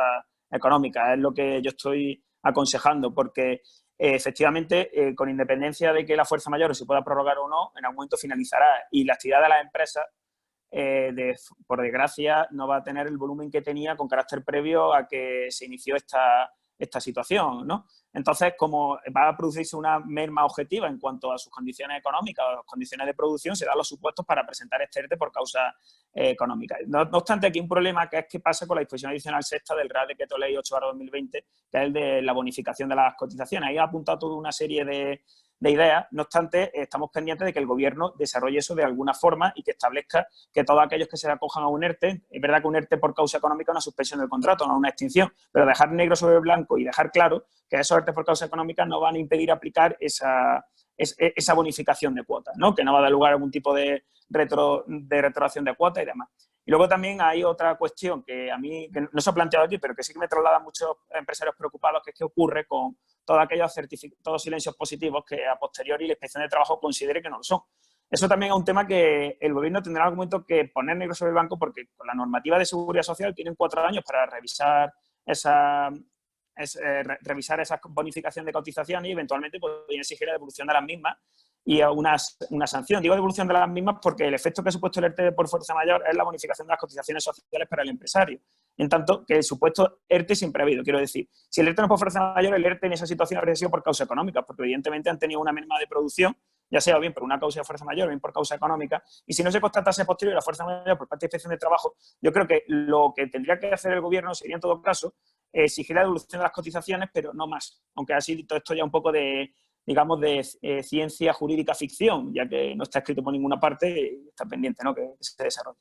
Speaker 3: económica. Es lo que yo estoy aconsejando, porque efectivamente, con independencia de que la fuerza mayor se pueda prorrogar o no, en algún momento finalizará y la actividad de las empresas, por desgracia, no va a tener el volumen que tenía con carácter previo a que se inició esta situación, ¿no? Entonces, como va a producirse una merma objetiva en cuanto a sus condiciones económicas o las condiciones de producción, se dan los supuestos para presentar este ERTE por causa económica. No obstante, aquí hay un problema que es que pasa con la disposición adicional sexta del Real Decreto Ley 8/2020, que es el de la bonificación de las cotizaciones. Ahí ha apuntado toda una serie de ideas. No obstante, estamos pendientes de que el Gobierno desarrolle eso de alguna forma y que establezca que todos aquellos que se acojan a un ERTE, es verdad que un ERTE por causa económica es una suspensión del contrato, no una extinción, pero dejar negro sobre blanco y dejar claro que esos ERTE por causa económica no van a impedir aplicar esa bonificación de cuotas, ¿no? Que no va a dar lugar a algún tipo de retroacción de cuotas y demás. Y luego también hay otra cuestión que a mí, que no se ha planteado aquí, pero que sí que me trasladan muchos empresarios preocupados, que es qué ocurre con todos aquellos todos silencios positivos que a posteriori la Inspección de Trabajo considere que no lo son. Eso también es un tema que el Gobierno tendrá en algún momento que poner negro sobre el blanco, porque con la normativa de seguridad social tienen 4 años para revisar revisar esa bonificación de cotizaciones y eventualmente podrían exigir la devolución de las mismas y una sanción. Digo devolución de las mismas porque el efecto que ha supuesto el ERTE por fuerza mayor es la bonificación de las cotizaciones sociales para el empresario. En tanto que el supuesto ERTE siempre ha habido. Quiero decir, si el ERTE no es por fuerza mayor, el ERTE en esa situación habría sido por causa económica, porque evidentemente han tenido una merma de producción, ya sea bien por una causa de fuerza mayor o bien por causa económica, y si no se constatase posterior la fuerza mayor por parte de Inspección de Trabajo, yo creo que lo que tendría que hacer el Gobierno sería en todo caso exigir la devolución de las cotizaciones, pero no más, aunque así todo esto ya un poco de, digamos, de ciencia jurídica ficción, ya que no está escrito por ninguna parte y está pendiente, ¿no?, que se desarrolle.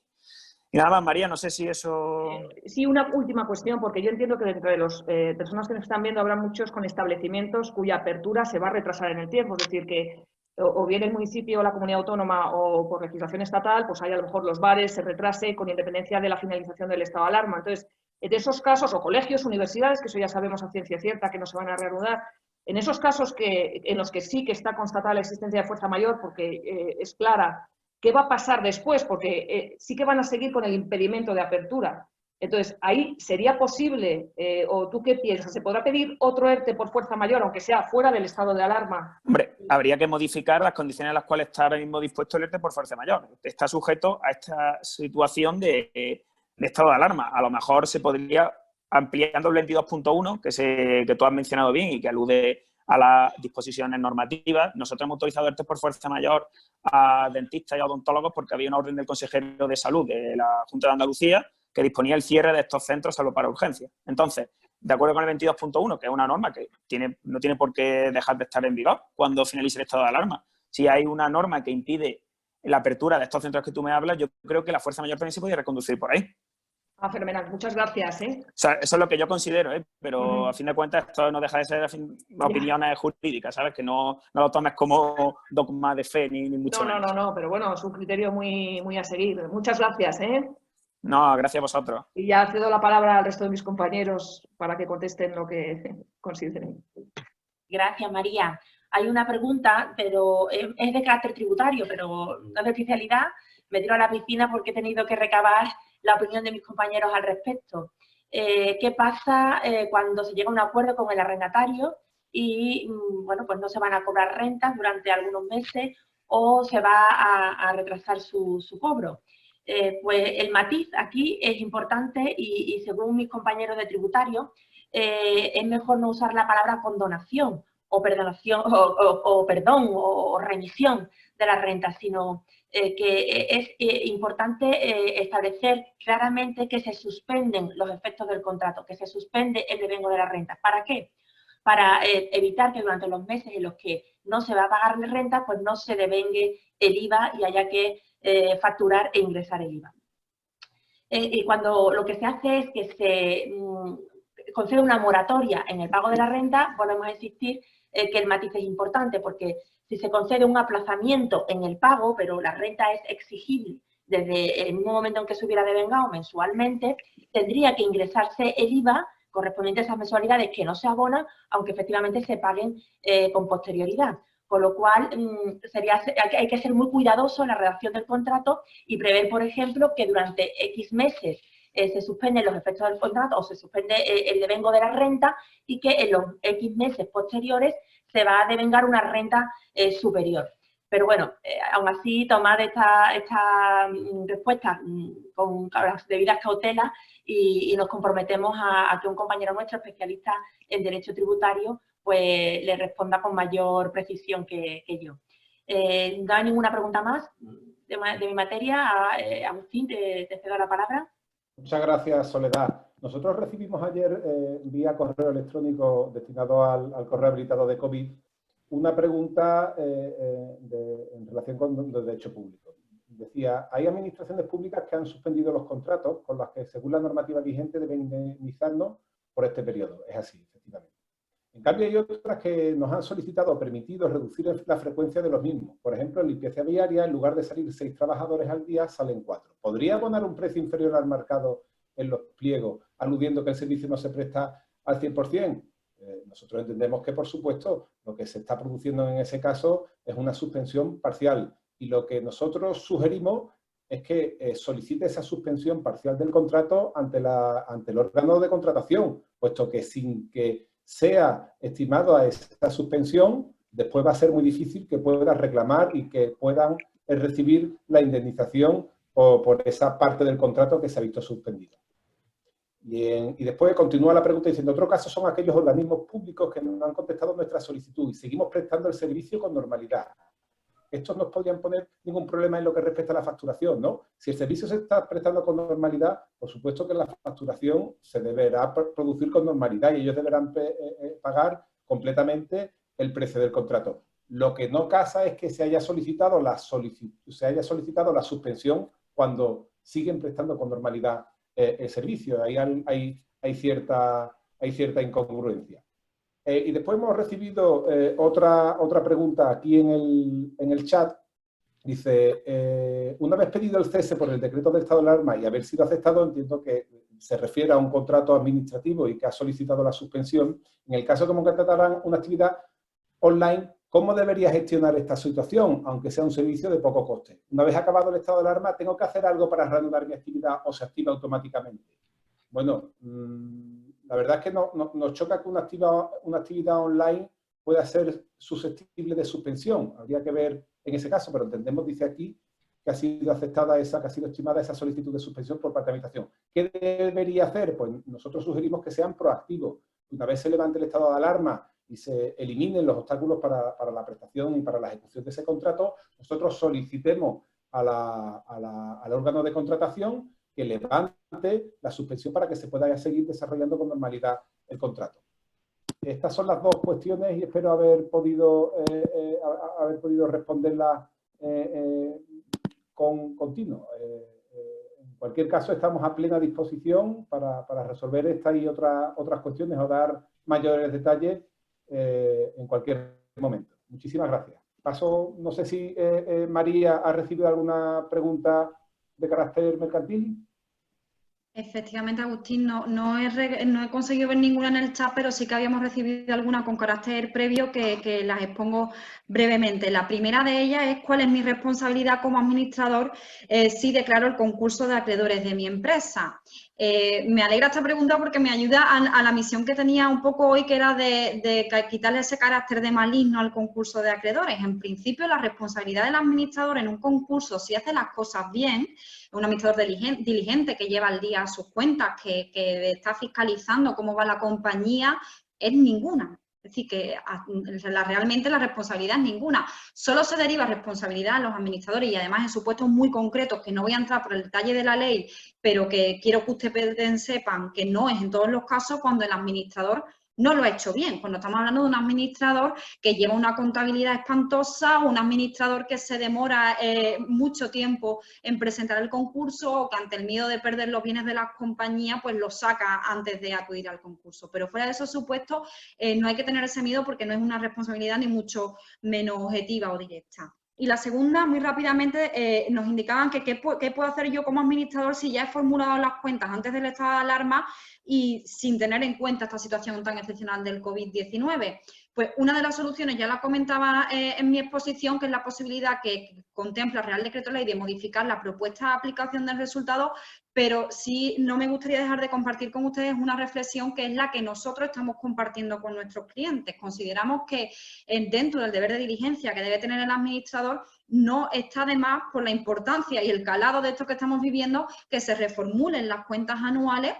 Speaker 3: Y nada más, María, no sé si eso...
Speaker 5: Sí, una última cuestión, porque yo entiendo que dentro de las personas que nos están viendo habrá muchos con establecimientos cuya apertura se va a retrasar en el tiempo, es decir, que o bien el municipio o la comunidad autónoma o por legislación estatal, pues hay a lo mejor los bares se retrase con independencia de la finalización del estado de alarma. Entonces, de esos casos, o colegios, universidades, que eso ya sabemos a ciencia cierta que no se van a reanudar, en esos casos en los que sí que está constatada la existencia de fuerza mayor, porque es clara, ¿qué va a pasar después? Porque sí que van a seguir con el impedimento de apertura. Entonces, ahí sería posible, o tú qué piensas, ¿se podrá pedir otro ERTE por fuerza mayor, aunque sea fuera del estado de alarma?
Speaker 3: Hombre, habría que modificar las condiciones en las cuales está ahora mismo dispuesto el ERTE por fuerza mayor. Está sujeto a esta situación de estado de alarma. A lo mejor se podría, ampliando el 22.1, que tú has mencionado bien y que alude a las disposiciones normativas. Nosotros hemos autorizado ERTE por fuerza mayor a dentistas y odontólogos porque había una orden del consejero de salud de la Junta de Andalucía que disponía el cierre de estos centros salvo para urgencias. Entonces, de acuerdo con el 22.1, que es una norma que no tiene por qué dejar de estar en vigor cuando finalice el estado de alarma, si hay una norma que impide la apertura de estos centros que tú me hablas, yo creo que la fuerza mayor también se podría reconducir por ahí.
Speaker 5: Ah, fenomenal. Muchas gracias.
Speaker 3: O sea, eso es lo que yo considero, pero a fin de cuentas esto no deja de ser opiniones jurídicas, ¿sabes? Que no lo tomes como dogma de fe ni mucho menos.
Speaker 5: No, pero bueno, es un criterio muy, muy a seguir. Muchas gracias, ¿eh?
Speaker 3: No, gracias a vosotros.
Speaker 5: Y ya cedo la palabra al resto de mis compañeros para que contesten lo que consideren.
Speaker 6: Gracias, María. Hay una pregunta, pero es de carácter tributario, pero no es de especialidad. Me tiro a la piscina porque he tenido que recabar la opinión de mis compañeros al respecto. ¿Qué pasa cuando se llega a un acuerdo con el arrendatario y, bueno, pues no se van a cobrar rentas durante algunos meses o se va a retrasar su cobro? Pues el matiz aquí es importante y según mis compañeros de tributario, es mejor no usar la palabra condonación o perdonación o perdón o remisión de las rentas, sino que es importante establecer claramente que se suspenden los efectos del contrato, que se suspende el devengo de las rentas. ¿Para qué? Para evitar que durante los meses en los que no se va a pagar la renta, pues no se devengue el IVA y haya que facturar e ingresar el IVA. Y cuando lo que se hace es que se concede una moratoria en el pago de la renta, volvemos a insistir que el matiz es importante, porque si se concede un aplazamiento en el pago, pero la renta es exigible desde el mismo momento en que se hubiera devengado mensualmente, tendría que ingresarse el IVA correspondiente a esas mensualidades que no se abonan, aunque efectivamente se paguen con posterioridad. Con lo cual, hay que ser muy cuidadoso en la redacción del contrato y prever, por ejemplo, que durante X meses se suspenden los efectos del contrato o se suspende el devengo de la renta y que en los X meses posteriores se va a devengar una renta superior. Pero bueno, aún así, tomar esta respuesta con las debidas cautelas y nos comprometemos a que un compañero nuestro, especialista en Derecho Tributario, pues le responda con mayor precisión que yo. ¿No hay ninguna pregunta más de mi materia? Agustín, te cedo la palabra.
Speaker 7: Muchas gracias, Soledad. Nosotros recibimos ayer, vía correo electrónico destinado al correo habilitado de COVID, una pregunta en relación con el derecho público. Decía, hay administraciones públicas que han suspendido los contratos con las que, según la normativa vigente, deben indemnizarnos por este periodo. Es así, efectivamente. En cambio, hay otras que nos han solicitado o permitido reducir la frecuencia de los mismos. Por ejemplo, en limpieza viaria, en lugar de salir 6 trabajadores al día, salen 4. ¿Podría abonar un precio inferior al mercado en los pliegos, aludiendo que el servicio no se presta al 100%? Nosotros entendemos que, por supuesto, lo que se está produciendo en ese caso es una suspensión parcial. Y lo que nosotros sugerimos es que solicite esa suspensión parcial del contrato ante el órgano de contratación, puesto que sin que sea estimado a esa suspensión, después va a ser muy difícil que puedan reclamar y que puedan recibir la indemnización por esa parte del contrato que se ha visto suspendida. Y después continúa la pregunta diciendo, otro caso son aquellos organismos públicos que no han contestado nuestra solicitud y seguimos prestando el servicio con normalidad. Estos no podrían poner ningún problema en lo que respecta a la facturación, ¿no? Si el servicio se está prestando con normalidad, por supuesto que la facturación se deberá producir con normalidad y ellos deberán pagar completamente el precio del contrato. Lo que no casa es que se haya solicitado la suspensión cuando siguen prestando con normalidad el servicio. Ahí hay cierta incongruencia. Y después hemos recibido otra pregunta aquí en el chat. Dice, una vez pedido el cese por el decreto de estado de alarma y haber sido aceptado, entiendo que se refiere a un contrato administrativo y que ha solicitado la suspensión. En el caso de que contrataran una actividad online, ¿cómo debería gestionar esta situación, aunque sea un servicio de poco coste? Una vez acabado el estado de alarma, ¿tengo que hacer algo para reanudar mi actividad o se activa automáticamente? Bueno, la verdad es que nos choca que una actividad online pueda ser susceptible de suspensión. Habría que ver en ese caso, pero entendemos, dice aquí, que ha sido aceptada que ha sido estimada esa solicitud de suspensión por parte de la Administración. ¿Qué debería hacer? Pues nosotros sugerimos que sean proactivos. Una vez se levante el estado de alarma y se eliminen los obstáculos para la prestación y para la ejecución de ese contrato, nosotros solicitemos al órgano de contratación que levante la suspensión para que se pueda seguir desarrollando con normalidad el contrato. Estas son las dos cuestiones y espero haber podido responderlas con continuo. En cualquier caso, estamos a plena disposición para resolver esta y otras cuestiones o dar mayores detalles en cualquier momento. Muchísimas gracias. Paso, no sé si María ha recibido alguna pregunta de carácter mercantil.
Speaker 8: Efectivamente, Agustín, no he conseguido ver ninguna en el chat, pero sí que habíamos recibido alguna con carácter previo que las expongo brevemente. La primera de ellas es cuál es mi responsabilidad como administrador si declaro el concurso de acreedores de mi empresa. Me alegra esta pregunta porque me ayuda a la misión que tenía un poco hoy, que era de quitarle ese carácter de maligno al concurso de acreedores. En principio, la responsabilidad del administrador en un concurso, si hace las cosas bien, un administrador diligente que lleva al día sus cuentas, que está fiscalizando cómo va la compañía, es ninguna. Es decir, que realmente la responsabilidad es ninguna. Solo se deriva responsabilidad a los administradores y además en supuestos muy concretos, que no voy a entrar por el detalle de la ley, pero que quiero que ustedes sepan que no es en todos los casos cuando el administrador no lo ha hecho bien. Cuando estamos hablando de un administrador que lleva una contabilidad espantosa, un administrador que se demora mucho tiempo en presentar el concurso o que ante el miedo de perder los bienes de la compañía, pues lo saca antes de acudir al concurso. Pero fuera de esos supuestos, no hay que tener ese miedo porque no es una responsabilidad ni mucho menos objetiva o directa. Y la segunda, muy rápidamente, nos indicaban que qué puedo hacer yo como administrador si ya he formulado las cuentas antes del estado de alarma y sin tener en cuenta esta situación tan excepcional del COVID-19. Pues una de las soluciones, ya la comentaba en mi exposición, que es la posibilidad que contempla el Real Decreto Ley de modificar la propuesta de aplicación del resultado, pero sí no me gustaría dejar de compartir con ustedes una reflexión que es la que nosotros estamos compartiendo con nuestros clientes. Consideramos que dentro del deber de diligencia que debe tener el administrador, no está de más, por la importancia y el calado de esto que estamos viviendo, que se reformulen las cuentas anuales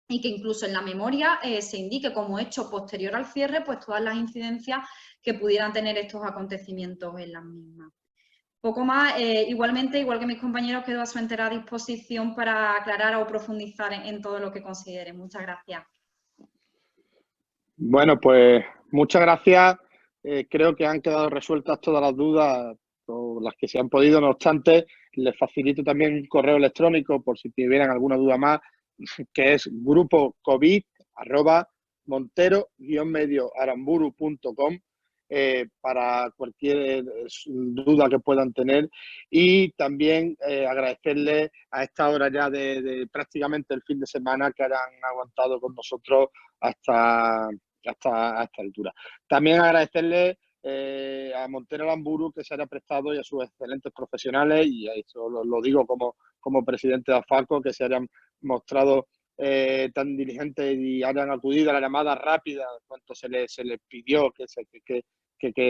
Speaker 8: y que incluso en la memoria se indique como hecho posterior al cierre pues todas las incidencias que pudieran tener estos acontecimientos en las mismas. Poco más, igualmente, igual que mis compañeros, quedo a su entera disposición para aclarar o profundizar en todo lo que consideren. Muchas gracias.
Speaker 1: Bueno, pues muchas gracias. Creo que han quedado resueltas todas las dudas, o las que se han podido. No obstante, les facilito también un correo electrónico por si tuvieran alguna duda más, que es grupocovid@montero-medioaramburu.com para cualquier duda que puedan tener. Y también agradecerles a esta hora ya de prácticamente el fin de semana que hayan aguantado con nosotros hasta esta altura. También agradecerles a Montero Aramburu que se haya prestado y a sus excelentes profesionales, y eso lo digo como presidente de AFACO, que se hayan mostrado tan diligentes y hayan acudido a la llamada rápida cuanto se les pidió que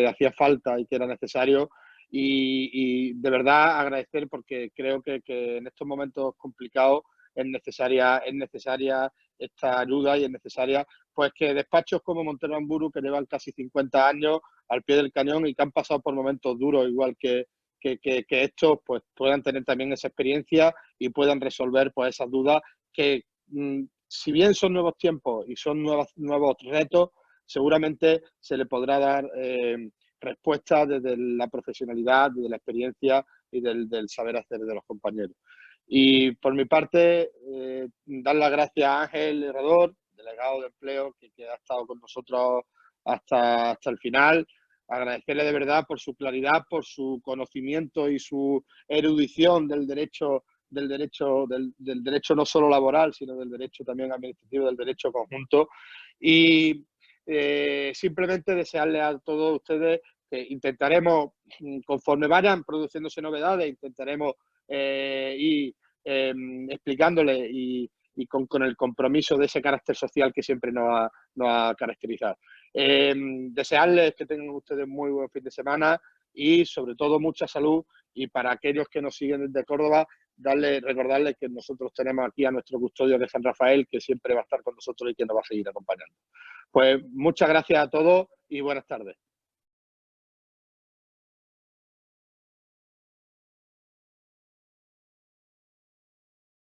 Speaker 1: hacía falta y que era necesario. Y de verdad agradecer, porque creo que en estos momentos complicados es necesaria esta ayuda, y es necesaria pues que despachos como Montero Aramburu, que llevan casi 50 años al pie del cañón y que han pasado por momentos duros igual que estos, pues puedan tener también esa experiencia y puedan resolver pues esas dudas que, si bien son nuevos tiempos y son nuevos retos, seguramente se le podrá dar respuesta desde la profesionalidad, desde la experiencia y del saber hacer de los compañeros. Y por mi parte, dar las gracias a Ángel Herrador, delegado de empleo, que ha estado con nosotros hasta el final. Agradecerle de verdad por su claridad, por su conocimiento y su erudición del derecho no solo laboral, sino del derecho también administrativo, del derecho conjunto. Y simplemente desearle a todos ustedes que intentaremos, conforme vayan produciéndose novedades, intentaremos ir explicándoles y con el compromiso de ese carácter social que siempre nos ha caracterizado. Desearles que tengan ustedes muy buen fin de semana y sobre todo mucha salud, y para aquellos que nos siguen desde Córdoba, recordarles que nosotros tenemos aquí a nuestro custodio de San Rafael, que siempre va a estar con nosotros y que nos va a seguir acompañando. Pues muchas gracias a todos y buenas tardes.